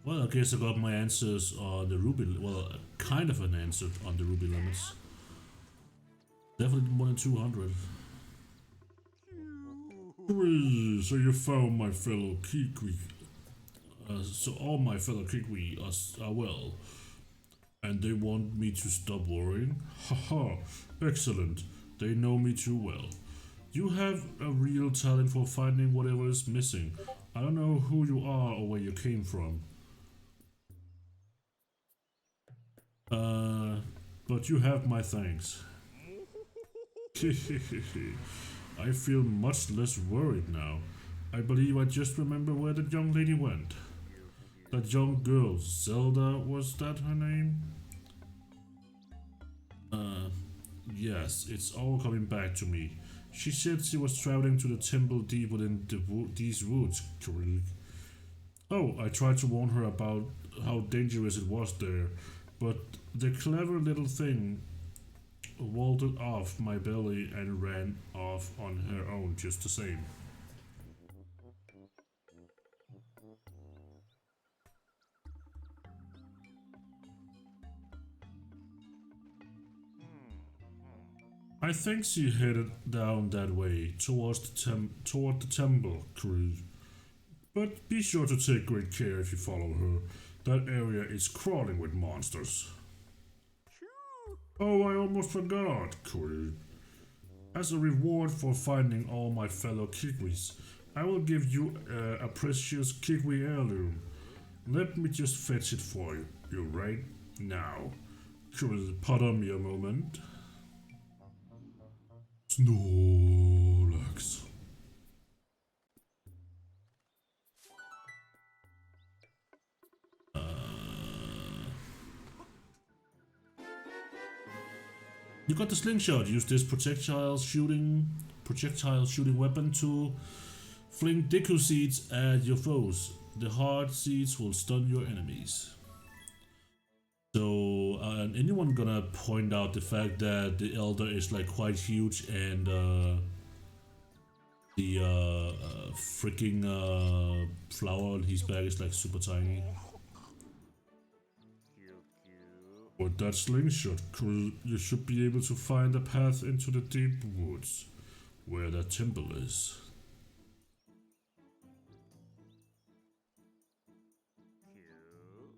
Well, I guess I got my answers on the Ruby, well, kind of an answer on the Ruby limits. Definitely more than 200. Hooray, so you found my fellow Kikwi. So all my fellow Kikwi are well. And they want me to stop worrying? Haha, excellent. They know me too well. You have a real talent for finding whatever is missing. I don't know who you are or where you came from. But you have my thanks. I feel much less worried now. I believe I just remember where the young lady went. That young girl, Zelda, was that her name? Yes, it's all coming back to me. She said she was traveling to the temple deep within these woods, Krieg. Oh, I tried to warn her about how dangerous it was there, but the clever little thing vaulted off my belly and ran off on her own just the same. I think she headed down that way toward the temple, Krieg. But be sure to take great care if you follow her. That area is crawling with monsters. Oh, I almost forgot, Krieg. As a reward for finding all my fellow Kikwis, I will give you a precious Kikwi heirloom. Let me just fetch it for you right now. Krieg, pardon me a moment. Snorlax. You got the slingshot. Use this projectile shooting weapon to fling Deku seeds at your foes. The hard seeds will stun your enemies. So, anyone gonna point out the fact that the Elder is like quite huge and the freaking flower on his back is like super tiny? With that slingshot crew, you should be able to find a path into the deep woods, where that temple is.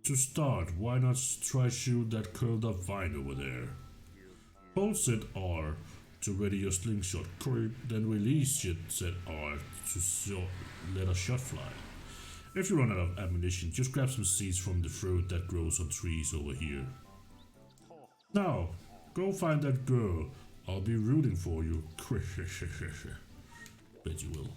To start, why not try shoot that curled up vine over there? Hold set R to ready your slingshot creep, then release set R to let a shot fly. If you run out of ammunition, just grab some seeds from the fruit that grows on trees over here. Now, go find that girl. I'll be rooting for you. Bet you will.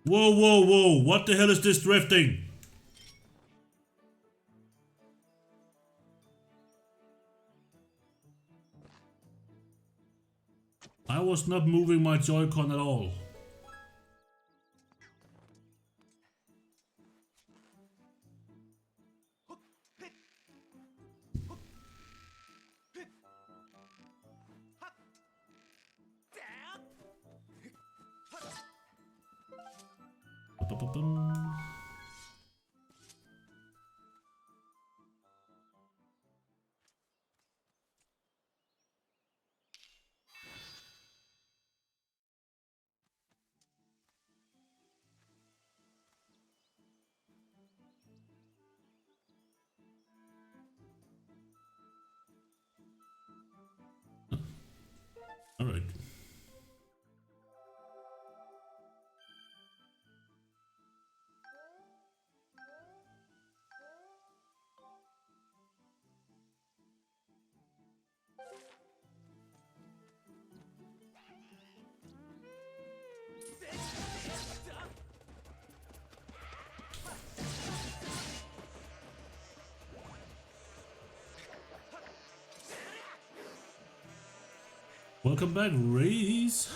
Whoa, whoa, whoa, what the hell is this drifting? I was not moving my Joy-Con at all. All right. Welcome back, Rays.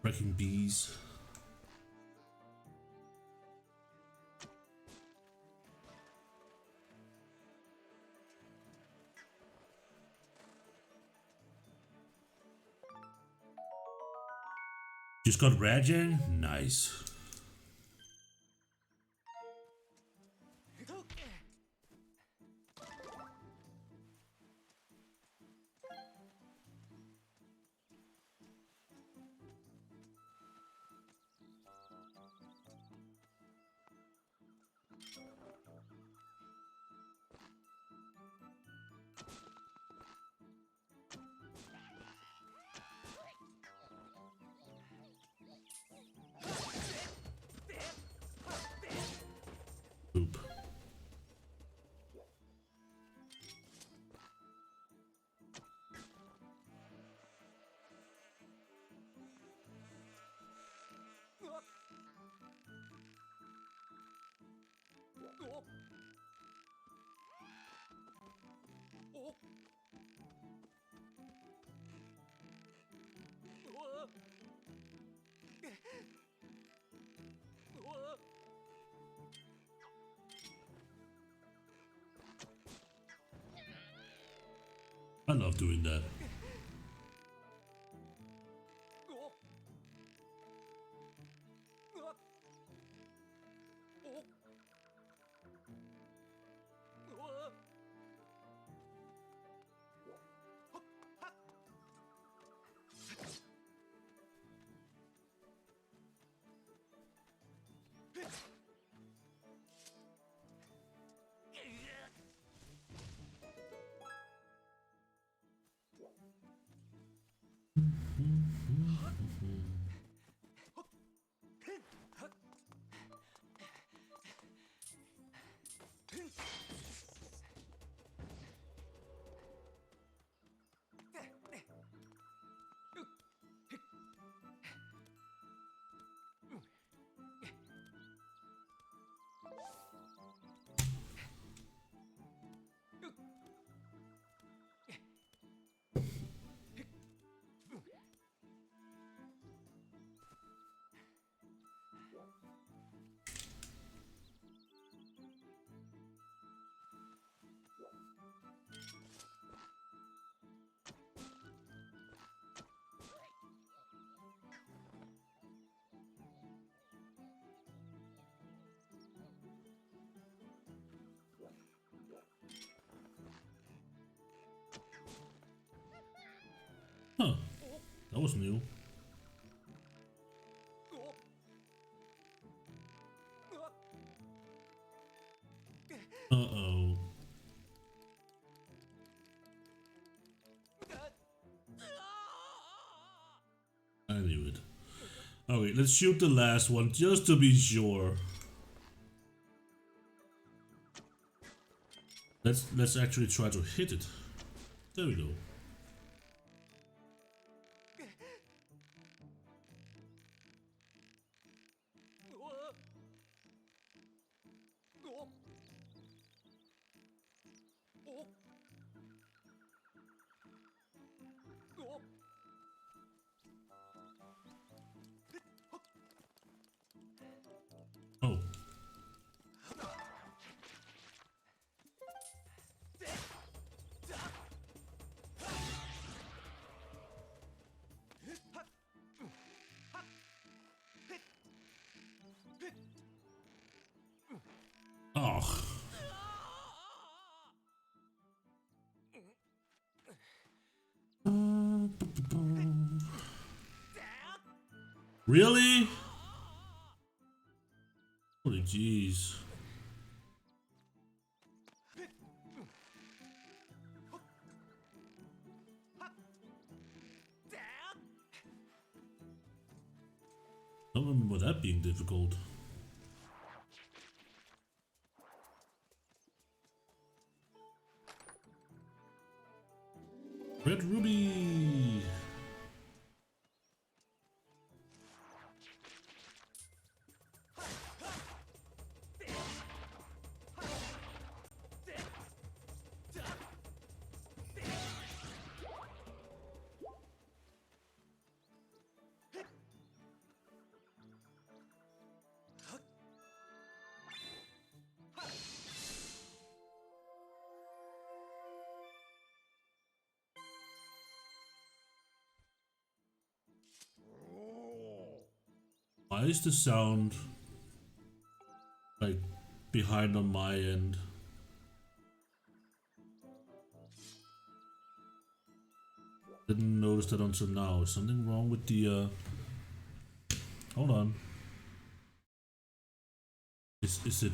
Wrecking bees. Just got Rajang? Nice. Oop. I love doing that. Huh. That was new. Uh-oh. I knew it. Okay, let's shoot the last one just to be sure. Let's actually try to hit it. There we go. Oh. Oh. Really? Holy jeez. I don't remember that being difficult. Red Ruby! Why is the sound like behind on my end? Didn't notice that until now. Is something wrong with the hold on. Is it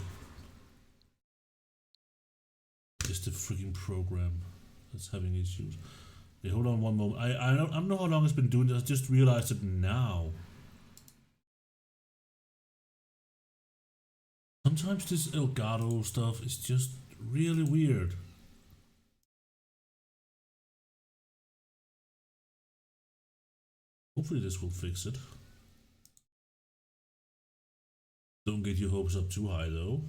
the freaking program that's having issues? Okay, hold on one moment. I don't know how long it's been doing this. I just realized it now. Sometimes this Elgato stuff is just really weird. Hopefully this will fix it. Don't get your hopes up too high though.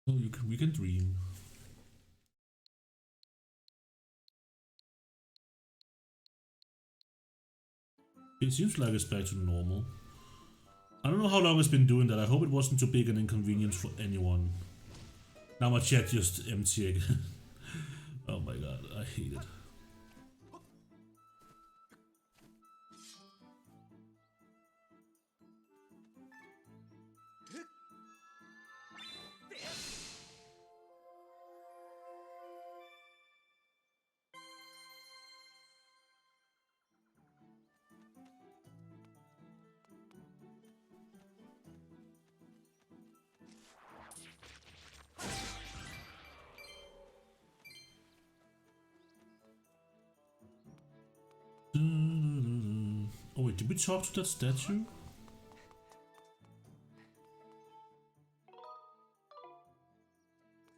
Oh, we can dream. It seems like it's back to normal. I don't know how long it's been doing that. I hope it wasn't too big an inconvenience for anyone. Now my chat just empty again. Oh my god, I hate it. did we talk to that statue?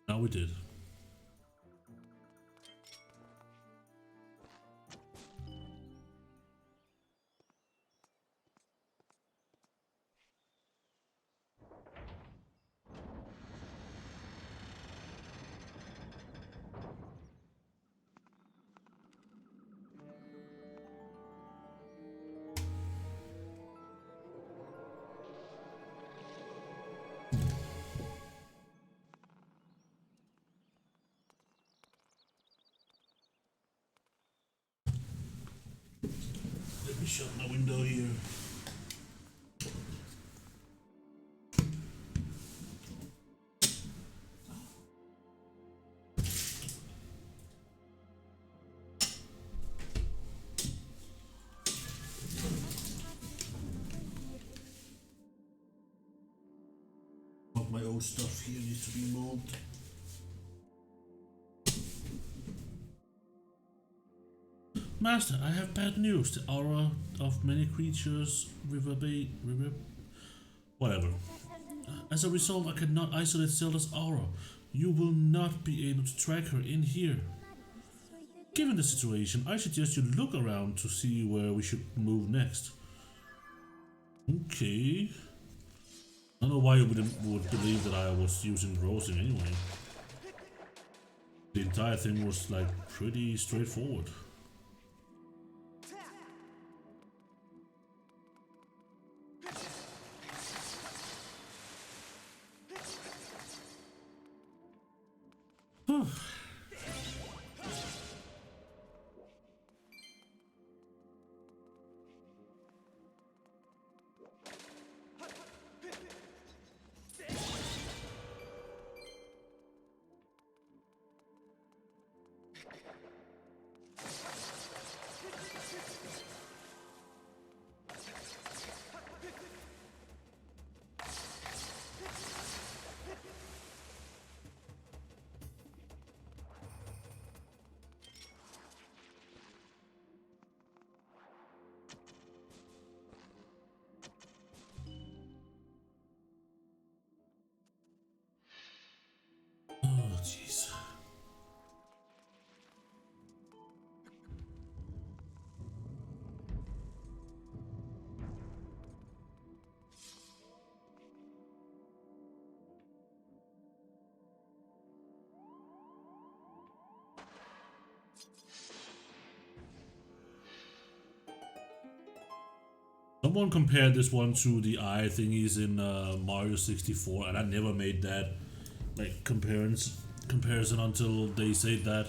Now we did. Let me shut my window here. All my old stuff here needs to be moved. Master, I have bad news. The aura of many creatures whatever. As a result, I cannot isolate Zelda's aura. You will not be able to track her in here. Given the situation, I suggest you look around to see where we should move next. Okay. I don't know why you would believe that I was using browsing anyway. The entire thing was like pretty straightforward. Oh, jeez. Someone compared this one to the eye thingies in Mario 64, and I never made that like comparison until they said that.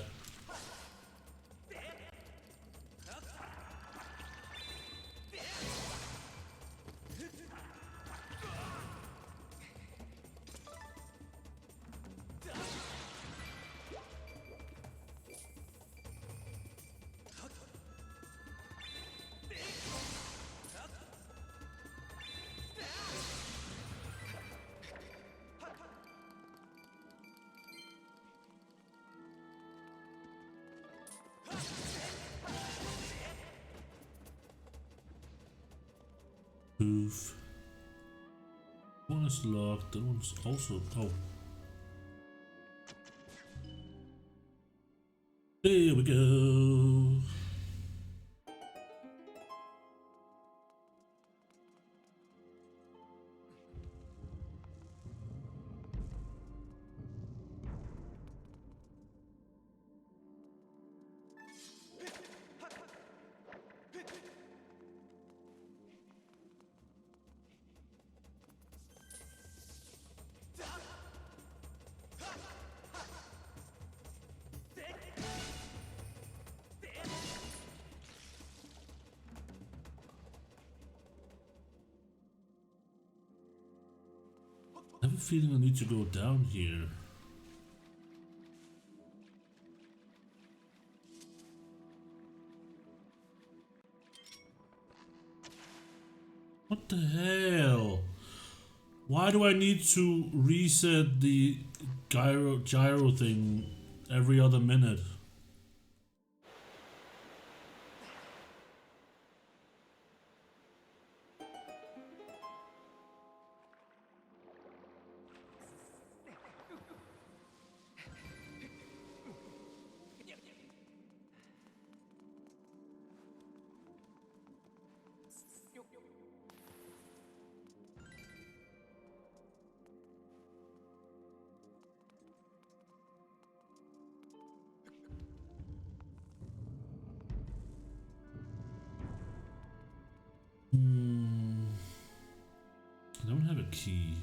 Oof. One is locked, that one's also... oh. There we go. I have a feeling I need to go down here. What the hell? Why do I need to reset the gyro thing every other minute? key.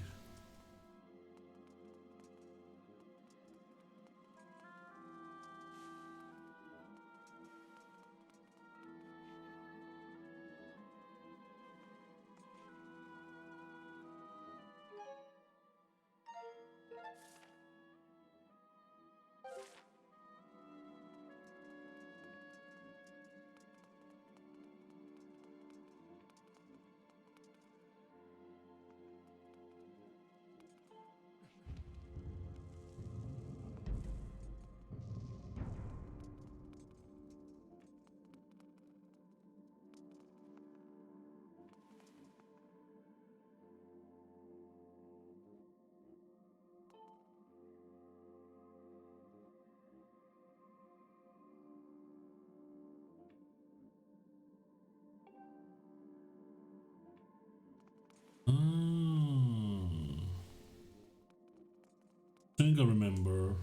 I think I remember.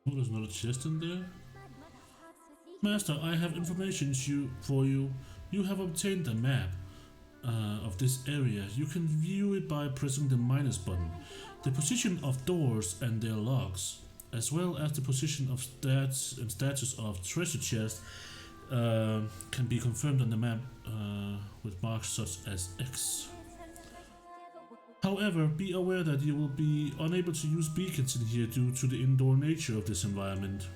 Oh, there's another chest in there. Master, I have information for you. You have obtained a map of this area. You can view it by pressing the minus button. The position of doors and their locks, as well as the position of stats and status of treasure chests, can be confirmed on the map with marks such as X. However, be aware that you will be unable to use beacons in here due to the indoor nature of this environment.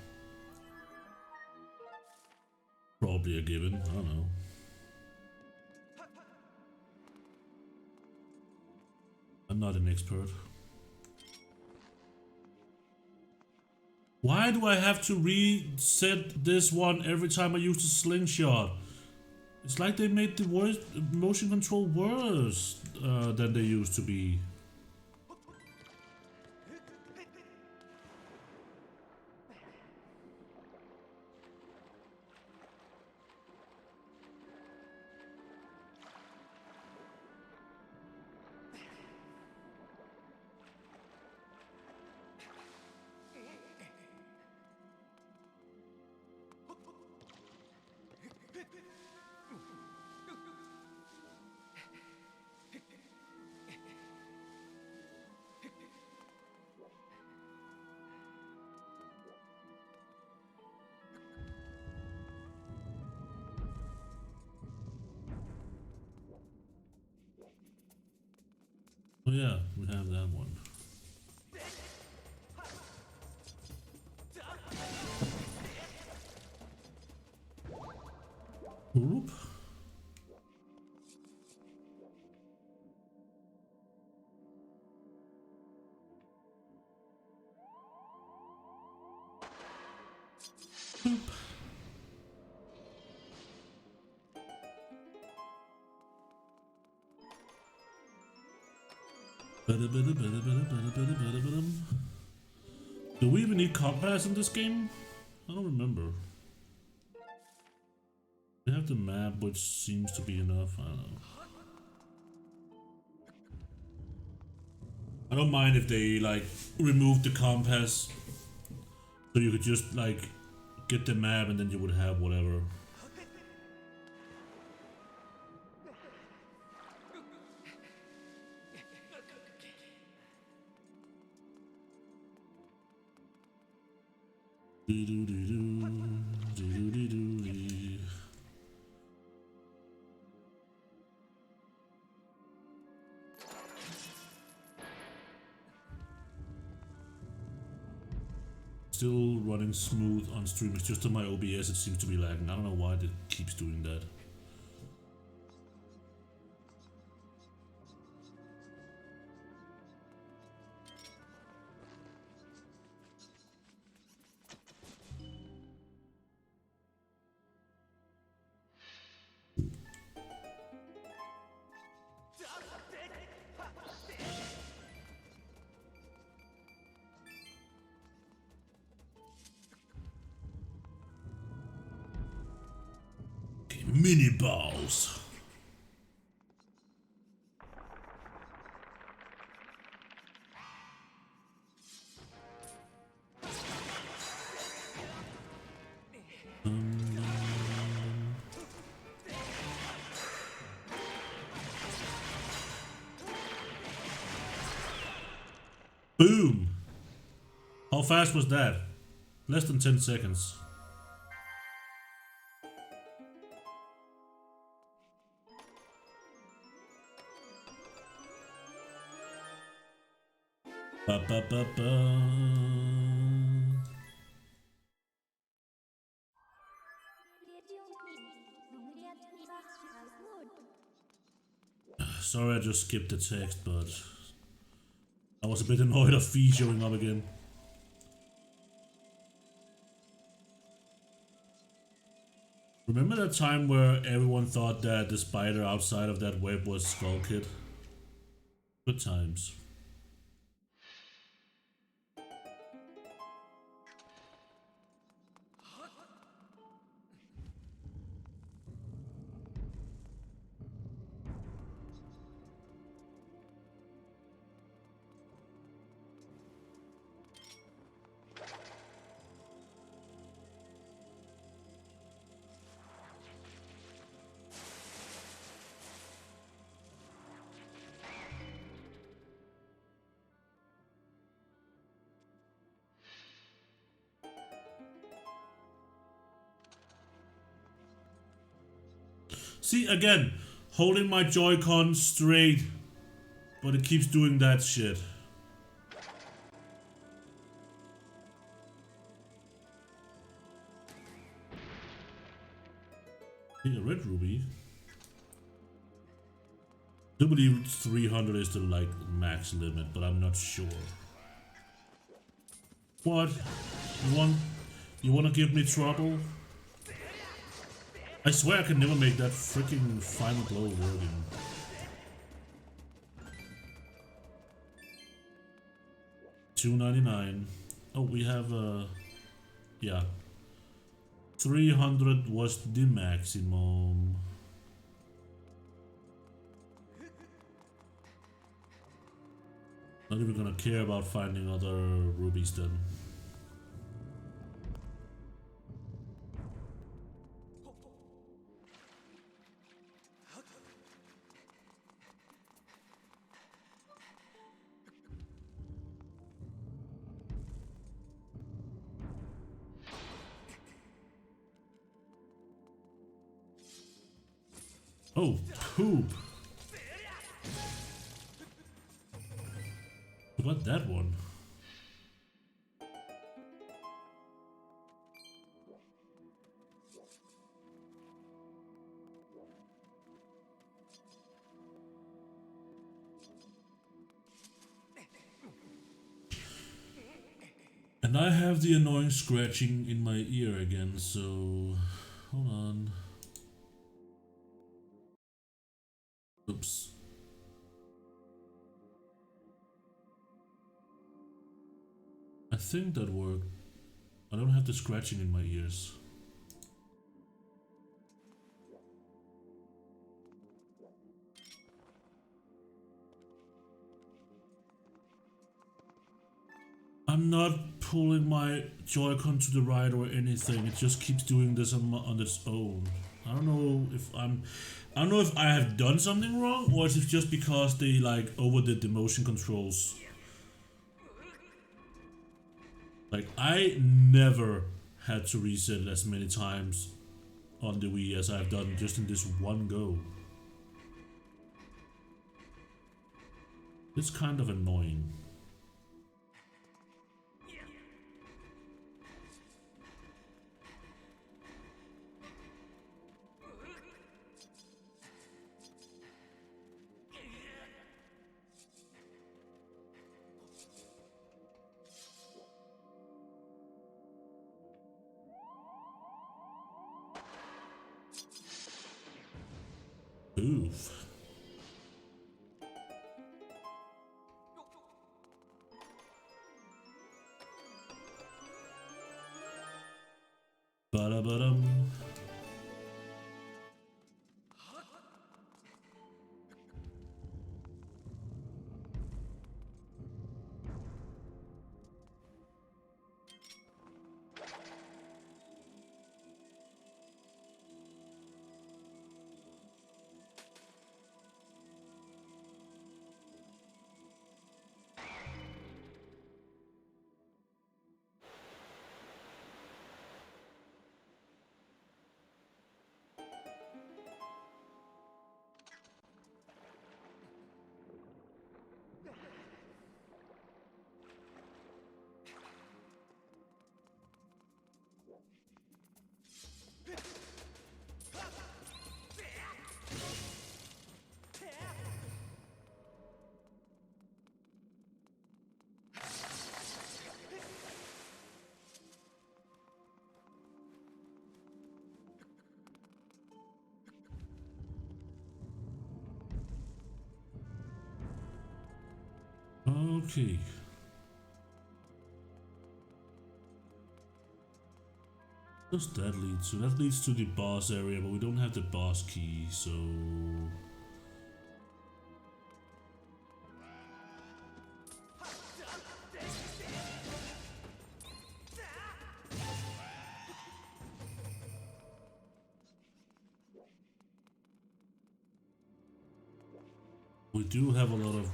Probably a given, I don't know. I'm not an expert. Why do I have to reset this one every time I use the slingshot? It's like they made the motion control worse than they used to be. Oh yeah, we have that one. Oop. Oop. Do we even need compass in this game? I don't remember. We have the map, which seems to be enough. I don't know. I don't mind if they like remove the compass, so you could just like get the map and then you would have whatever. Still running smooth on stream. It's just on my OBS it seems to be lagging. I don't know why it keeps doing that. Mini balls. Boom! How fast was that? Less than 10 seconds. Ba, ba, ba, ba. Sorry, I just skipped the text, but I was a bit annoyed of Fee showing up again. Remember that time where everyone thought that the spider outside of that web was Skull Kid? Good times. See, again, holding my Joy-Con straight, but it keeps doing that shit. Hey, a red ruby. I do believe 300 is the like max limit, but I'm not sure. What? You want to give me trouble? I swear I can never make that freaking final blow working. $2.99. Oh, we have yeah. 300 was the maximum. Not even gonna care about finding other rubies then. Oh, poop. What that one? And I have the annoying scratching in my ear again, so hold on. Oops. I think that worked. I don't have the scratching in my ears. I'm not pulling my Joy-Con to the right or anything. It just keeps doing this on its own. I don't know if I have done something wrong, or is it just because they like overdid the motion controls. Like I never had to reset it as many times on the Wii as I've done just in this one go. It's kind of annoying. Oof. Ba-da-ba-dum. Okay. What does that lead to? That leads to the boss area, but we don't have the boss key, so... We do have a lot of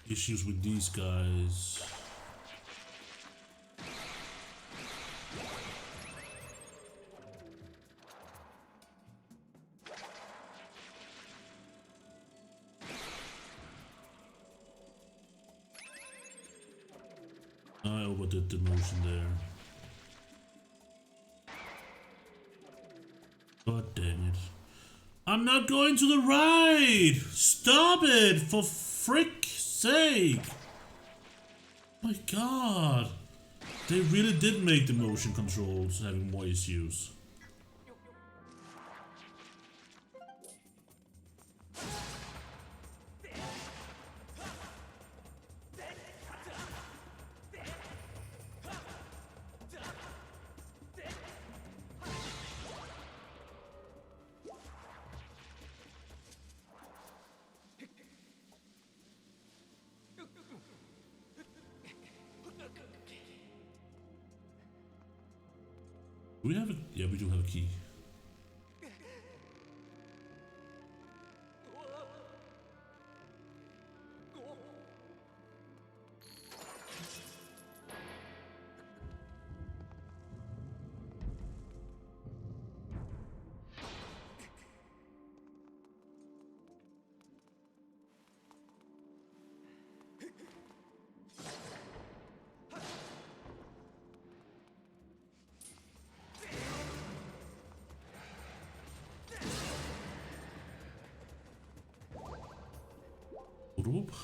issues with these guys. I overdid the motion there. God dang it. I'm not going to the right! Stop it! For frick's sake! My god! They really did make the motion controls having more issues. Do we have a... Yeah, we do have a key. Whoop.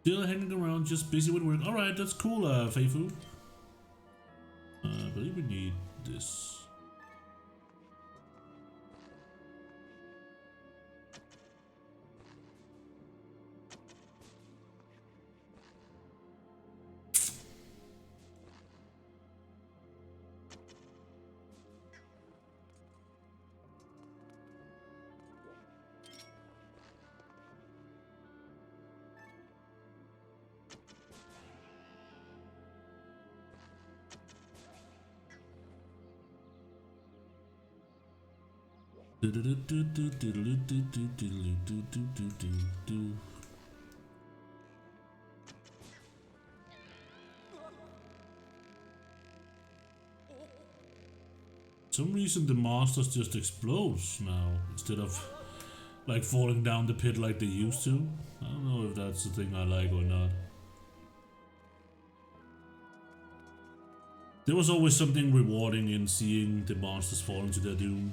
Still hanging around, just busy with work. Alright, that's cool, Feifu. I believe we need this. Some reason the monsters just explodes now instead of like falling down the pit like they used to. I don't know if that's the thing I like or not. There was always something rewarding in seeing the monsters fall into their doom.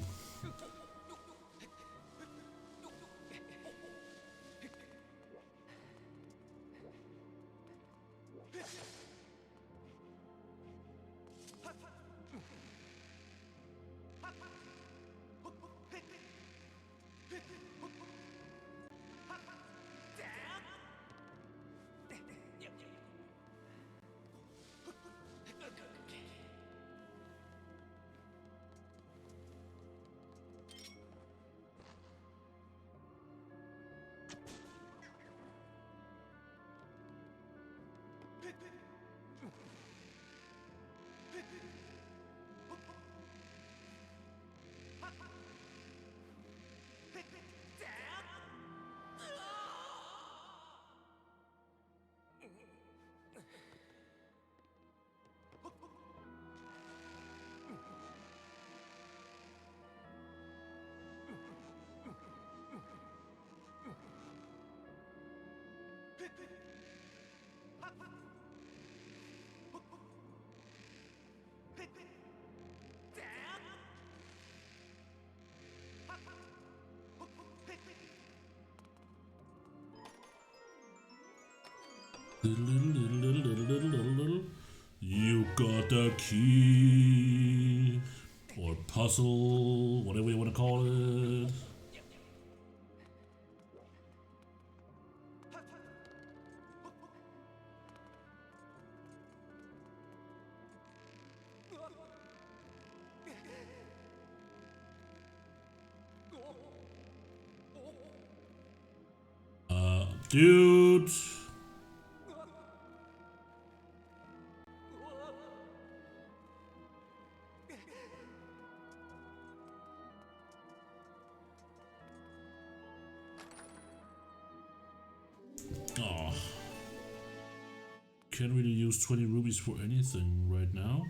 You got the key, or puzzle, whatever you want to call it. Dude. Oh. Can't really use 20 rubies for anything right now.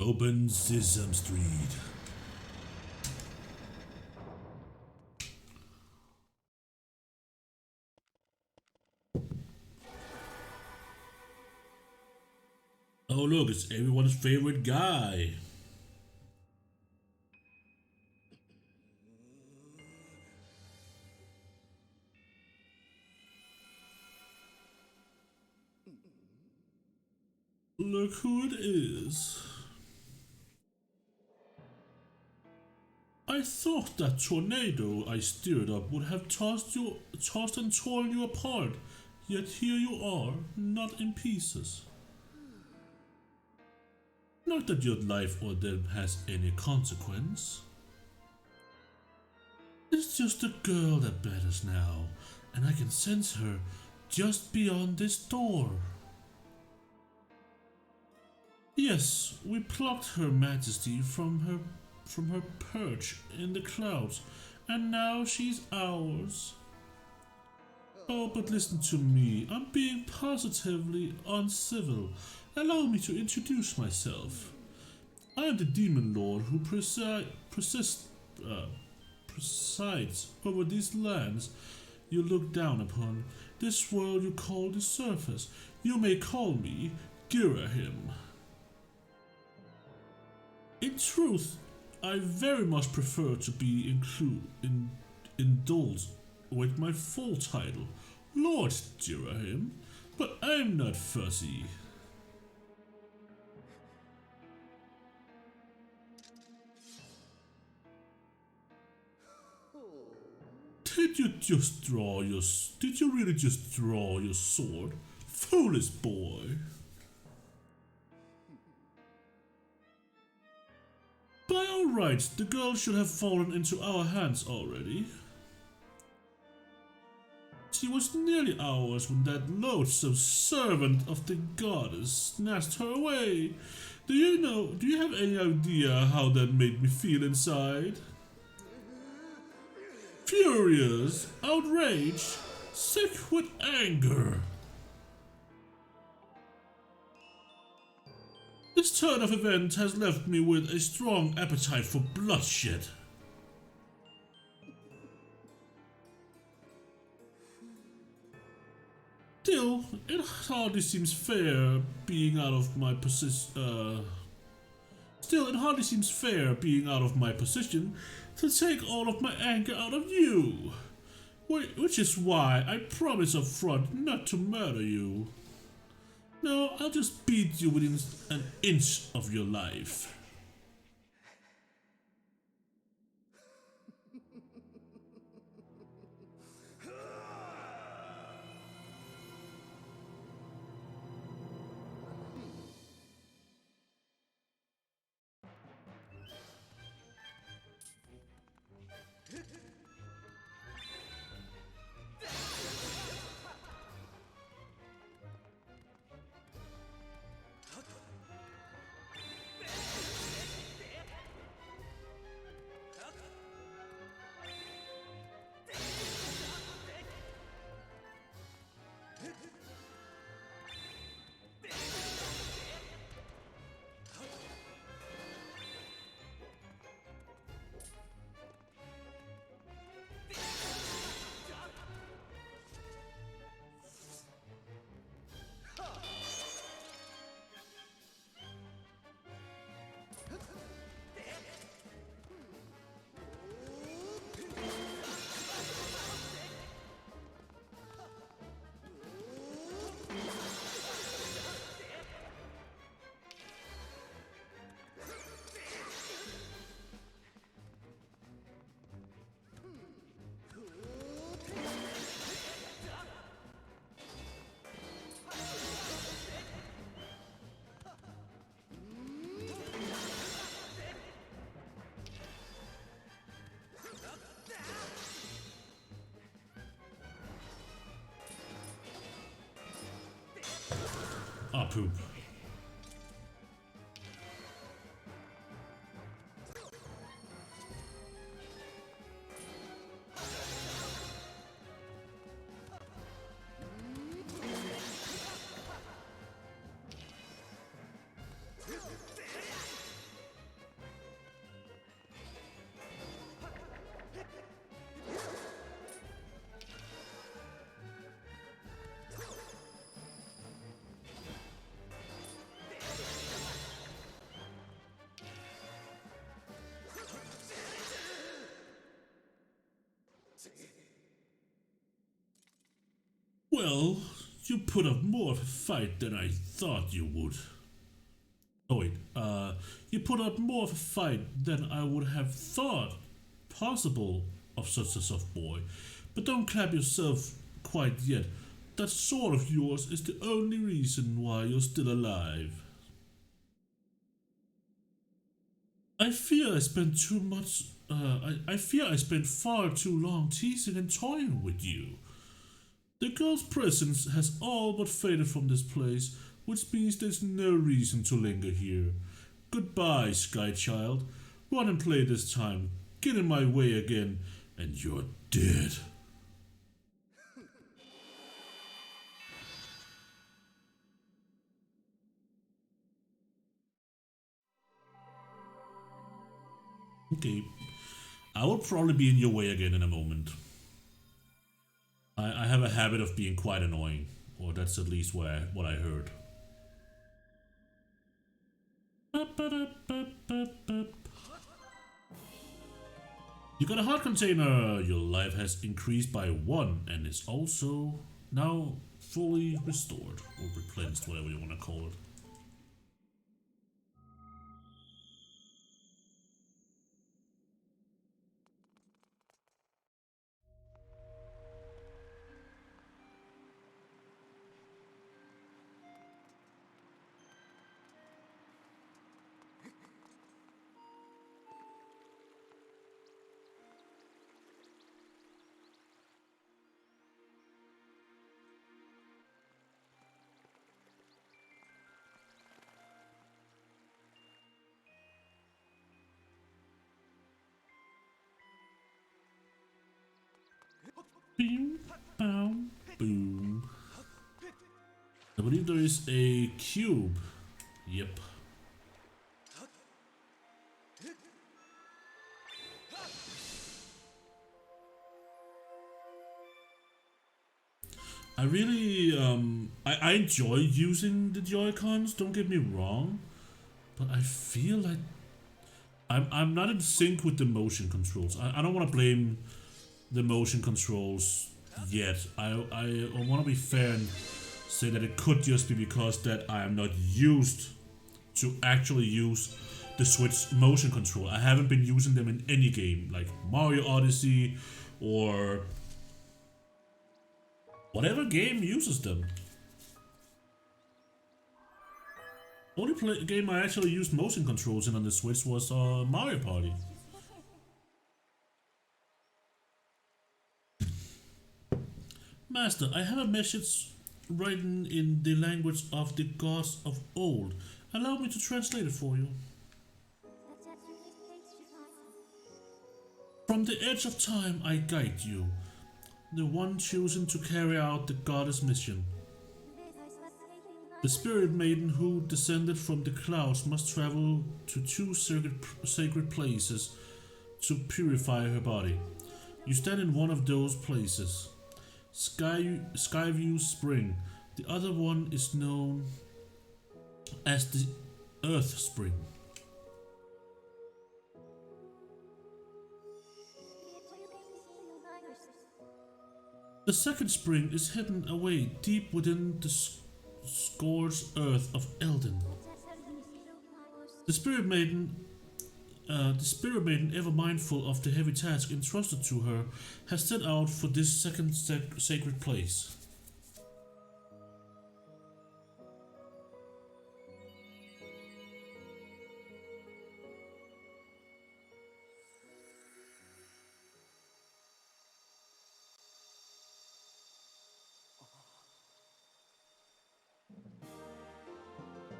Open Sesame Street. Oh look, it's everyone's favorite guy. Look who it is. I thought that tornado I stirred up would have tossed and torn you apart, yet here you are, not in pieces. Not that your life or death has any consequence. It's just a girl that matters now, and I can sense her just beyond this door. Yes, we plucked Her Majesty from her perch in the clouds, and now she's ours. Oh, but listen to me, I'm being positively uncivil. Allow me to introduce myself. I am the Demon Lord who presides over these lands you look down upon, this world you call the surface. You may call me Girahim. In truth, I very much prefer to be indulged with my full title, Lord Girahim, but I'm not fussy. Did you really just draw your sword? Foolish boy. By all rights, the girl should have fallen into our hands already. She was nearly ours when that loathsome servant of the goddess snatched her away. Do you have any idea how that made me feel inside? Furious, outraged, sick with anger. This turn of events has left me with a strong appetite for bloodshed. Still, it hardly seems fair being out of my position. To take all of my anger out of you, which is why I promise up front not to murder you. No, I'll just beat you within an inch of your life. Ah, poop. Well, you put up more of a fight than I thought you would. Oh wait, you put up more of a fight than I would have thought possible of such a soft boy. But don't clap yourself quite yet. That sword of yours is the only reason why you're still alive. I fear I spent too much. I fear I spent far too long teasing and toying with you. The girl's presence has all but faded from this place, which means there's no reason to linger here. Goodbye, Sky Child. Run and play this time. Get in my way again, and you're dead. Okay, I will probably be in your way again in a moment. I have a habit of being quite annoying, or that's at least what I heard. You got a heart container. Your life has increased by 1 and is also now fully restored or replenished, whatever you want to call it. Boom, boom, boom. I believe there is a cube. Yep. I really, I enjoy using the Joy-Cons, don't get me wrong, but I feel like I'm not in sync with the motion controls. I don't want to blame the motion controls yet. I want to be fair and say that it could just be because that I am not used to actually use the Switch motion control. I haven't been using them in any game, like Mario Odyssey or whatever game uses them. Only game I actually used motion controls in on the Switch was Mario Party. Master, I have a message written in the language of the gods of old. Allow me to translate it for you. From the edge of time I guide you, the one chosen to carry out the goddess mission. The spirit maiden who descended from the clouds must travel to 2 sacred places to purify her body. You stand in one of those places. Skyview Spring. The other one is known as the Earth Spring. The second spring is hidden away deep within the scorched earth of Elden. The Spirit Maiden, ever mindful of the heavy task entrusted to her, has set out for this second sacred place.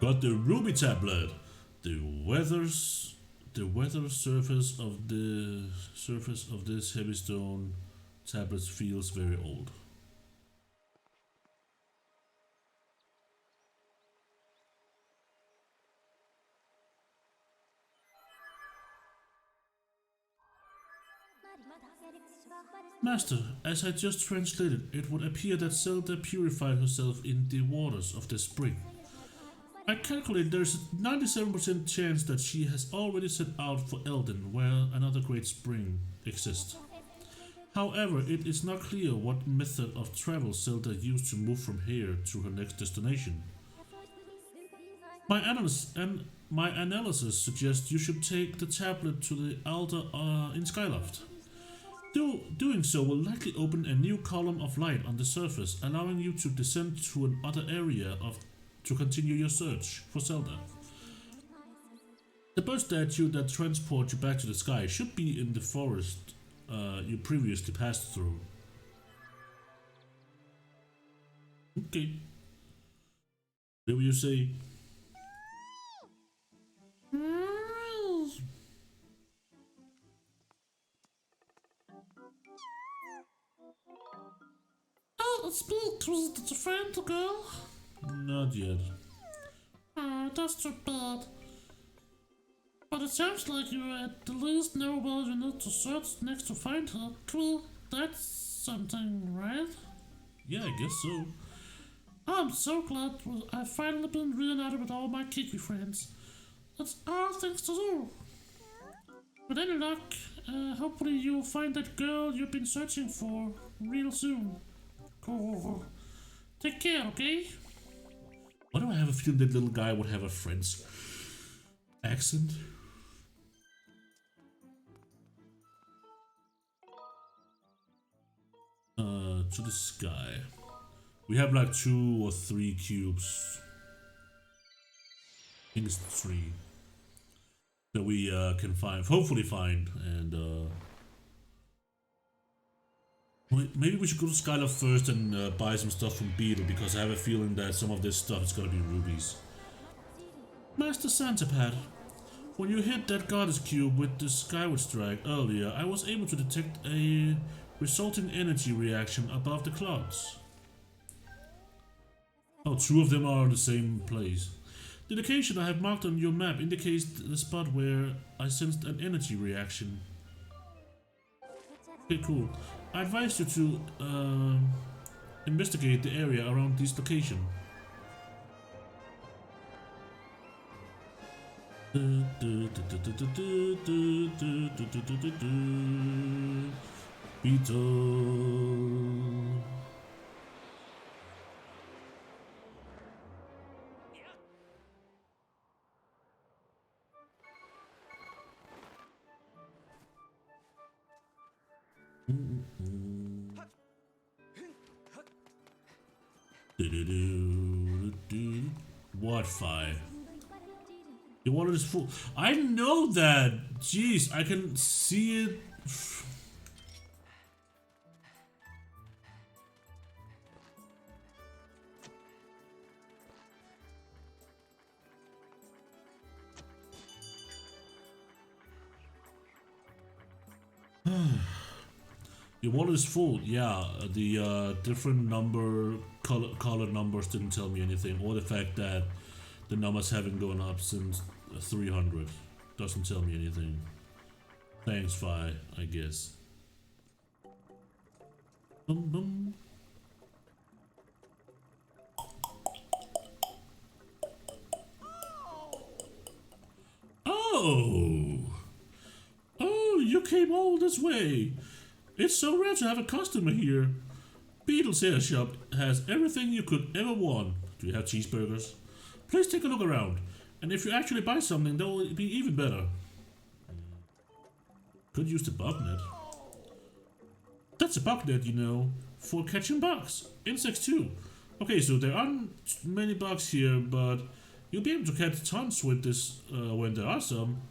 Got the ruby tablet. The weather surface of this heavy stone tablet feels very old. Master, as I just translated, it would appear that Zelda purified herself in the waters of the spring. I calculate there's a 97% chance that she has already set out for Elden, where another great spring exists. However, it is not clear what method of travel Zelda used to move from here to her next destination. My analysis suggests you should take the tablet to the altar in Skyloft. Doing so will likely open a new column of light on the surface, allowing you to descend to another area to continue your search for Zelda. The bird statue that transports you back to the sky should be in the forest you previously passed through. Okay. What will you say? Oh, speak. Was it a friend or girl? Not yet. Oh, that's too bad. But it sounds like you at the least know well you need to search next to find her. Cool. That's something, right? Yeah, I guess so. I'm so glad I've finally been reunited with all my Kiki friends. That's all things to do. With any luck, hopefully you'll find that girl you've been searching for real soon. Cool. Take care, okay? Why do I have a feeling that little guy would have a French accent? To the sky. We have like 2 or 3 cubes. I think it's 3 that we can find, hopefully find, and maybe we should go to Skylar first and buy some stuff from Beetle, because I have a feeling that some of this stuff is gonna be rubies. Master Santapad, when you hit that goddess cube with the Skyward Strike earlier, I was able to detect a resulting energy reaction above the clouds. Oh, 2 of them are in the same place. The location I have marked on your map indicates the spot where I sensed an energy reaction. Okay, cool. I advise you to investigate the area around this location. Beetle. What fire? Your wallet is full. I know that. Jeez, I can see it. Your wallet is full. Yeah, the different color numbers didn't tell me anything, or the fact that the numbers haven't gone up since 300 doesn't tell me anything. Thanks, Fi, I guess. Bum, bum. Oh, you came all this way. It's so rare to have a customer here. Beetle's hair shop has everything you could ever want. Do you have cheeseburgers? Please take a look around, and if you actually buy something, that will be even better. Could use the bug net. That's a bug net, you know, for catching bugs. Insects too. Okay, so there aren't many bugs here, but you'll be able to catch tons with this when there are some.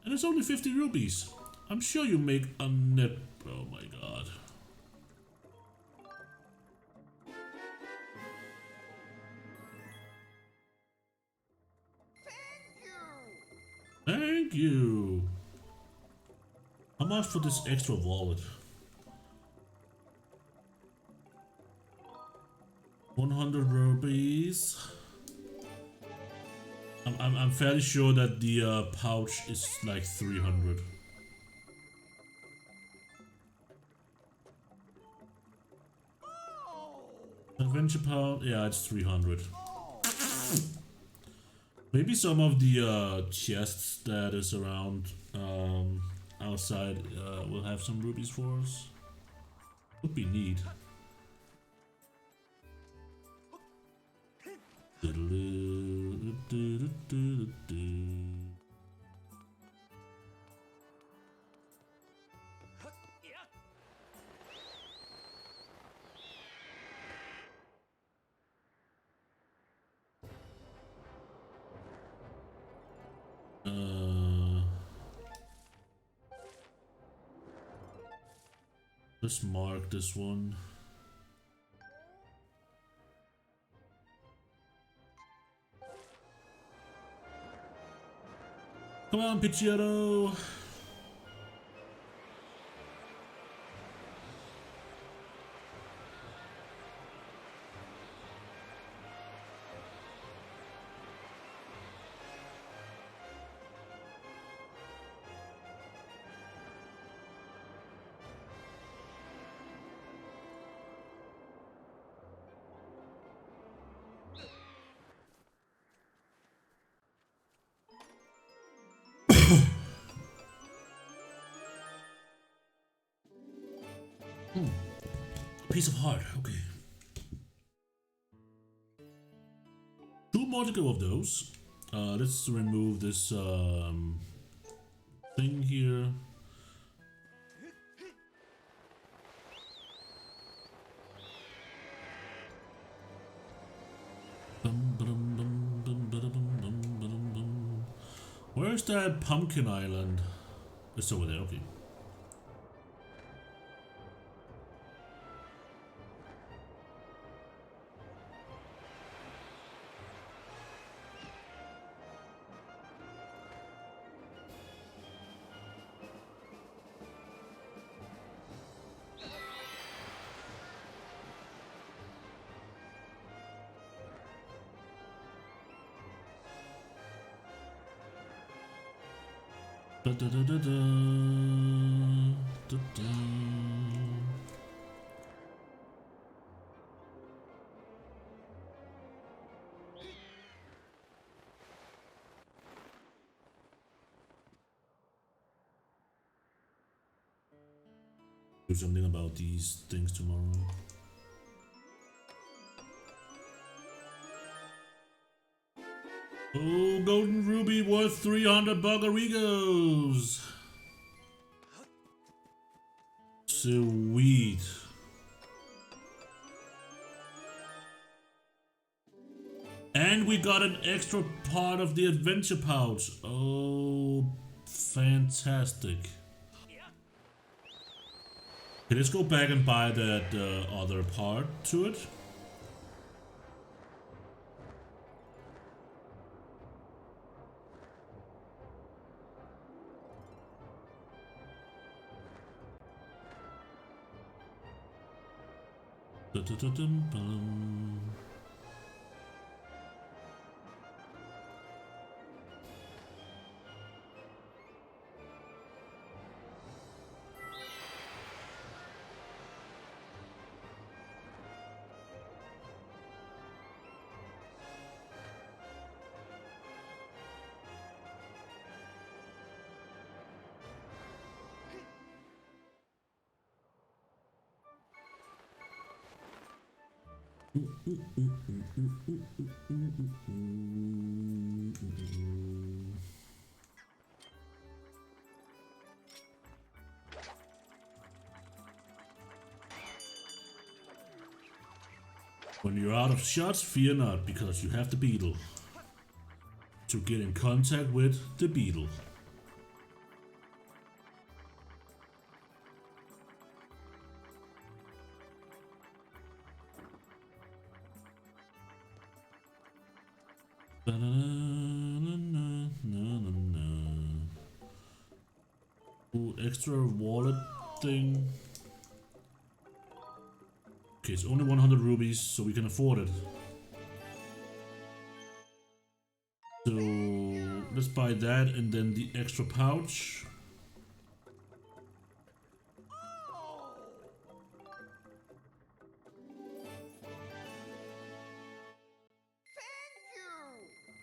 And it's only 50 rubies. I'm sure you make a net. Oh my god. Thank you. How much for this extra wallet? 100 rupees. I'm fairly sure that the pouch is like 300. Adventure pouch, yeah, it's 300. Maybe some of the chests that is around outside will have some rubies for us. Would be neat. Let's mark this one. Come on, Pidgeotto! Piece of heart, okay. 2 more to go of those. Let's remove this thing here. Where's that pumpkin island? It's over there, okay. Da, da, da, da, da. Da, da. Do something about these things tomorrow. Oh, golden ruby worth 300 buckarigos. Sweet. And we got an extra part of the adventure pouch. Oh, fantastic. Okay, let's go back and buy that other part to it. Da-da-da-dum-bum. When you're out of shots, fear not, because you have the beetle. To get in contact with the beetle. Ooh, extra wallet thing. Okay, it's only 100 rubies, so we can afford it. So let's buy that and then the extra pouch.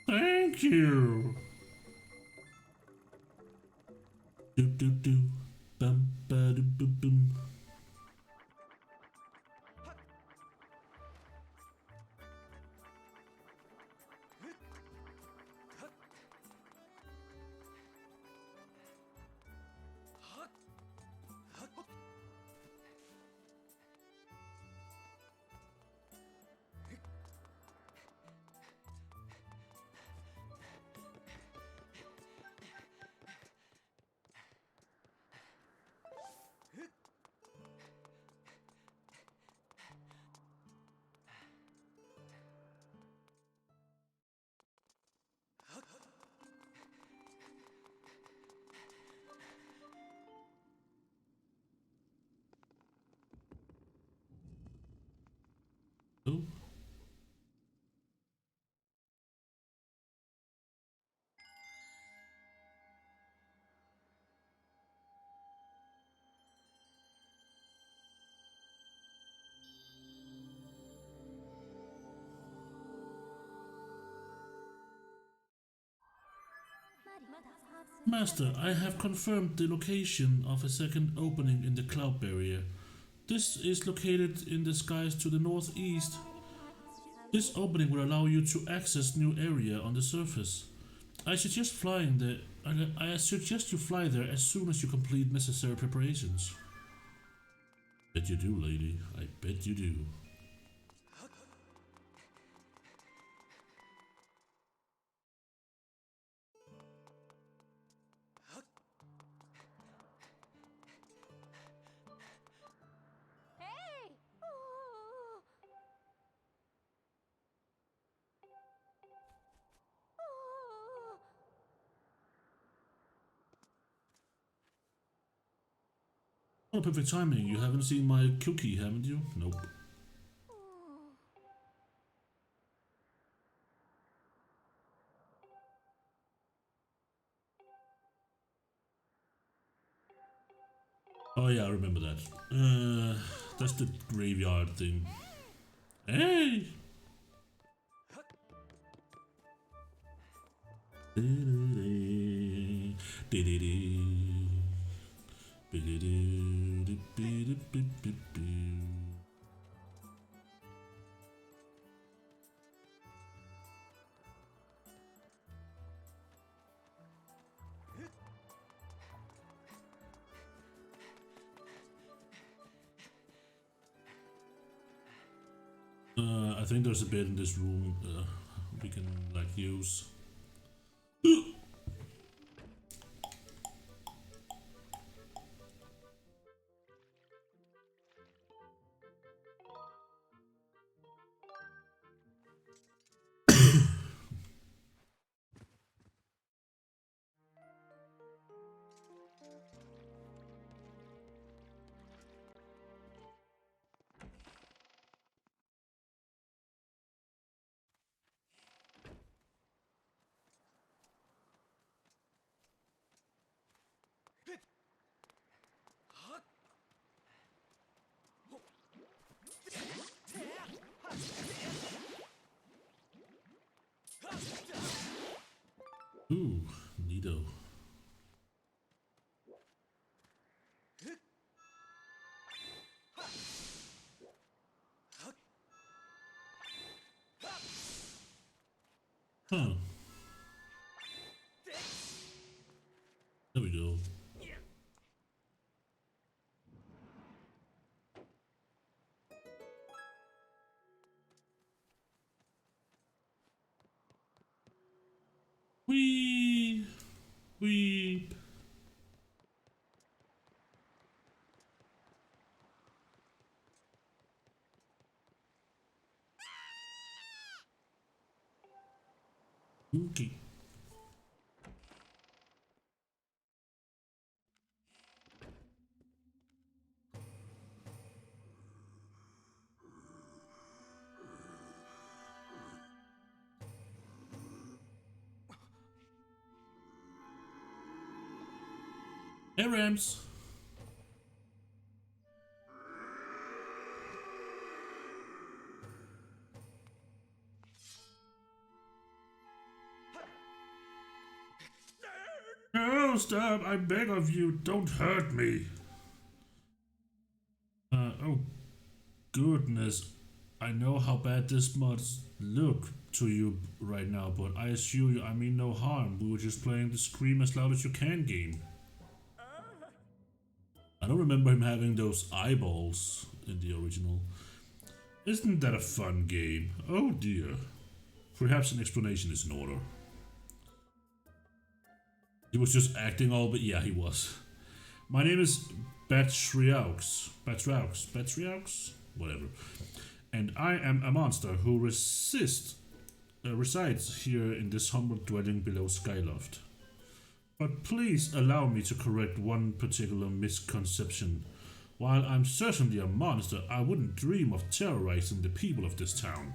Thank you. Do do do, bum ba do boom boom. Master, I have confirmed the location of a second opening in the cloud barrier. This is located in the skies to the northeast. This opening will allow you to access new area on the surface. I suggest flying there. I suggest you fly there as soon as you complete necessary preparations. Bet you do, lady. I bet you do. Hey! Oh. Oh. Oh, perfect timing. You haven't seen my cookie, haven't you? Nope. Oh yeah, I remember that. That's the graveyard thing. Hey! I think there's a bed in this room we can like use. Ooh, neato. Huh. There we go. Weep. Okay. Hey, Rams. No, stop! I beg of you, don't hurt me. Oh goodness, I know how bad this must look to you right now, but I assure you I mean no harm. We were just playing the scream as loud as you can game. I don't remember him having those eyeballs in the original. Isn't that a fun game? Oh dear. Perhaps an explanation is in order. He was just acting all, but yeah, he was. My name is Batriaux, whatever. And I am a monster who resists resides here in this humble dwelling below Skyloft. But please allow me to correct one particular misconception. While I'm certainly a monster, I wouldn't dream of terrorizing the people of this town.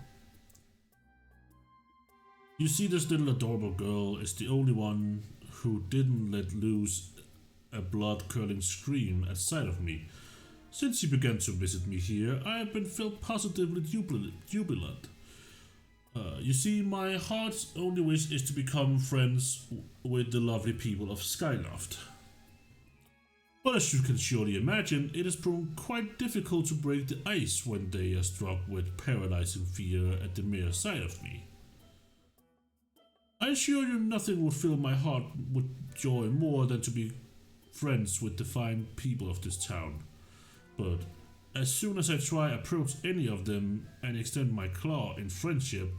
You see, this little adorable girl is the only one who didn't let loose a blood-curdling scream at sight of me. Since you began to visit me here, I have been felt positively jubilant. You see, my heart's only wish is to become friends with the lovely people of Skyloft. But as you can surely imagine, it has proven quite difficult to break the ice when they are struck with paralyzing fear at the mere sight of me. I assure you nothing would fill my heart with joy more than to be friends with the fine people of this town. But as soon as I try approach any of them and extend my claw in friendship,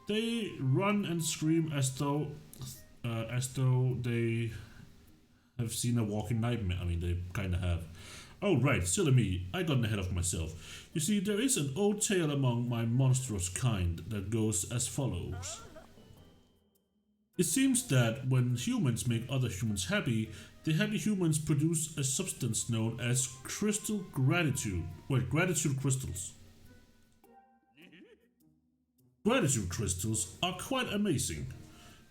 they run and scream as though they have seen a walking nightmare. I mean, they kinda have. Oh right, silly me, I got ahead of myself. You see, there is an old tale among my monstrous kind that goes as follows. It seems that when humans make other humans happy, the happy humans produce a substance known as crystal gratitude. Well, gratitude crystals. Gratitude crystals are quite amazing.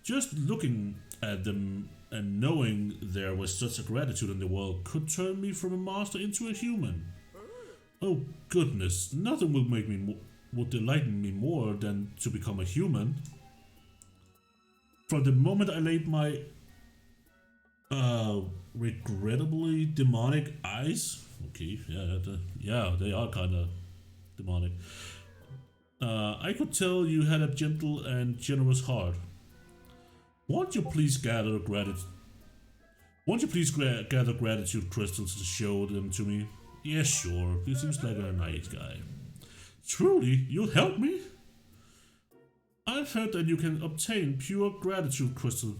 Just looking at them and knowing there was such a gratitude in the world could turn me from a monster into a human. Oh goodness, nothing would delight me more than to become a human. From the moment I laid my regrettably demonic eyes, okay, yeah, they are kind of demonic. I could tell you had a gentle and generous heart. Won't you please gather gratitude crystals to show them to me? Yes, sure. He seems like a nice guy. Truly, you'll help me? I've heard that you can obtain pure gratitude crystal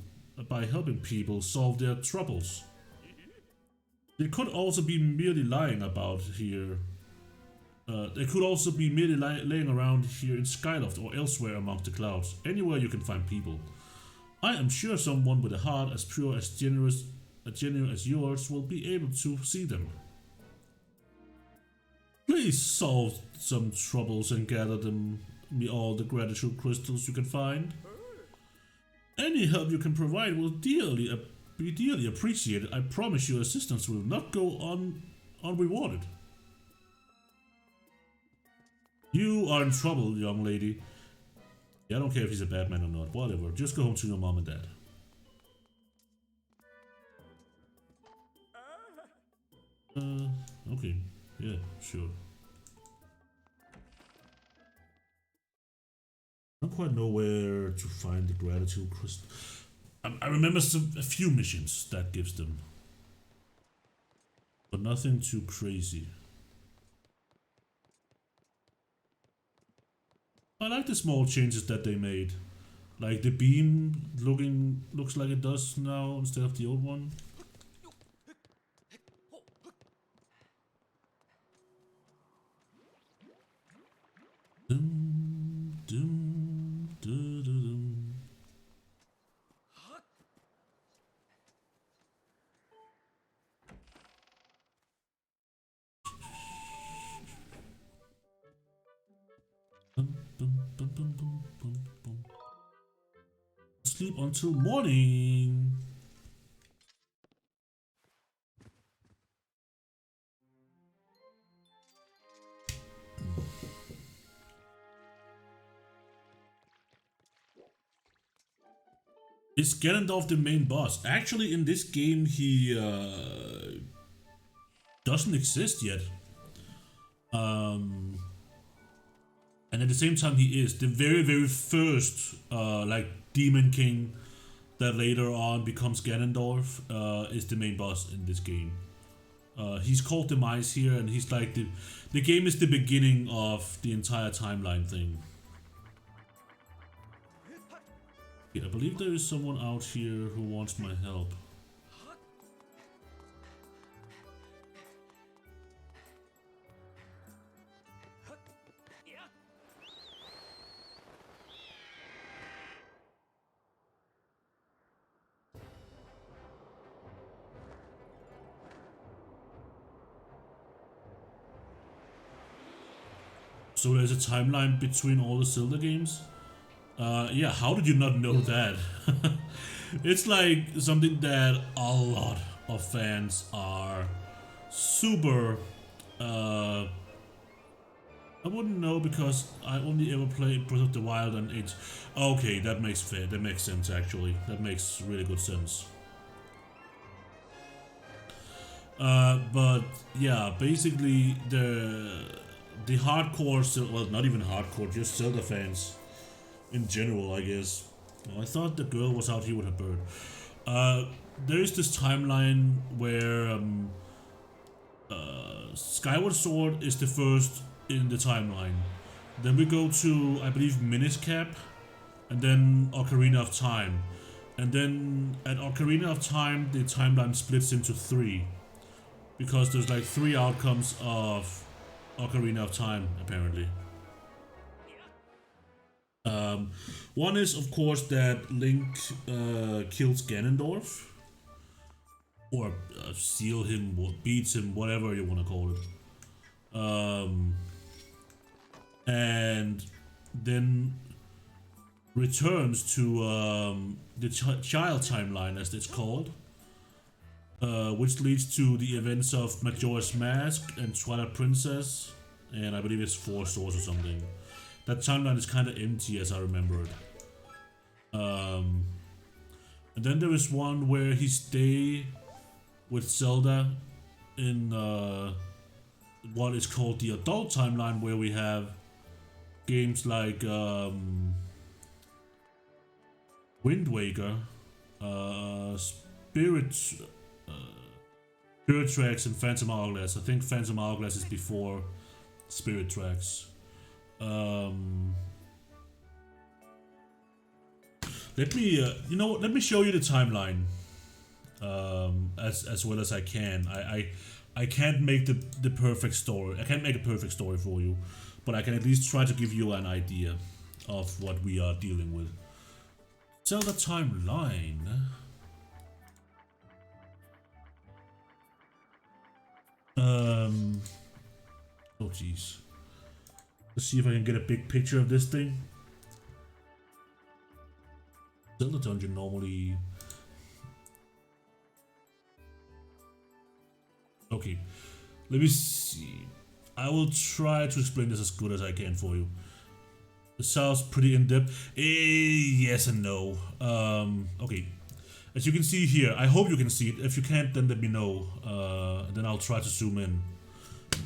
by helping people solve their troubles. They could also be merely lying about here. They could also be merely laying around here in Skyloft or elsewhere among the clouds. Anywhere you can find people. I am sure someone with a heart as pure as genuine as yours will be able to see them. Please solve some troubles and gather me all the gratitude crystals you can find. Any help you can provide will be dearly appreciated. I promise your assistance will not go unrewarded. You are in trouble, young lady. Yeah, I don't care if he's a bad man or not. Whatever. Just go home to your mom and dad. Okay. Yeah, sure. I don't quite know where to find the gratitude crystal. I remember a few missions that gives them. But nothing too crazy. I like the small changes that they made. Like the beam looks like it does now instead of the old one. Dum, dum, dum, dum. Sleep until morning. Is Ganondorf the main boss? Actually, in this game, he doesn't exist yet. And at the same time, he is the very, very first like Demon King that later on becomes Ganondorf. Is the main boss in this game. He's called Demise here, and he's like the game is the beginning of the entire timeline thing. I believe there is someone out here who wants my help. So there's a timeline between all the Zelda games? Yeah, how did you not know that? It's like something that a lot of fans are super I wouldn't know because I only ever played Breath of the Wild and it's... Okay, that makes sense actually. That makes really good sense. But yeah, basically the hardcore, well, not even hardcore, just Zelda fans in general, I guess. Oh, I thought the girl was out here with her bird. There is this timeline where Skyward Sword is the first in the timeline. Then we go to, I believe, Minish Cap, and then Ocarina of Time. And then at Ocarina of Time, the timeline splits into 3. Because there's like 3 outcomes of Ocarina of Time, apparently. One is, of course, that Link kills Ganondorf. Or seal him, or beats him, whatever you want to call it. And then returns to the child timeline, as it's called. Which leads to the events of Majora's Mask and Twilight Princess, and I believe it's 4 Swords or something. That timeline is kind of empty as I remember it. And then there is one where he stay with Zelda in what is called the adult timeline, where we have games like Wind Waker, Spirit Tracks, and Phantom Hourglass. I think Phantom Hourglass is before Spirit Tracks. Let me, let me show you the timeline as well as I can. I can't make the perfect story. I can't make a perfect story for you, but I can at least try to give you an idea of what we are dealing with. Zelda timeline. Oh jeez. Let's see if I can get a big picture of this thing. Zelda dungeon normally... Okay, let me see. I will try to explain this as good as I can for you. It sounds pretty in-depth. Yes and no. Okay. As you can see here, I hope you can see it. If you can't, then let me know. Then I'll try to zoom in.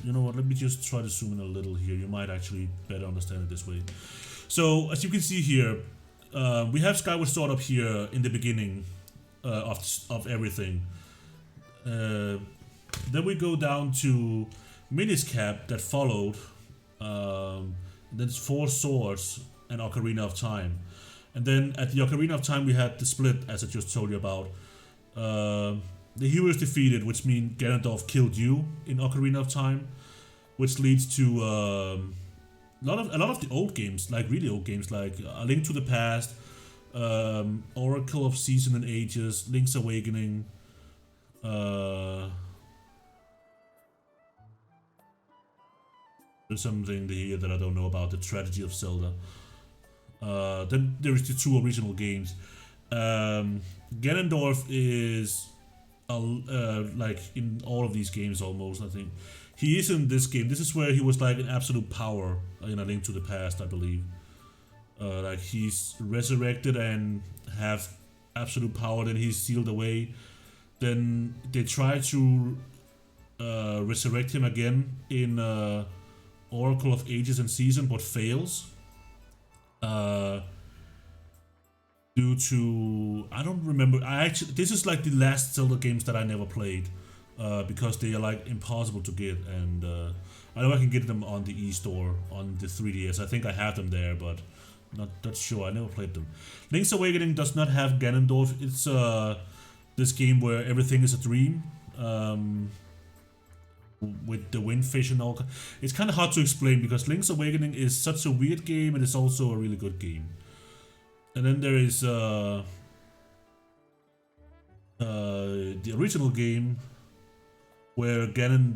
You know what, let me just try to zoom in a little here. You might actually better understand it this way. So, as you can see here, we have Skyward Sword up here in the beginning of everything. Then we go down to Minish Cap that followed. Then it's 4 Swords and Ocarina of Time. And then at the Ocarina of Time we had the split, as I just told you about. The hero is defeated, which means Ganondorf killed you in Ocarina of Time, which leads to a lot of the old games, like really old games, like A Link to the Past, Oracle of Seasons and Ages, Link's Awakening. There's something here that I don't know about, the Tragedy of Zelda. Then there is the 2 original games. Ganondorf is like in all of these games almost, I think. He is in this game. This is where he was like an absolute power in A Link to the Past, I believe. Like he's resurrected and have absolute power, then he's sealed away. Then they try to resurrect him again in Oracle of Ages and Seasons, but fails. Due to, I don't remember. This is like the last Zelda games that I never played, because they are like impossible to get, and I know I can get them on the eStore on the 3DS. I think I have them there, but not sure. I never played them. Link's Awakening does not have Ganondorf. It's this game where everything is a dream, with the windfish and all. It's kind of hard to explain because Link's Awakening is such a weird game, and it's also a really good game. And then there is the original game where Ganon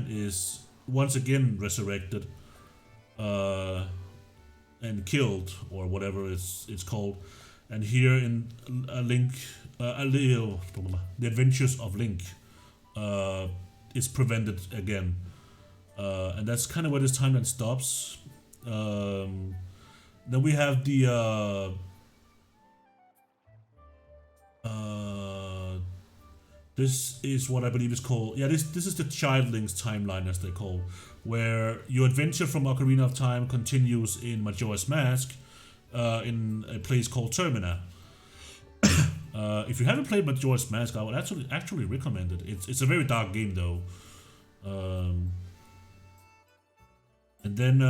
is once again resurrected and killed, or whatever it's called. And here in The Adventures of Link, is prevented again. And that's kind of where this timeline stops. Then we have the this is what I believe is called, yeah, this is the Childlings timeline, as they call, where your adventure from Ocarina of Time continues in Majora's Mask, in a place called Termina. If you haven't played Majora's Mask, I would actually recommend it. It's a very dark game though. And then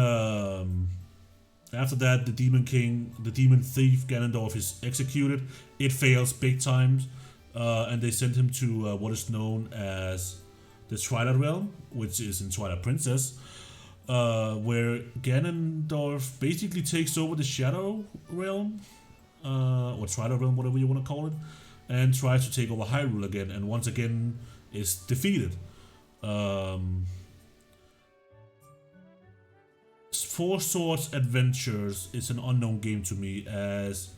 after that, the Demon Thief Ganondorf is executed. It fails big time, and they send him to what is known as the Twilight Realm, which is in Twilight Princess, where Ganondorf basically takes over the Shadow Realm, or Twilight Realm, whatever you want to call it, and tries to take over Hyrule again, and once again is defeated. Four Swords Adventures is an unknown game to me, as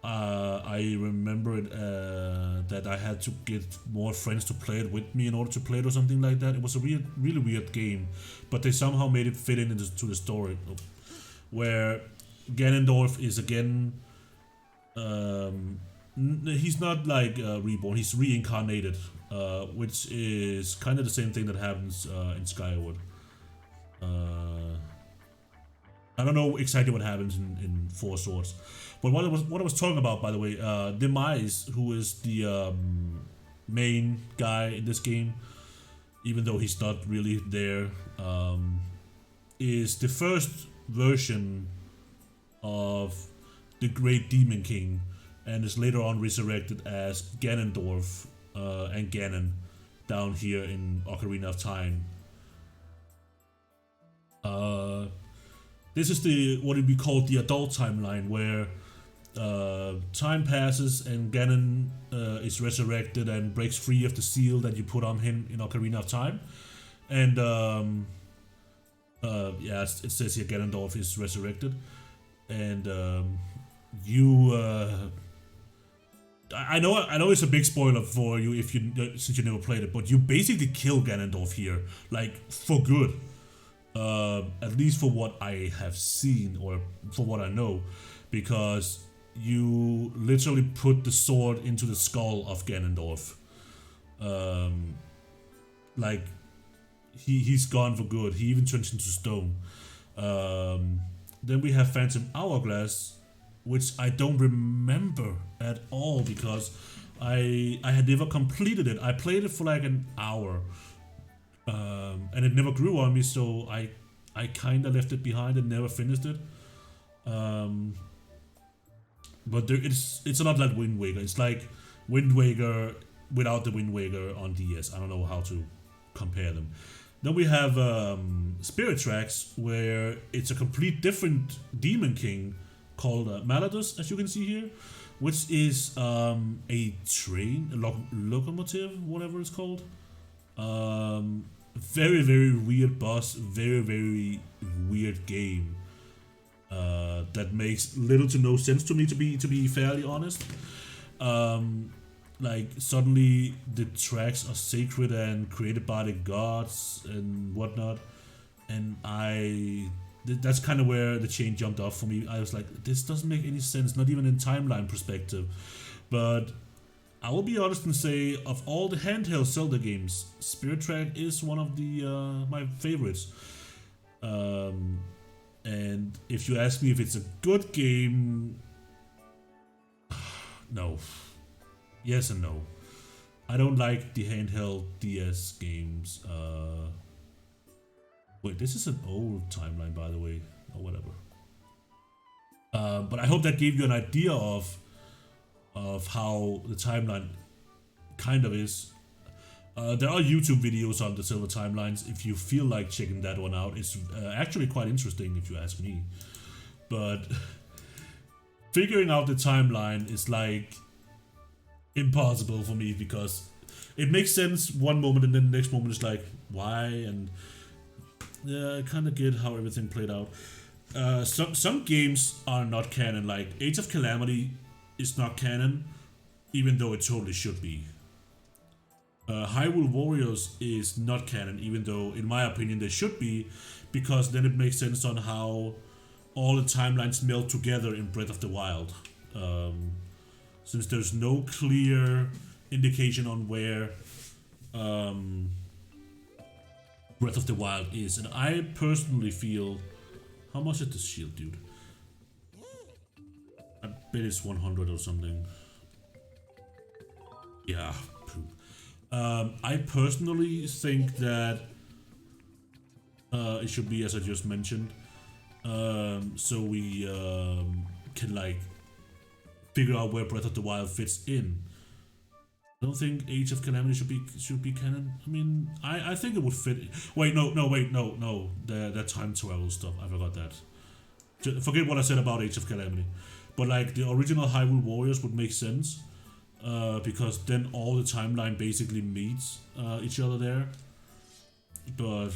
I remember it that I had to get more friends to play it with me in order to play it or something like that. It was a really weird game, but they somehow made it fit into the story, where Ganondorf is again, he's not like reborn, he's reincarnated, which is kind of the same thing that happens in Skyward. I don't know exactly what happens in Four Swords, but what I was talking about, by the way, Demise, who is the main guy in this game, even though he's not really there, is the first version of the Great Demon King, and is later on resurrected as Ganondorf and Ganon down here in Ocarina of Time. This is what would be called the adult timeline, where time passes and Ganon is resurrected and breaks free of the seal that you put on him in Ocarina of Time. And yeah, it says here Ganondorf is resurrected, and you. I know it's a big spoiler for you since you never played it, but you basically kill Ganondorf here, like for good. At least for what I have seen, or for what I know, because you literally put the sword into the skull of Ganondorf. Like he's gone for good. He even turns into stone. Then we have Phantom Hourglass, which I don't remember at all because I had never completed it. I played it for like an hour. And it never grew on me, so I kind of left it behind and never finished it. But it's a lot like Wind Waker. It's like Wind Waker without the Wind Waker on DS. I don't know how to compare them. Then we have Spirit Tracks, where it's a complete different Demon King called Maladus, as you can see here, which is a train, a locomotive, whatever it's called. Very weird boss, very weird game. That makes little to no sense to me, to be fairly honest. Like suddenly the tracks are sacred and created by the gods and whatnot, and that's kind of where the chain jumped off for me. I was like, this doesn't make any sense, not even in timeline perspective. But I will be honest and say, of all the handheld Zelda games, Spirit Track is one of the my favorites. And if you ask me if it's a good game, no. Yes and no. I don't like the handheld DS games. Wait, this is an old timeline, by the way, or whatever. But I hope that gave you an idea of how the timeline kind of is. There are YouTube videos on the Zelda timelines if you feel like checking that one out. It's actually quite interesting if you ask me. But figuring out the timeline is like impossible for me, because it makes sense one moment and then the next moment is like, why? And yeah, I kind of get how everything played out. Some games are not canon, like Age of Calamity is not canon, even though it totally should be. Hyrule Warriors is not canon, even though, in my opinion, they should be, because then it makes sense on how all the timelines meld together in Breath of the Wild. Since there's no clear indication on where Breath of the Wild is, and I personally feel, how much is this shield, dude? I bet it's 100 or something. Yeah, poop. I personally think that it should be as I just mentioned, so we can like figure out where Breath of the Wild fits in. I don't think Age of Calamity should be canon. I mean, I think it would fit. Wait, no, the time travel stuff. I forgot that. Forget what I said about Age of Calamity. But like the original Hyrule Warriors would make sense, because then all the timeline basically meets each other there. But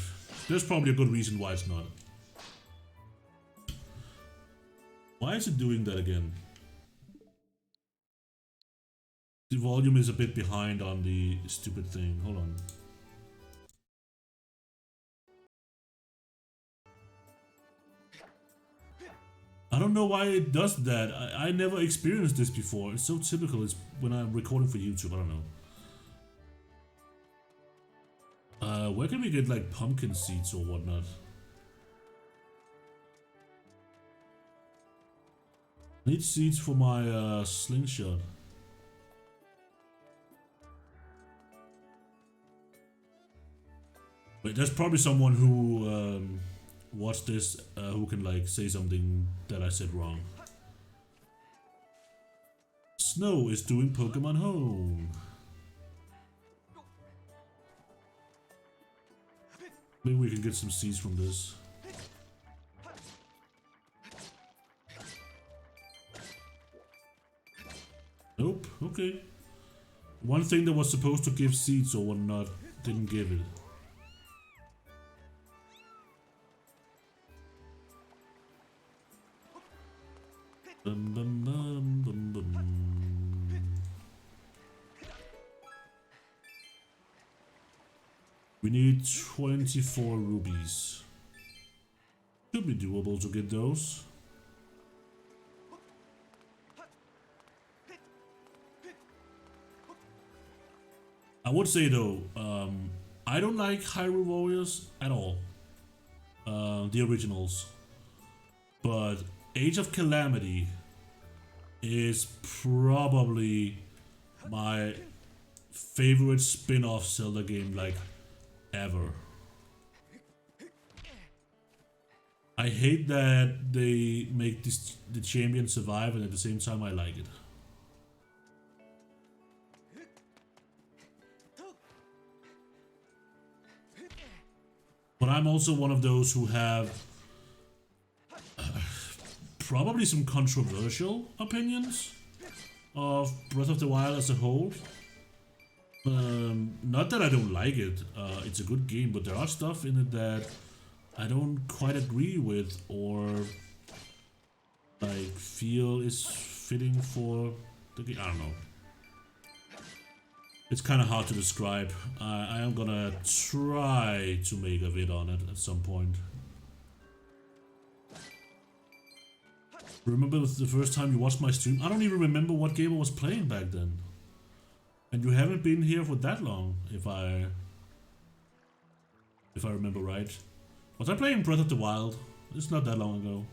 there's probably a good reason why it's not. Why is it doing that again? The volume is a bit behind on the stupid thing. Hold on. I don't know why it does that. I never experienced this before. It's so typical. It's when I'm recording for YouTube. I don't know. Where can we get like pumpkin seeds or whatnot? I need seeds for my slingshot. Wait, there's probably someone who watched this who can like say something that I said wrong. Snow is doing Pokemon Home. Maybe we can get some seeds from this. Nope, okay. One thing that was supposed to give seeds or whatnot didn't give it. Bum, bum, bum, bum, bum. We need 24 rubies. Should be doable to get those. I would say though, I don't like Hyrule Warriors at all. The originals. But Age of Calamity is probably my favorite spin-off Zelda game like ever. I hate that they make the champion survive, and at the same time I like it. But I'm also one of those who have probably some controversial opinions of Breath of the Wild as a whole. Not that I don't like it, it's a good game, but there are stuff in it that I don't quite agree with or like feel is fitting for the game. I don't know. It's kind of hard to describe. I am gonna try to make a vid on it at some point. Remember the first time you watched my stream? I don't even remember what game I was playing back then. And you haven't been here for that long, if I remember right. Was I playing Breath of the Wild? It's not that long ago.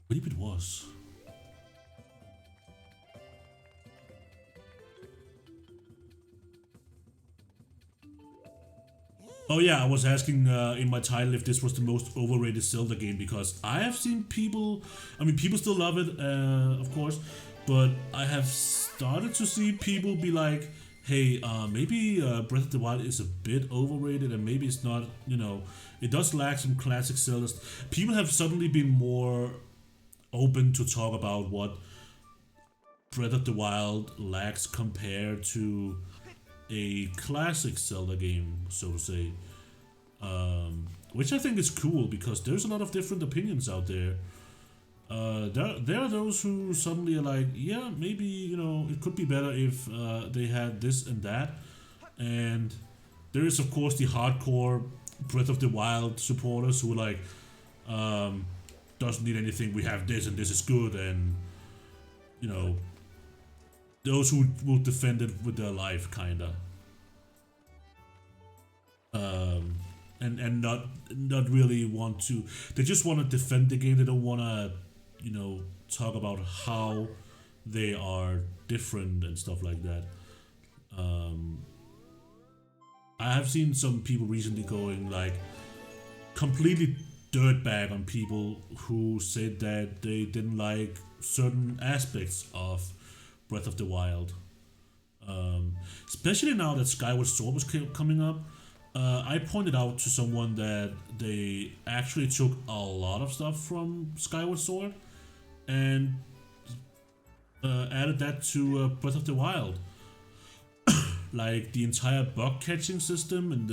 I believe it was. Oh yeah, I was asking in my title if this was the most overrated Zelda game, because I have seen people, I mean people still love it, of course, but I have started to see people be like, hey, maybe Breath of the Wild is a bit overrated and maybe it's not, you know, it does lack some classic Zelda. People have suddenly been more open to talk about what Breath of the Wild lacks compared to a classic Zelda game, so to say. which I think is cool because there's a lot of different opinions out there. There are those who suddenly are like, yeah, maybe, you know, it could be better if they had this and that. And there is, of course, the hardcore Breath of the Wild supporters who are like, doesn't need anything, we have this and this is good. And, you know, those who will defend it with their life, kinda. And not really want to, they just want to defend the game, they don't want to, you know, talk about how they are different and stuff like that. I have seen some people recently going like completely dirtbag on people who said that they didn't like certain aspects of Breath of the Wild. Especially now that Skyward Sword was coming up, I pointed out to someone that they actually took a lot of stuff from Skyward Sword and added that to Breath of the Wild. Like the entire bug catching system and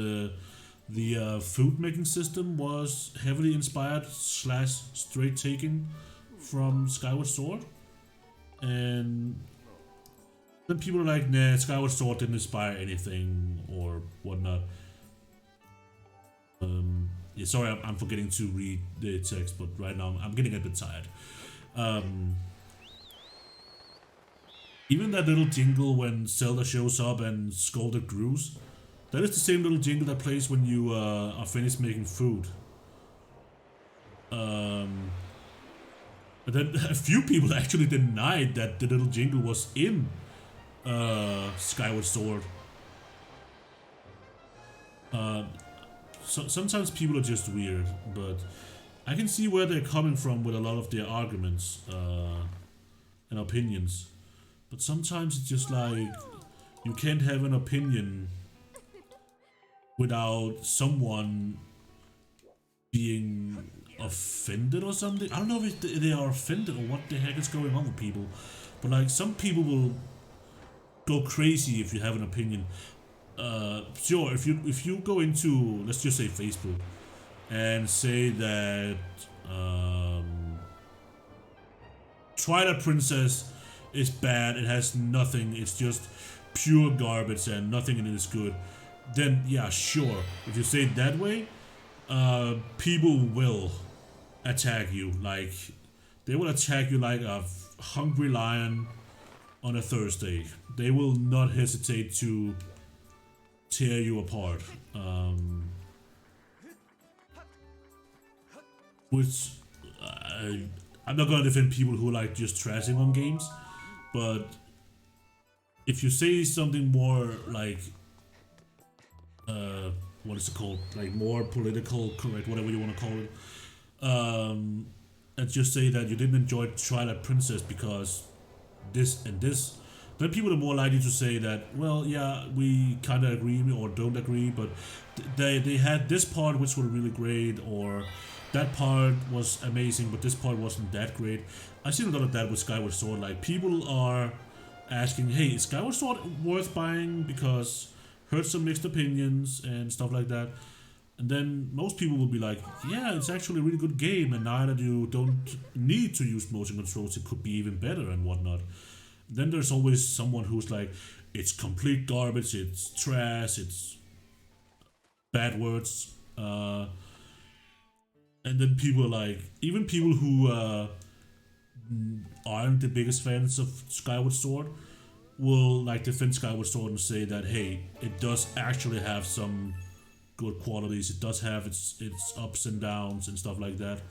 the food making system was heavily inspired / straight taken from Skyward Sword. And then people are like, nah, Skyward Sword didn't inspire anything or whatnot. Yeah, sorry, I'm forgetting to read the text, but right now I'm getting a bit tired. Even that little jingle when Zelda shows up and Scolded Groose, that is the same little jingle that plays when you are finished making food. But then a few people actually denied that the little jingle was in Skyward Sword. So sometimes people are just weird, but I can see where they're coming from with a lot of their arguments and opinions. But sometimes it's just like, you can't have an opinion without someone being offended or something. I don't know if they are offended or what the heck is going on with people. But like, some people will go crazy if you have an opinion. Sure, if you go into, let's just say Facebook, and say that Twilight Princess is bad, it has nothing, it's just pure garbage and nothing in it is good, then yeah, sure. If you say it that way, people will attack you. Like, they will attack you like a hungry lion on a Thursday. They will not hesitate to tear you apart. Which I'm not gonna defend people who like just trashing on games, but if you say something more like what is it called, like more political correct, whatever you want to call it, and just say that you didn't enjoy Twilight Princess because this and this, then people are more likely to say that, well, yeah, we kind of agree or don't agree, but they had this part which was really great, or that part was amazing, but this part wasn't that great. I've seen a lot of that with Skyward Sword. Like, people are asking, hey, is Skyward Sword worth buying? Because heard some mixed opinions and stuff like that. And then most people will be like, yeah, it's actually a really good game, and now that you don't need to use motion controls, it could be even better and whatnot. Then there's always someone who's like, it's complete garbage, it's trash, it's bad words. And then people are like, even people who aren't the biggest fans of Skyward Sword will like defend Skyward Sword and say that, hey, it does actually have some good qualities, it does have its ups and downs and stuff like that.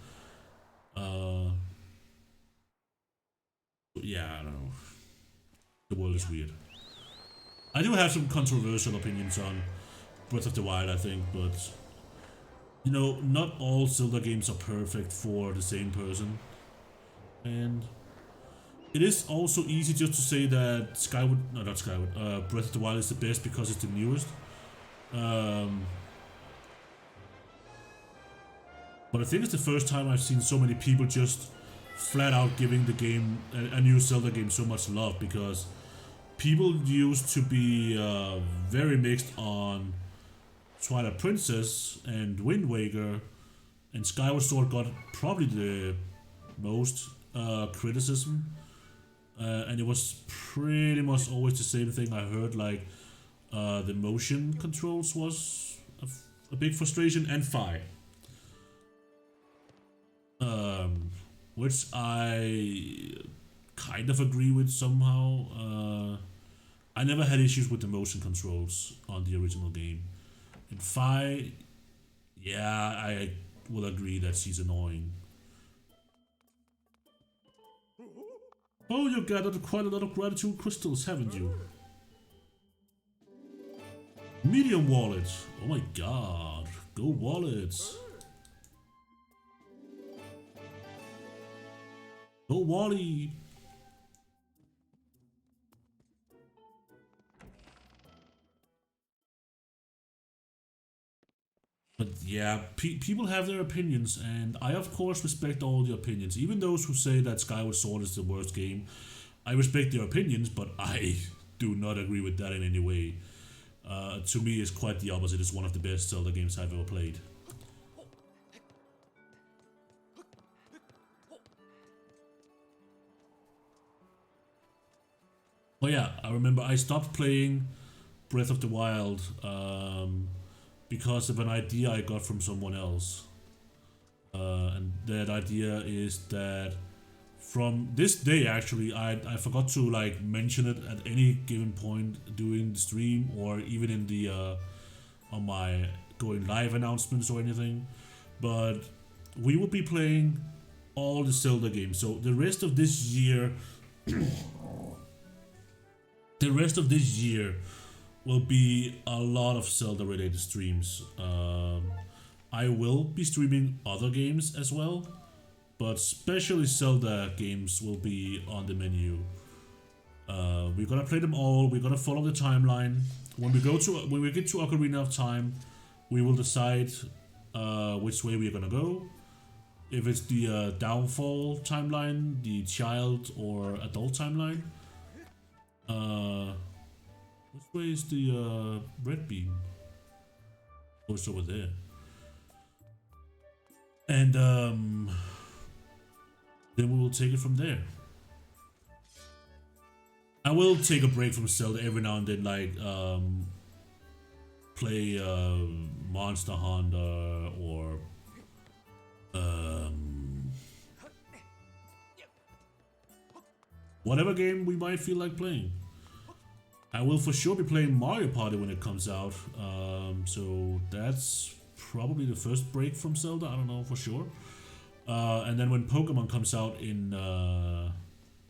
Yeah, I don't know. The world is weird. I do have some controversial opinions on Breath of the Wild, I think, but you know, not all Zelda games are perfect for the same person. And it is also easy just to say that Breath of the Wild is the best because it's the newest. But I think it's the first time I've seen so many people just flat out giving the game, a new Zelda game, so much love, because people used to be very mixed on Twilight Princess and Wind Waker and Skyward Sword got probably the most criticism. And it was pretty much always the same thing I heard, like the motion controls was a big frustration, and Fi. Which I kind of agree with somehow. I never had issues with the motion controls on the original game. In Fi, yeah, I will agree that she's annoying. Oh, you gathered quite a lot of gratitude crystals, haven't you? Medium wallet. Oh my god. Go wallets. Go Wally. But yeah, people have their opinions, and I of course respect all the opinions. Even those who say that Skyward Sword is the worst game, I respect their opinions, but I do not agree with that in any way. To me, it's quite the opposite. It's one of the best Zelda games I've ever played. Oh yeah, I remember I stopped playing Breath of the Wild because of an idea I got from someone else. And that idea is that from this day, actually, I forgot to like mention it at any given point during the stream or even in the on my going live announcements or anything. But we will be playing all the Zelda games. So the rest of this year, the rest of this year will be a lot of Zelda related streams. I will be streaming other games as well, but especially Zelda games will be on the menu. We're gonna play them all. We're gonna follow the timeline. When we get to Ocarina of Time, we will decide which way we're gonna go. If it's the downfall timeline, the child or adult timeline. Which way is the red beam? Oh, it's over there. And then we will take it from there. I will take a break from Zelda every now and then, like play Monster Hunter or whatever game we might feel like playing. I will for sure be playing Mario Party when it comes out, so that's probably the first break from Zelda, I don't know for sure. And then when Pokemon comes out in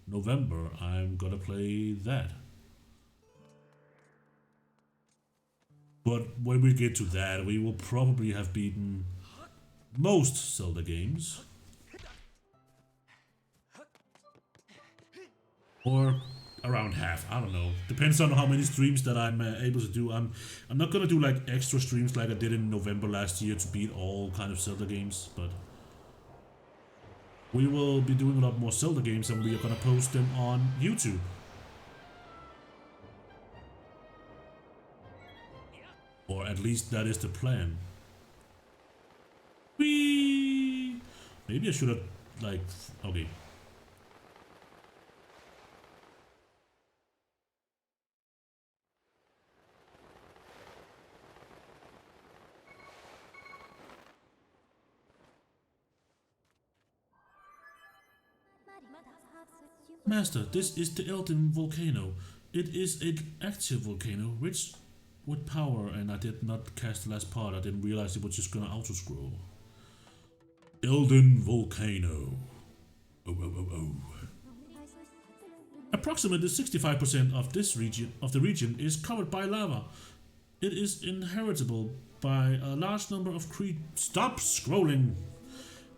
November, I'm gonna play that. But when we get to that, we will probably have beaten most Zelda games. Or around half, I don't know. Depends on how many streams that I'm able to do. I'm not gonna do like extra streams like I did in November last year to beat all kind of Zelda games, but we will be doing a lot more Zelda games and we are gonna post them on YouTube. Or at least that is the plan. Whee! Maybe I should have like, okay. Master, this is the Elden volcano. It is an active volcano, rich with power, and I did not cast the last part. I didn't realize it was just gonna auto-scroll. Elden volcano. Oh, oh, oh, oh. Approximately 65% of the region is covered by lava. It is inheritable by a large number of Stop scrolling!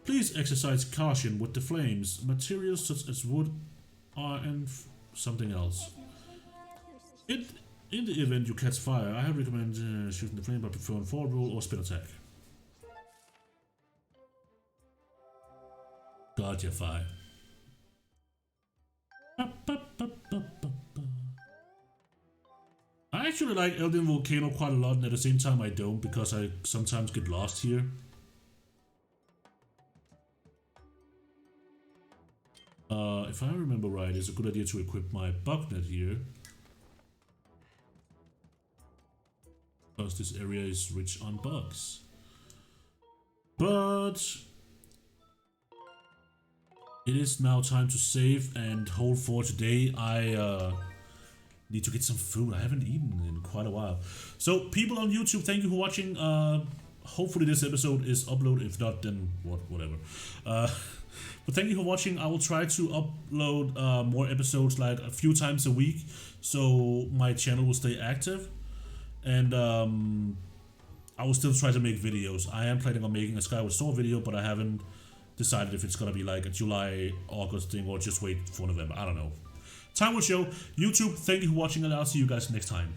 Please exercise caution with the flames. Materials such as wood and something else. In the event you catch fire, I recommend shooting the flame by preferring forward roll or spin attack. Gotcha, fire. I actually like Elden Volcano quite a lot, and at the same time I don't, because I sometimes get lost here. If I remember right, it's a good idea to equip my bugnet here, because this area is rich on bugs. But it is now time to save and hold for today. I need to get some food. I haven't eaten in quite a while. So people on YouTube, thank you for watching. Hopefully this episode is uploaded. If not, then whatever. But thank you for watching. I will try to upload more episodes like a few times a week, so my channel will stay active. And I will still try to make videos. I am planning on making a Skyward Sword video, but I haven't decided if it's gonna be like a July, August thing, or just wait for November. I don't know. Time will show. YouTube, thank you for watching, and I'll see you guys next time.